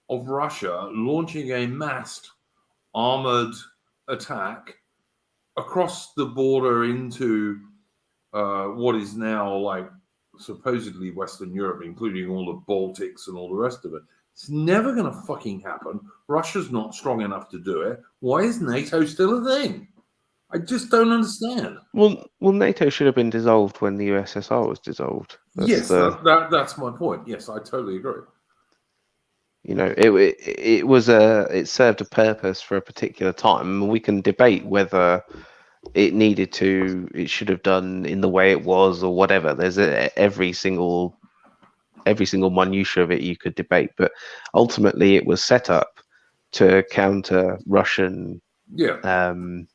of Russia launching a massed armored attack across the border into what is now supposedly Western Europe, including all the Baltics and all the rest of it. It's never going to fucking happen. Russia's not strong enough to do it. Why is NATO still a thing? I just don't understand. Well, NATO should have been dissolved when the USSR was dissolved. That's my point. Yes, I totally agree. It served a purpose for a particular time. We can debate whether it should have done in the way it was or whatever. There's every single every single minutia of it you could debate, but ultimately it was set up to counter Russian when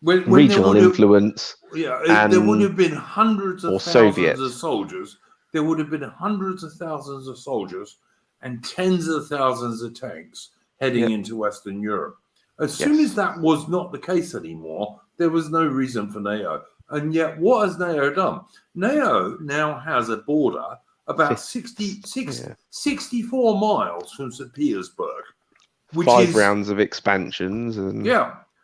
regional influence. There would have been hundreds of or thousands Soviet. of soldiers. There would have been hundreds of thousands of soldiers and tens of thousands of tanks heading into Western Europe. As soon as that was not the case anymore, there was no reason for NATO. And yet, what has NATO done? NATO now has a border about 64 miles from St. Petersburg. Which 5 rounds of expansions.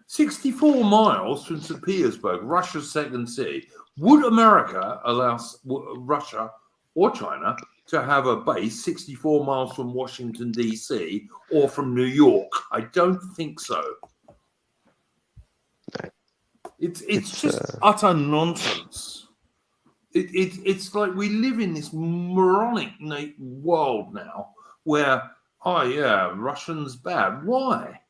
64 miles from St. Petersburg, Russia's second city. Would America allow Russia or China to have a base 64 miles from Washington, D.C. or from New York? I don't think so. It's just utter nonsense. It's like we live in this moronic world now where, Russians bad. Why?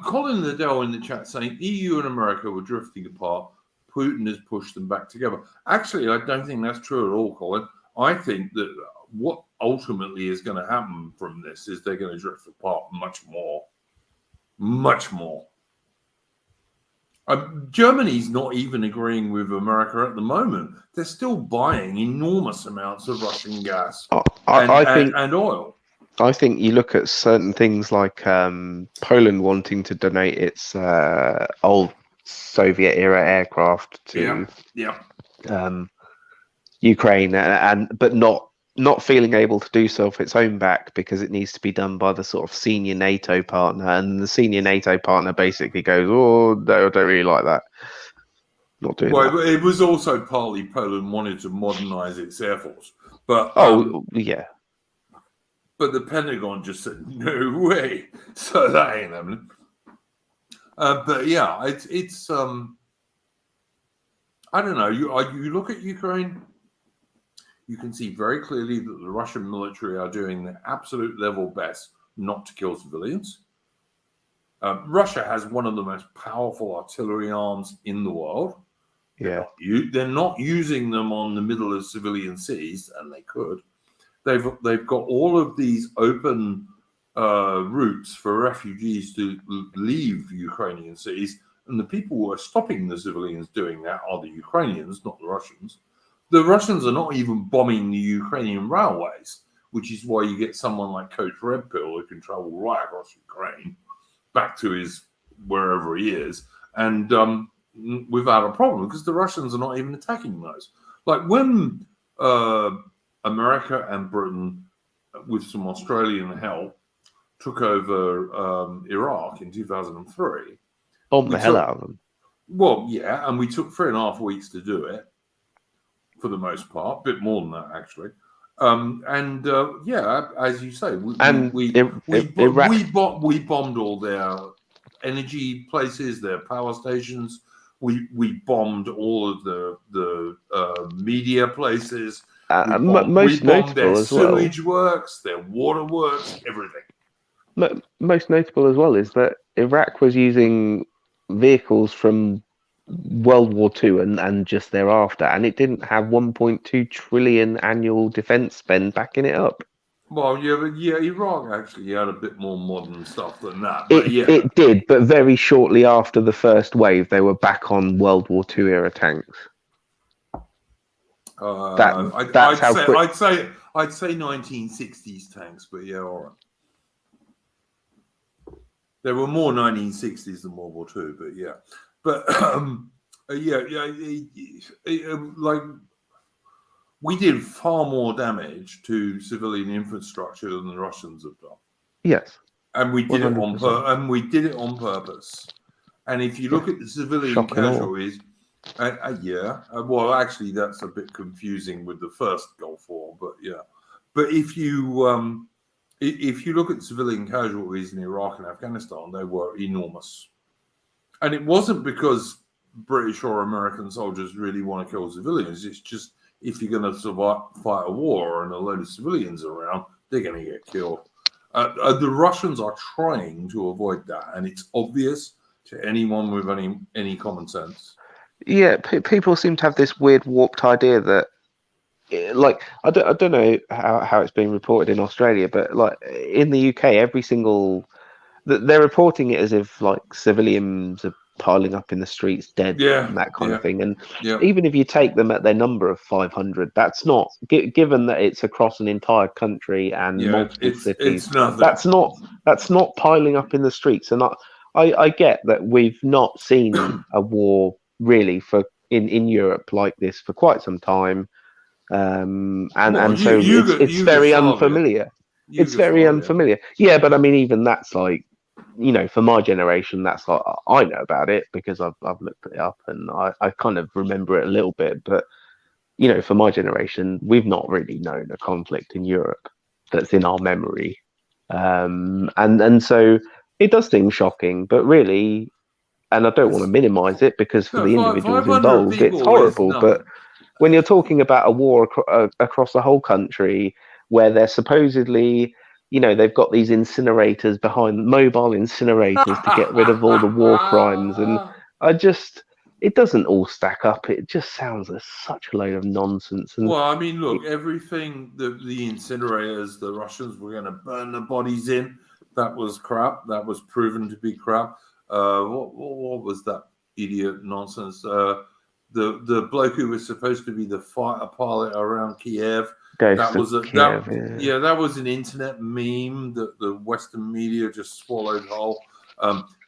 Colin Liddell in the chat saying EU and America were drifting apart. Putin has pushed them back together. Actually, I don't think that's true at all, Colin. I think that what ultimately is going to happen from this is they're going to drift apart much more. Much more. Germany's not even agreeing with America at the moment. They're still buying enormous amounts of Russian gas and oil. I think you look at certain things like Poland wanting to donate its old Soviet era aircraft to Ukraine, but not feeling able to do so off its own back because it needs to be done by the sort of senior NATO partner, and the senior NATO partner basically goes, "Oh, no, I don't really like that." Not doing that. Well, it was also partly Poland wanted to modernize its air force, but but the Pentagon just said no way, so that ain't happening. But yeah, it's I don't know. You look at Ukraine, you can see very clearly that the Russian military are doing their absolute level best not to kill civilians. Russia has one of the most powerful artillery arms in the world. Yeah, they're not using them on the middle of civilian cities, and they could. They've got all of these open routes for refugees to leave Ukrainian cities, and the people who are stopping the civilians doing that are the Ukrainians, not the Russians. The Russians are not even bombing the Ukrainian railways, which is why you get someone like Coach Red Pill who can travel right across Ukraine back to his wherever he is, and without a problem, because the Russians are not even attacking those. Like when America and Britain, with some Australian help, took over Iraq in 2003. Bombed the hell out of them. Well, yeah, and we took 3.5 weeks to do it, for the most part, a bit more than that, actually. As you say, we bombed all their energy places, their power stations. We bombed all of the media places. We bombed their sewage works, their water works, everything. Most notable as well is that Iraq was using vehicles from World War II and just thereafter, and it didn't have 1.2 trillion annual defense spend backing it up. Well, Iraq actually had a bit more modern stuff than that. But it did, but very shortly after the first wave, they were back on World War II era tanks. I'd say 1960s tanks, but yeah, all right. There were more 1960s than World War II, but yeah. But like we did far more damage to civilian infrastructure than the Russians have done. Yes, and we did it on purpose. And if you look at the civilian casualties, well, actually, that's a bit confusing with the first Gulf War, but yeah. But if you look at civilian casualties in Iraq and Afghanistan, they were enormous. And it wasn't because British or American soldiers really want to kill civilians. It's just if you're going to fight a war and a load of civilians around, they're going to get killed. The Russians are trying to avoid that, and it's obvious to anyone with any common sense. Yeah, people seem to have this weird warped idea that like I don't know how it's being reported in Australia, but like in the UK, they're reporting it as if like civilians are piling up in the streets dead Yeah, and that kind yeah, of thing. And yeah, even if you take them at their number of 500, that's not given that it's across an entire country and yeah. multiple cities. It's nothing. That's not piling up in the streets. And I get that we've not seen a war really in Europe like this for quite some time. Well, And so it's very Yugoslavia, unfamiliar. It's very Yugoslavia. unfamiliar. Yeah, but I mean, even that's like, for my generation, that's like I know about it because I've looked it up and I kind of remember it a little bit. But for my generation, we've not really known a conflict in Europe that's in our memory, and so it does seem shocking. But really, and I don't want to minimise it because for No, the individuals 500 involved, it's people is horrible. But nothing. when you're talking about a war across the whole country where they're supposedly, they've got these incinerators behind mobile incinerators to get rid of all the war crimes. And it doesn't all stack up. It just sounds like such a load of nonsense. And Well, I mean, look, everything the incinerators, the Russians were going to burn the bodies in. That was crap. That was proven to be crap. What was that idiot nonsense? The bloke who was supposed to be the fighter pilot around Kiev. Ghost of Kiev, yeah, that was an internet meme that the Western media just swallowed whole.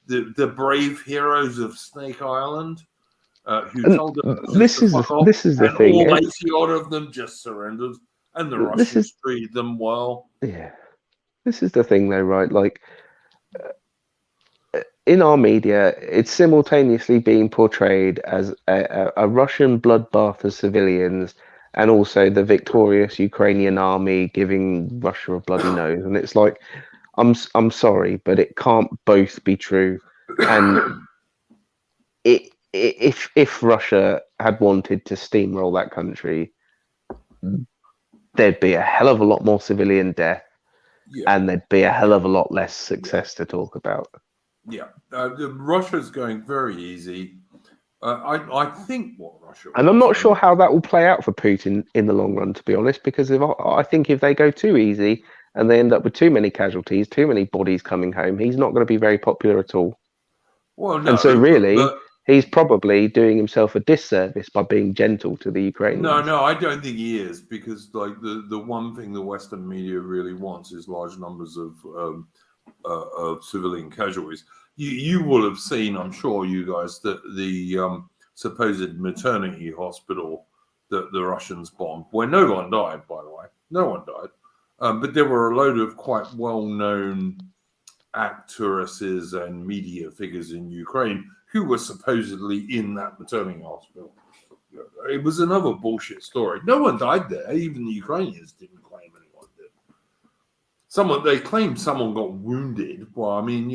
The brave heroes of Snake Island. Who told them this is the thing. All 80 odd of them just surrendered, and the Russians treated them well. Yeah, this is the thing, though, right? Like in our media, it's simultaneously being portrayed as a Russian bloodbath of civilians, and also the victorious Ukrainian army giving Russia a bloody nose. And it's like, I'm sorry, but it can't both be true. And if Russia had wanted to steamroll that country, there'd be a hell of a lot more civilian death, and there'd be a hell of a lot less success to talk about. Yeah, Russia's going very easy. I think what Russia. And I'm not sure how that will play out for Putin in the long run, to be honest, because I think if they go too easy and they end up with too many casualties, too many bodies coming home, he's not going to be very popular at all. Well, no, and so really, he's probably doing himself a disservice by being gentle to the Ukrainians. No, I don't think he is, because like the one thing the Western media really wants is large numbers of civilian casualties. You will have seen, I'm sure, you guys, that the supposed maternity hospital that the Russians bombed, where no one died, by the way, no one died, but there were a load of quite well-known actresses and media figures in Ukraine who were supposedly in that maternity hospital. It was another bullshit story. No one died there. Even the Ukrainians didn't claim anyone did. They claimed someone got wounded. Well, I mean,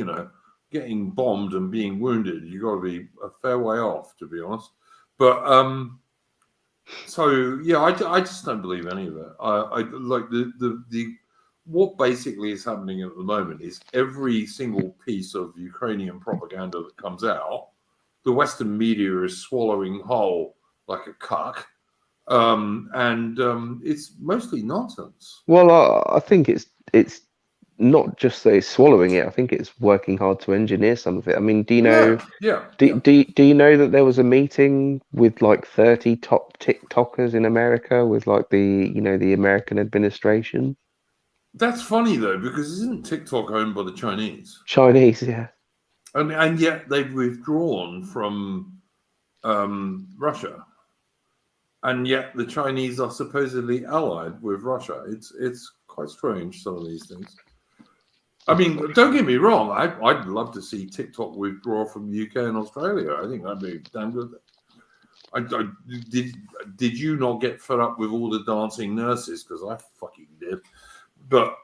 getting bombed and being wounded, you got to be a fair way off, to be honest. But so yeah, I just don't believe any of it. I like the what basically is happening at the moment is every single piece of Ukrainian propaganda that comes out, the Western media is swallowing whole like a cuck, and it's mostly nonsense. Well, I think it's not just that it's swallowing it. I think it's working hard to engineer some of it. I mean, do you know? Do you know that there was a meeting with like 30 top TikTokers in America with like the American administration? That's funny though, because isn't TikTok owned by the Chinese? Chinese, yeah. And yet they've withdrawn from Russia, and yet the Chinese are supposedly allied with Russia. It's quite strange, some of these things. I mean, don't get me wrong. I'd love to see TikTok withdraw from the UK and Australia. I think that'd be damn good. Did you not get fed up with all the dancing nurses? Because I fucking did. But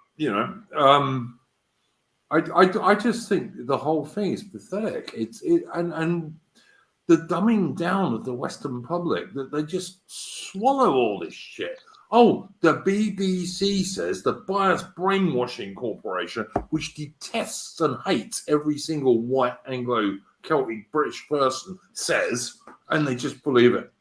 I just think the whole thing is pathetic. And the dumbing down of the Western public, that they just swallow all this shit. Oh, the BBC says the Bias Brainwashing Corporation, which detests and hates every single white Anglo-Celtic British person, says, and they just believe it.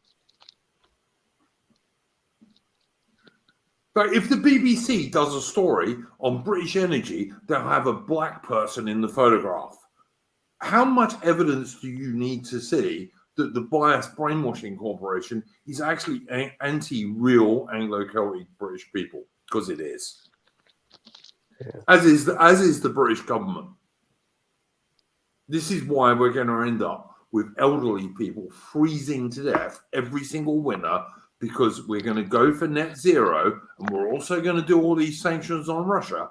But if the BBC does a story on British Energy, they'll have a black person in the photograph. How much evidence do you need to see that the Biased Brainwashing Corporation is actually anti-real Anglo-Celtic British people? Because it is. Yeah. As is the British government. This is why we're going to end up with elderly people freezing to death every single winter, because we're going to go for net zero, and we're also going to do all these sanctions on Russia.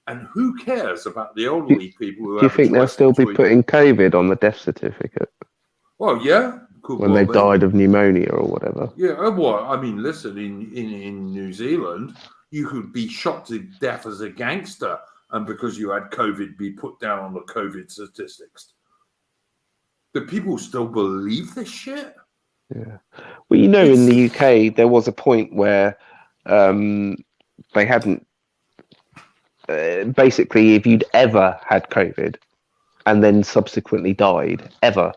And who cares about the elderly people who Do you have a think they'll choice still be between... putting COVID on the death certificate Well, yeah. Could when well they be. died of pneumonia or whatever? Yeah, well, I mean, listen, in New Zealand, you could be shot to death as a gangster, and because you had COVID, be put down on the COVID statistics. Do people still believe this shit? Yeah. Well, you know, in the UK, there was a point where they hadn't. Basically, if you'd ever had COVID and then subsequently died, ever,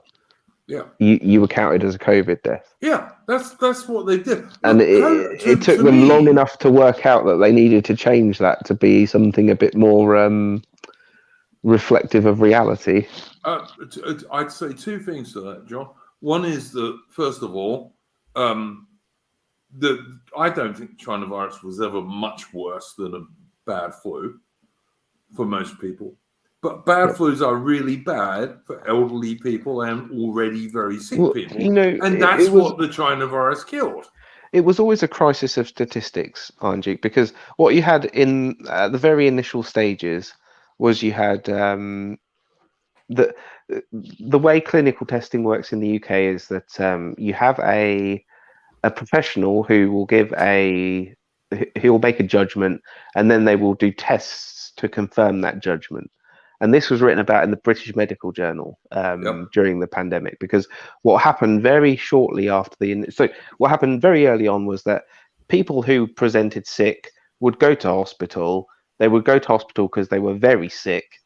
Yeah, you were counted as a COVID death. yeah, that's what they did. And Look, it took them long enough to work out that they needed to change that to be something a bit more reflective of reality. I'd say two things to that, John. One is that, first of all, I don't think China virus was ever much worse than a bad flu for most people. But bad flus are really bad for elderly people and already very sick people. You know, and that's what the China virus killed. It was always a crisis of statistics, Anjik, because what you had in the very initial stages was you had the way clinical testing works in the UK is that you have a professional who will he will make a judgment, and then they will do tests to confirm that judgment. And this was written about in the British Medical Journal during the pandemic, because what happened very shortly after what happened very early on was that people who presented sick would go to hospital. They would go to hospital because they were very sick.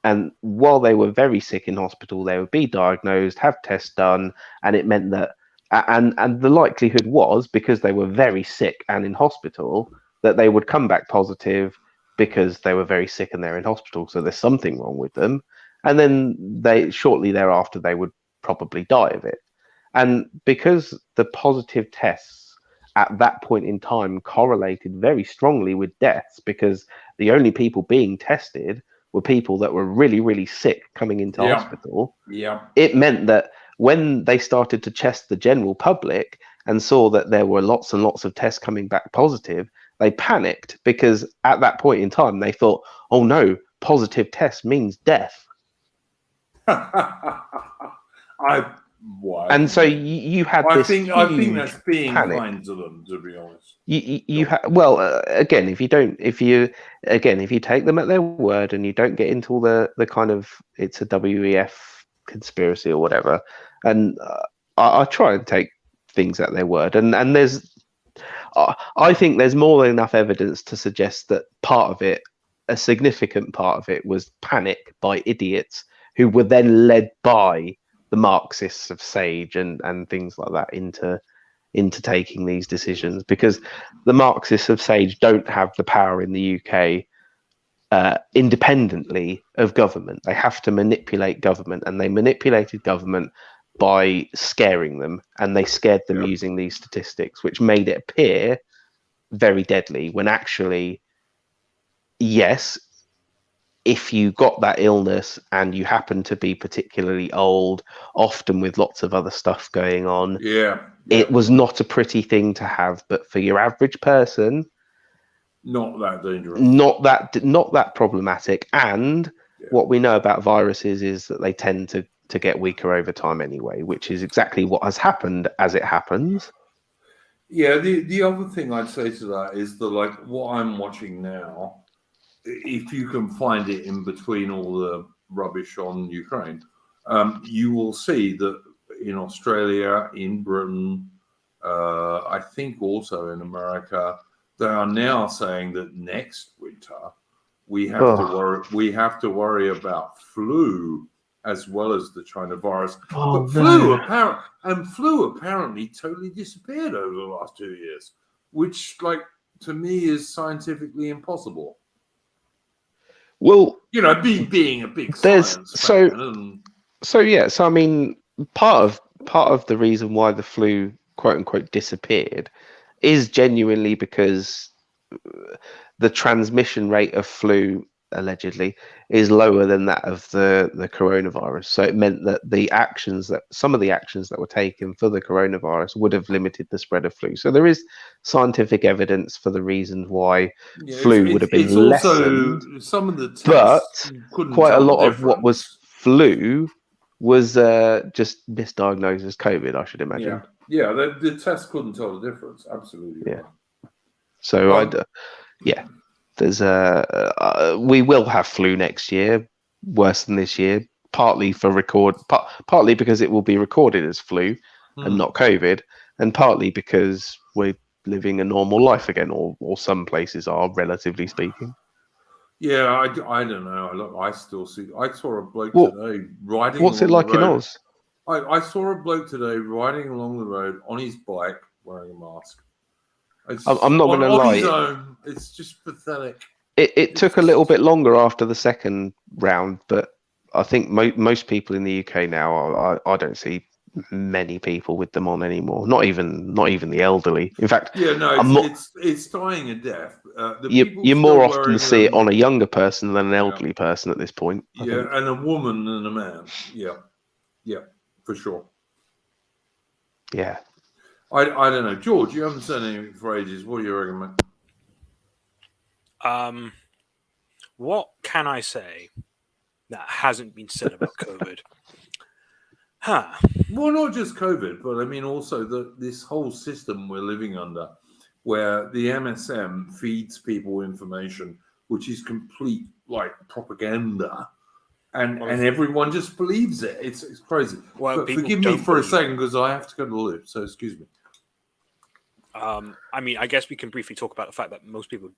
And while they were very sick in hospital, they would be diagnosed, have tests done, and it meant that, and the likelihood was, because they were very sick and in hospital, that they would come back positive because they were very sick and they're in hospital, so there's something wrong with them. And then shortly thereafter, they would probably die of it. And because the positive tests at that point in time correlated very strongly with deaths, because the only people being tested were people that were really, really sick coming into hospital. Yeah. It meant that when they started to test the general public and saw that there were lots and lots of tests coming back positive, they panicked, because at that point in time, they thought, oh no, positive test means death. And so you had I this think that's being panic. kind to them, to be honest. Again, if you take them at their word and you don't get into all the kind of, it's a WEF conspiracy or whatever, and I try and take things at their word, and I think there's more than enough evidence to suggest that a significant part of it, was panic by idiots who were then led by the Marxists of Sage and things like that into taking these decisions, because the Marxists of Sage don't have the power in the UK independently of government. They have to manipulate government, and they manipulated government by scaring them, and they scared them using these statistics, which made it appear very deadly, when actually, yes, if you got that illness and you happen to be particularly old, often with lots of other stuff going on, it was not a pretty thing to have. But for your average person, not that dangerous, not that problematic. And what we know about viruses is that they tend to get weaker over time anyway, which is exactly what has happened as it happens. Yeah, the other thing I'd say to that is that, like, what I'm watching now, if you can find it in between all the rubbish on Ukraine, you will see that in Australia, in Britain, I think also in America, they are now saying that next winter we have to worry about flu as well as the China virus. But flu apparently totally disappeared over the last 2 years, which, like, to me is scientifically impossible. Well, You know, being a big there's science fan. And, so I mean, part of the reason why the flu, quote unquote, disappeared is genuinely because the transmission rate of flu allegedly is lower than that of the coronavirus. So it meant that some of the actions that were taken for the coronavirus would have limited the spread of flu. So there is scientific evidence for the reasons why flu would have been it's also lessened, some of the tests but you couldn't quite a tell lot the of what was difference. flu was just misdiagnosed as COVID, I should imagine. Yeah, the test couldn't tell the difference. Absolutely. Yeah. Right. So there's we will have flu next year, worse than this year, partly partly because it will be recorded as flu and not COVID, and partly because we're living a normal life again, or some places are, relatively speaking. Yeah, I don't know. Look, I still see. I saw a bloke Well, today riding. What's it along like the road. in Oz? I saw a bloke today riding along the road on his bike wearing a mask. I'm not going to on lie. his own. It's just pathetic. It took a little bit longer after the second round, but I think most people in the UK now, I don't see many people with them on anymore. Not even the elderly. In fact, Yeah, no, it's dying a death. You more often see it on a younger person than an elderly person at this point. I think. And a woman and a man. Yeah, for sure. Yeah. I don't know, George. You haven't said anything for ages. What do you reckon, mate? What can I say that hasn't been said about COVID? Well, not just COVID, but I mean also this whole system we're living under, where the MSM feeds people information which is complete like propaganda, and everyone just believes it. It's crazy. Well, but forgive me for a second because I have to go to the loo. So excuse me. I mean, I guess we can briefly talk about the fact that most people.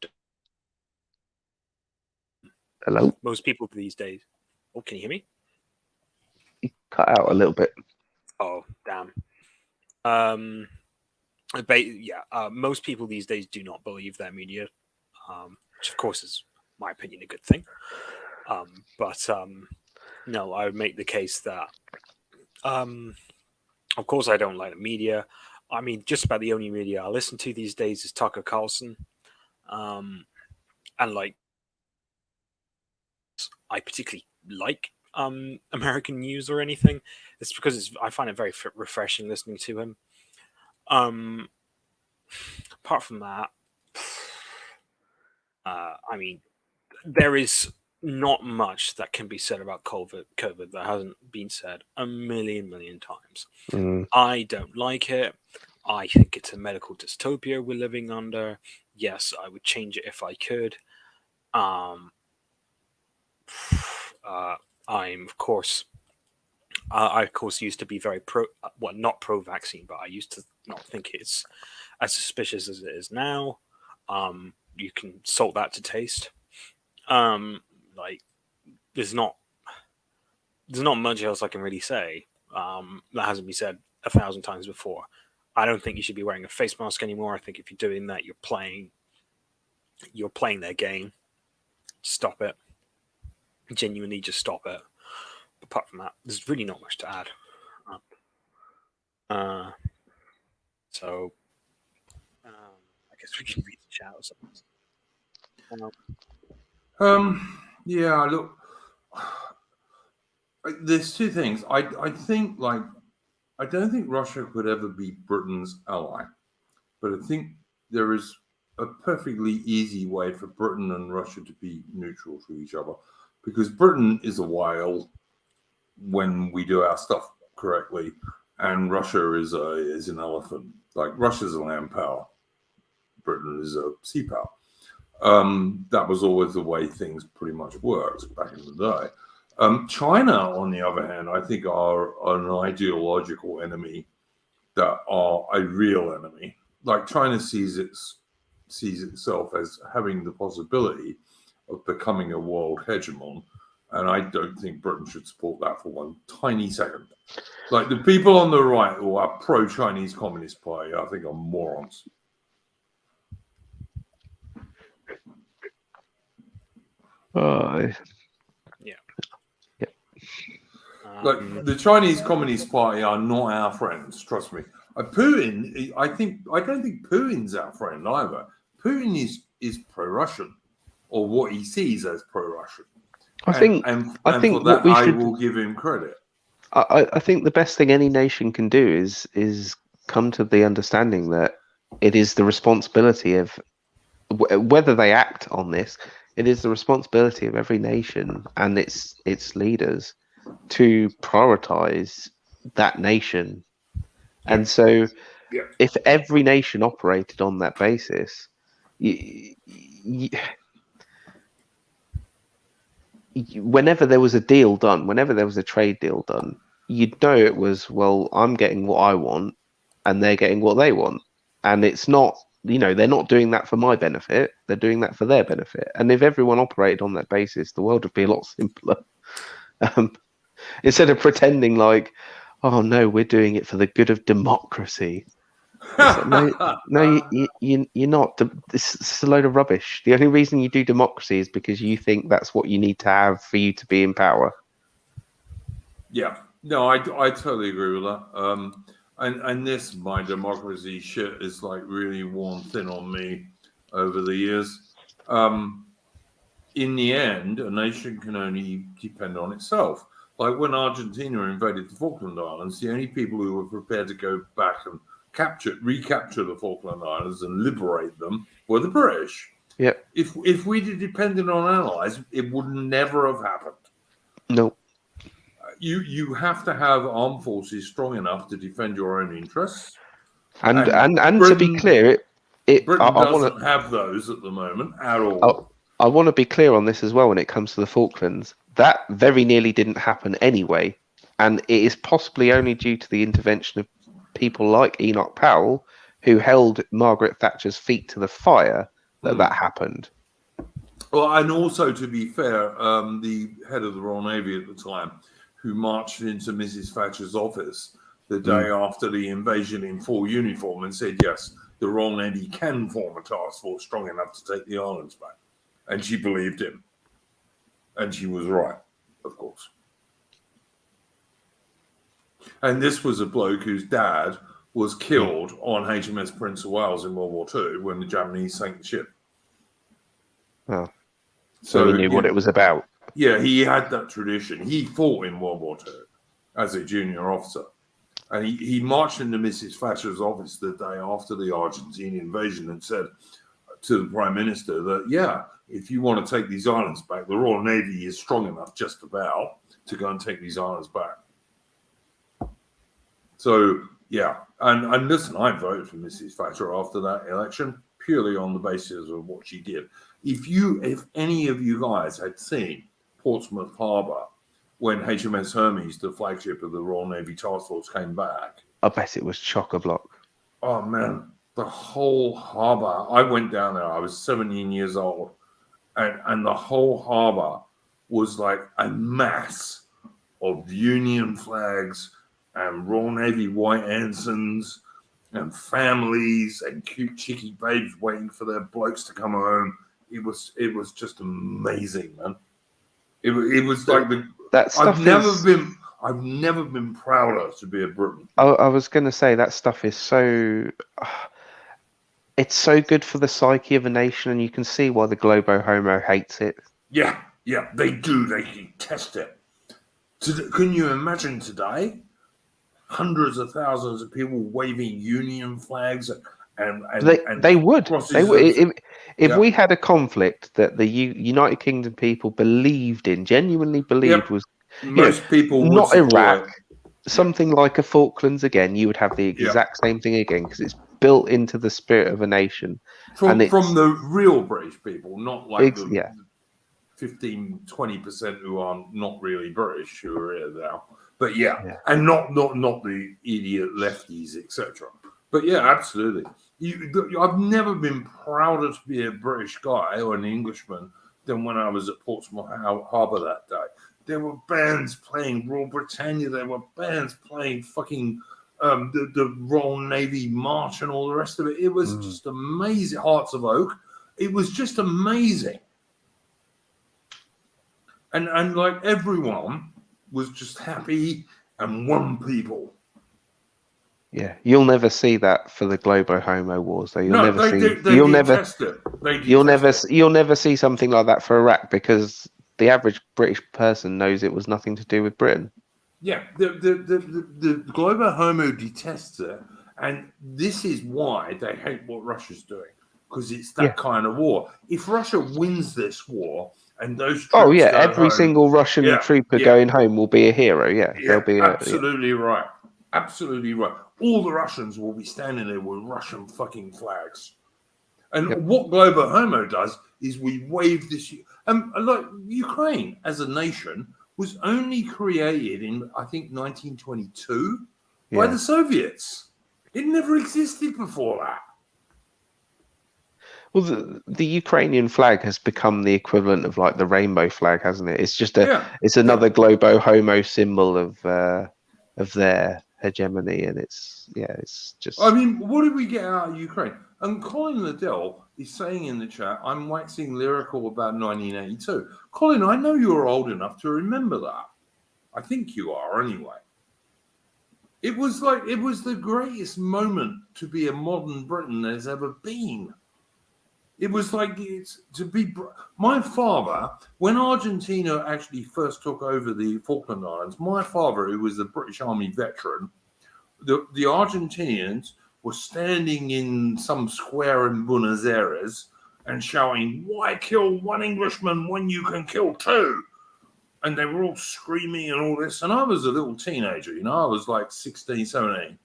Hello. Most people these days. Oh, can you hear me? You cut out a little bit. Oh, damn. Most people these days do not believe their media, which of course is, in my opinion, a good thing. No, I would make the case that, of course, I don't like the media. I mean, just about the only media I listen to these days is Tucker Carlson, and like, I particularly like American news or anything. It's because I find it very refreshing listening to him. Apart from that, I mean, there is not much that can be said about COVID that hasn't been said a million times. I don't like it. I think it's a medical dystopia we're living under. Yes, I would change it if I could. I'm of course, I of course used to be very not pro-vaccine, but I used to not think it's as suspicious as it is now. You can salt that to taste. Like there's not much else I can really say that hasn't been said 1,000 times before. I don't think you should be wearing a face mask anymore. I think if you're doing that, you're playing their game. Stop it. Genuinely, just stop it. Apart from that, there's really not much to add. So I guess we can read the chat or something. Yeah, look, there's two things. I think, like, I don't think Russia could ever be Britain's ally, but I think there is a perfectly easy way for Britain and Russia to be neutral to each other, because Britain is a whale when we do our stuff correctly, and Russia is an elephant. Like, Russia's a land power, Britain is a sea power. That was always the way things pretty much worked back in the day. China, on the other hand, I think are an ideological enemy that are a real enemy. Like, China sees itself as having the possibility of becoming a world hegemon, and I don't think Britain should support that for one tiny second. Like, the people on the right who are pro-Chinese Communist Party, I think, are morons. Oh, Like the Chinese Communist Party are not our friends. Trust me. Putin, I don't think Putin's our friend either. Putin is pro-Russian, or what he sees as pro-Russian. I think for that, I will give him credit. I think the best thing any nation can do is come to the understanding that it is the responsibility of whether they act on this. It is the responsibility of every nation and its leaders to prioritize that nation. And so, if every nation operated on that basis, whenever there was a deal done, whenever there was a trade deal done, you'd know it was, well, I'm getting what I want and they're getting what they want. And it's not, they're not doing that for my benefit. They're doing that for their benefit. And if everyone operated on that basis, the world would be a lot simpler. Instead of pretending like, oh no, we're doing it for the good of democracy. Like, no, you're not. This is a load of rubbish. The only reason you do democracy is because you think that's what you need to have for you to be in power. Yeah, no, I totally agree with that. And this my democracy shit is like really worn thin on me over the years. In the end, a nation can only depend on itself. Like when Argentina invaded the Falkland Islands, the only people who were prepared to go back and recapture the Falkland Islands and liberate them were the British. Yeah. If we'd have depended on allies, it would never have happened. No. You have to have armed forces strong enough to defend your own interests. And Britain, to be clear, Britain doesn't have those at the moment at all. I want to be clear on this as well when it comes to the Falklands. That very nearly didn't happen anyway. And it is possibly only due to the intervention of people like Enoch Powell, who held Margaret Thatcher's feet to the fire, that happened. Well, and also, to be fair, the head of the Royal Navy at the time, who marched into Mrs. Thatcher's office the day after the invasion in full uniform and said, yes, the Royal Navy can form a task force strong enough to take the islands back. And she believed him. And she was right, of course. And this was a bloke whose dad was killed on HMS Prince of Wales in World War II when the Japanese sank the ship. Oh. So he knew what it was about. Yeah, he had that tradition. He fought in World War II as a junior officer. And he marched into Mrs. Thatcher's office the day after the Argentine invasion and said to the Prime Minister that, yeah, if you want to take these islands back, the Royal Navy is strong enough just about to go and take these islands back. So, yeah. And listen, I voted for Mrs. Thatcher after that election purely on the basis of what she did. If any of you guys had seen Portsmouth Harbour when HMS Hermes, the flagship of the Royal Navy Task Force, came back, I bet it was chock-a-block. Oh, man, the whole harbour. I went down there. I was 17 years old. And the whole harbour was like a mass of Union flags and Royal Navy white ensigns and families and cute cheeky babes waiting for their blokes to come home. It was just amazing, man. It was like that stuff. I've never been prouder to be a Briton. I was going to say that stuff is so. It's so good for the psyche of a nation, and you can see why the Globo Homo hates it. Yeah, they do. They detest it. Can you imagine today? Hundreds of thousands of people waving Union flags and they would. If we had a conflict that the United Kingdom people genuinely believed was most people would not Iraq, it. something like a Falklands again, you would have the exact same thing again because it's built into the spirit of a nation. From the real British people, not like the 15-20% who are not really British who are here now. But and not the idiot lefties, etc. But yeah, absolutely. I've never been prouder to be a British guy or an Englishman than when I was at Portsmouth Harbour that day. There were bands playing Royal Britannia. There were bands playing fucking the Royal Navy March and all the rest of it. It was just amazing. Hearts of Oak. It was just amazing. and like everyone was just happy and one people. Yeah, you'll never see that for the Globo Homo Wars, though. You'll No, never they see. do. They You'll never. detest it. They detest it. You'll never see something like that for Iraq because the average British person knows it was nothing to do with Britain. Yeah, the Globo Homo detests it, and this is why they hate what Russia's doing, because it's that kind of war. If Russia wins this war and those troops Oh yeah, go every home, single Russian trooper going home will be a hero. Yeah, they'll be absolutely right. Absolutely right. All the Russians will be standing there with Russian fucking flags. And what Globo Homo does is we wave this. Like Ukraine as a nation was only created in, I think, 1922 by the Soviets. It never existed before that. Well, the Ukrainian flag has become the equivalent of like the rainbow flag, hasn't it? It's just it's another Globo Homo symbol of their hegemony, and it's just. I mean, what did we get out of Ukraine? And Colin Liddell is saying in the chat, I'm waxing lyrical about 1982. Colin, I know you're old enough to remember that. I think you are anyway. It was the greatest moment to be a modern Britain there's ever been. It was like my father, when Argentina actually first took over the Falkland Islands, my father, who was a British Army veteran, the Argentinians were standing in some square in Buenos Aires and shouting, "Why kill one Englishman when you can kill two?" And they were all screaming and all this. And I was a little teenager, I was like 16, 17.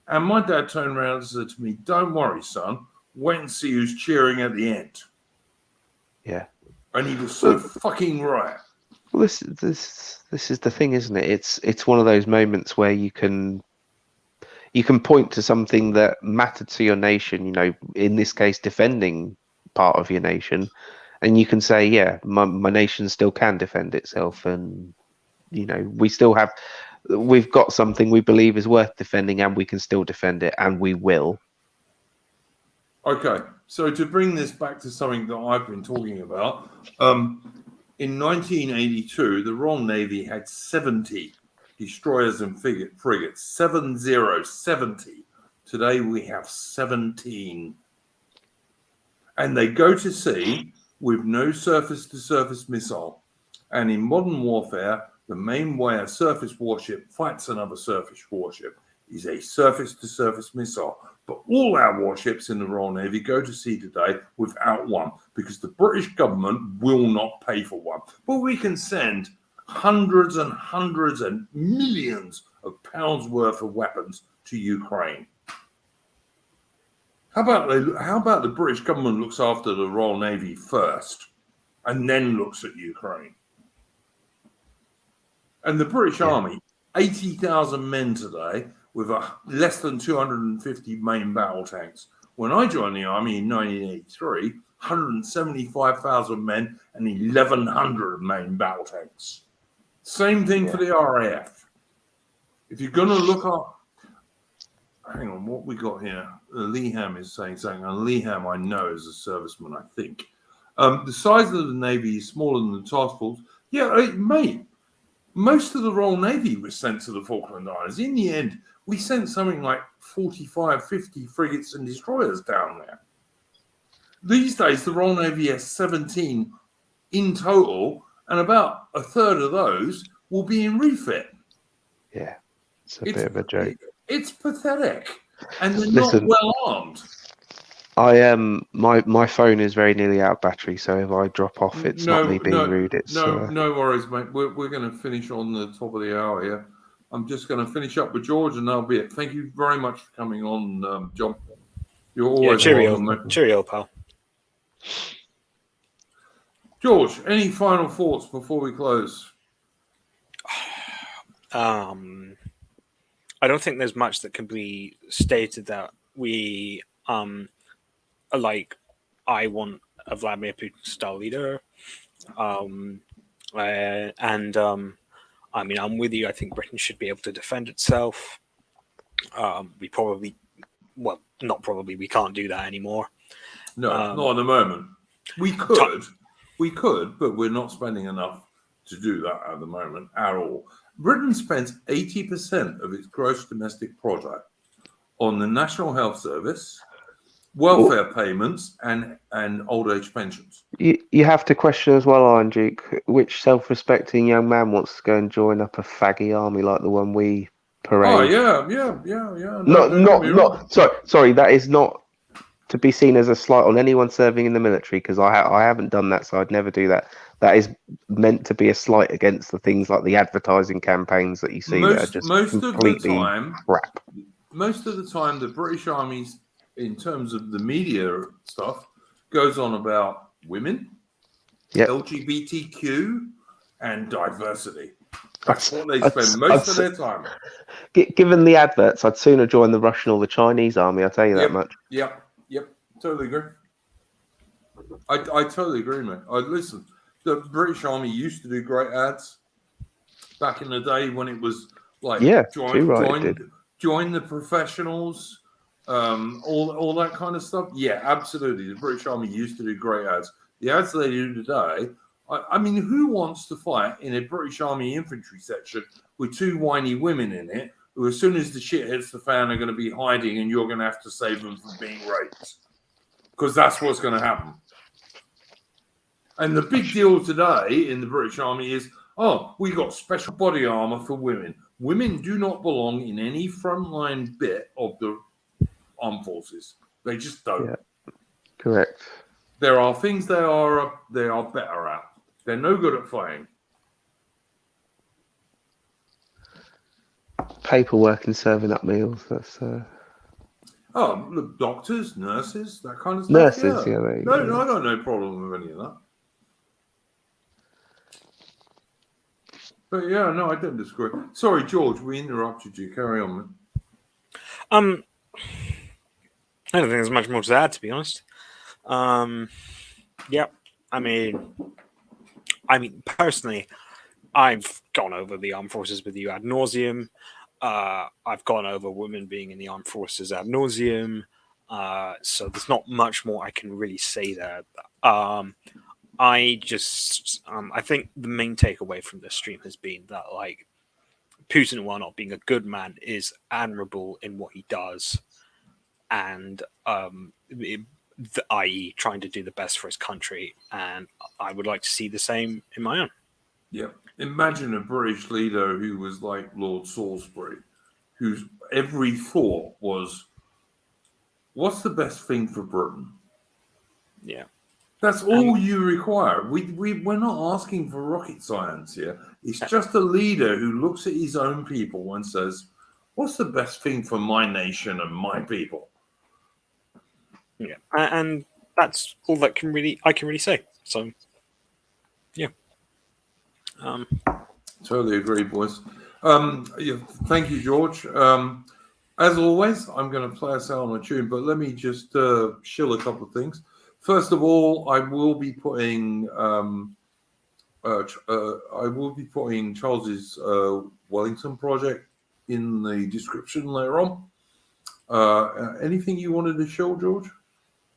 And my dad turned around and said to me, "Don't worry, son. Wait and see who's cheering at the end." Yeah. And he was so fucking right. Well, this is the thing, isn't it? It's one of those moments where you can point to something that mattered to your nation, in this case, defending part of your nation, and you can say, yeah, my nation still can defend itself, and we've got something we believe is worth defending, and we can still defend it, and we will. Okay, so to bring this back to something that I've been talking about, in 1982, the Royal Navy had 70 destroyers and frigates, 70. Today we have 17. And they go to sea with no surface-to-surface missile. And in modern warfare, the main way a surface warship fights another surface warship is a surface-to-surface missile. But all our warships in the Royal Navy go to sea today without one, because the British government will not pay for one. But we can send hundreds and hundreds and millions of pounds worth of weapons to Ukraine. How about the British government looks after the Royal Navy first and then looks at Ukraine? And the British Army, 80,000 men today with less than 250 main battle tanks. When I joined the army in 1983, 175,000 men and 1,100 main battle tanks. Same thing for the RAF. If you're going to look up, hang on, what we got here? Leham is saying something, and Leham I know is a serviceman, I think. The size of the Navy is smaller than the task force. Yeah, mate, most of the Royal Navy was sent to the Falkland Islands. In the end, we sent something like 45, 50 frigates and destroyers down there. These days, the Royal Navy has 17 in total, and about a third of those will be in refit. Yeah, it's a bit of a joke. It's pathetic, and they're not well armed. I am. My phone is very nearly out of battery, so if I drop off, it's not me being rude. It's no worries, mate. We're going to finish on the top of the hour here. I'm just going to finish up with George, and that'll be it. Thank you very much for coming on, John. You're always welcome, mate. Cheerio, pal. George, any final thoughts before we close? I don't think there's much that can be stated that we like. I want a Vladimir Putin-style leader, I mean, I'm with you. I think Britain should be able to defend itself. We probably, well, not probably. We can't do that anymore. No, not at the moment. We could, but we're not spending enough to do that at the moment at all. Britain spends 80% of its gross domestic product on the National Health Service, welfare payments, and old age pensions. You have to question as well, Iron Duke, which self-respecting young man wants to go and join up a faggy army like the one we parade. Oh yeah. No, don't get me wrong. Sorry. That is not to be seen as a slight on anyone serving in the military, because I haven't done that, so I'd never do that. That is meant to be a slight against the things like the advertising campaigns that you see that are just completely crap. Most of the time, the British Army's, in terms of the media stuff, goes on about women, LGBTQ, and diversity. That's what they spend most of their time. Given the adverts, I'd sooner join the Russian or the Chinese army, I'll tell you that much. Yep. Totally agree. I totally agree, mate. Listen, the British Army used to do great ads back in the day when it was like join the professionals, all that kind of stuff. Yeah, absolutely. The British Army used to do great ads. The ads they do today, I mean, who wants to fight in a British Army infantry section with two whiny women in it who, as soon as the shit hits the fan, are going to be hiding and you're going to have to save them from being raped? Because that's what's going to happen. And the big deal today in the British Army is, we got special body armor for women. Women do not belong in any frontline bit of the armed forces. They just don't. Yeah, correct. There are things they are better at. They're no good at fighting. Paperwork and serving up meals. That's. Look, doctors, nurses, that kind of stuff. Nurses, No, I got no problem with any of that. But yeah, no, I don't disagree. Sorry, George, we interrupted you. Carry on, man. I don't think there's much more to add, to be honest. Yeah, I mean, personally, I've gone over the armed forces with you ad nauseum. I've gone over women being in the armed forces ad nauseum. So there's not much more I can really say there. I think the main takeaway from this stream has been that, like, Putin, while not being a good man, is admirable in what he does, and i.e. trying to do the best for his country, and I would like to see the same in my own. Yeah. Imagine a British leader who was like Lord Salisbury, whose every thought was, what's the best thing for Britain? Yeah. That's all you require. We're not asking for rocket science here. It's just a leader who looks at his own people and says, what's the best thing for my nation and my people? Yeah. And that's all that I can really say. So, yeah. Totally agree, boys. Thank you, George. As always, I'm going to play us out on a tune, but let me just shill a couple of things. First of all, I will be putting Charles's Wellington project in the description later on. Anything you wanted to show, George?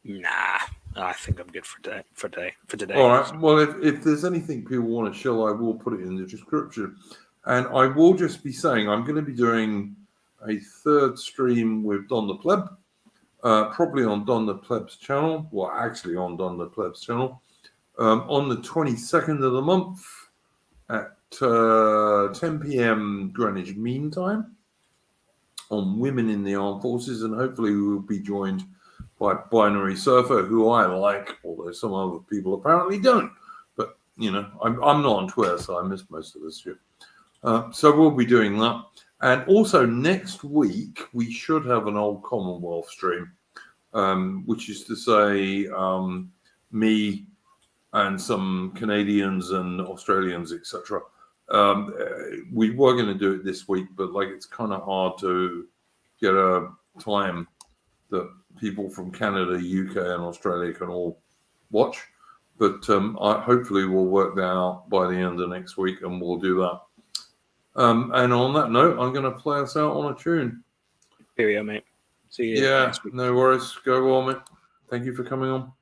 Nah, I think I'm good for today. All right. Well, if there's anything people want to show, I will put it in the description. And I will just be saying I'm going to be doing a third stream with Don the Pleb. Probably on Don the Pleb's channel, well, actually on Don the Pleb's channel, on the 22nd of the month at 10 p.m. Greenwich Mean Time on women in the armed forces, and hopefully we will be joined by Binary Surfer, who I like, although some other people apparently don't. But, you know, I'm not on Twitter, so I missed most of this shit. So we'll be doing that. And also next week, we should have an Old Commonwealth stream, which is to say me and some Canadians and Australians, etc. We were going to do it this week, but like it's kind of hard to get a time that people from Canada, UK, and Australia can all watch. But hopefully we'll work that out by the end of next week, and we'll do that. And on that note, I'm going to play us out on a tune. Here we go, mate. See you. Yeah, no worries. Go well, mate. Thank you for coming on.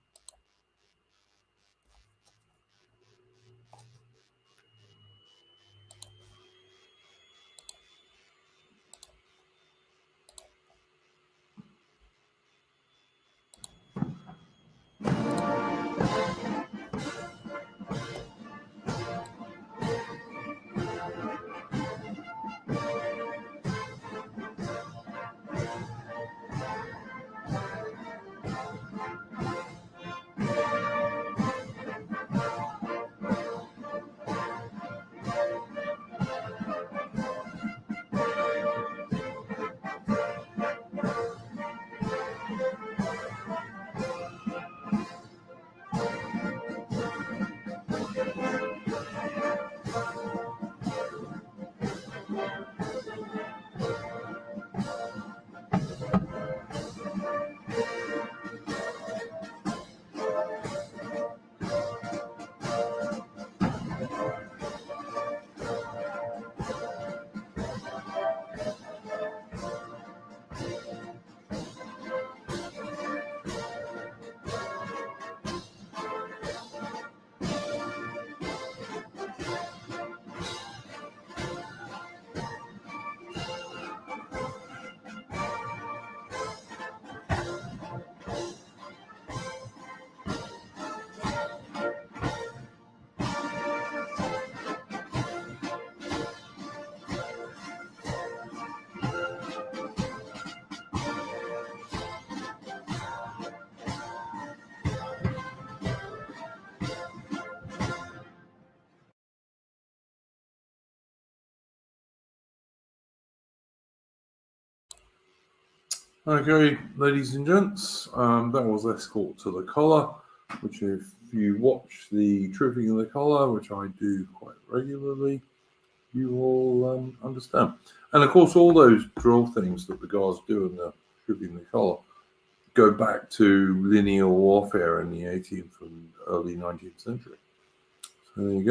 Okay, ladies and gents, that was Escort to the Collar, which if you watch the Tripping of the Collar, which I do quite regularly, you will understand. And of course, all those drill things that the guys do in the Tripping of the Collar go back to linear warfare in the 18th and early 19th century. So there you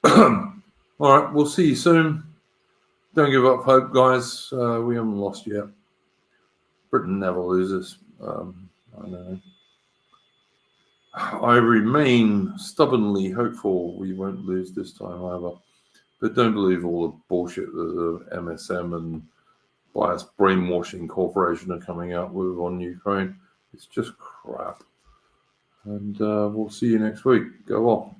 go. All right, we'll see you soon. Don't give up hope, guys. We haven't lost yet. Britain never loses. I don't know. I remain stubbornly hopeful we won't lose this time either. But don't believe all the bullshit that the MSM and biased brainwashing corporation are coming out with on Ukraine. It's just crap. And we'll see you next week. Go on.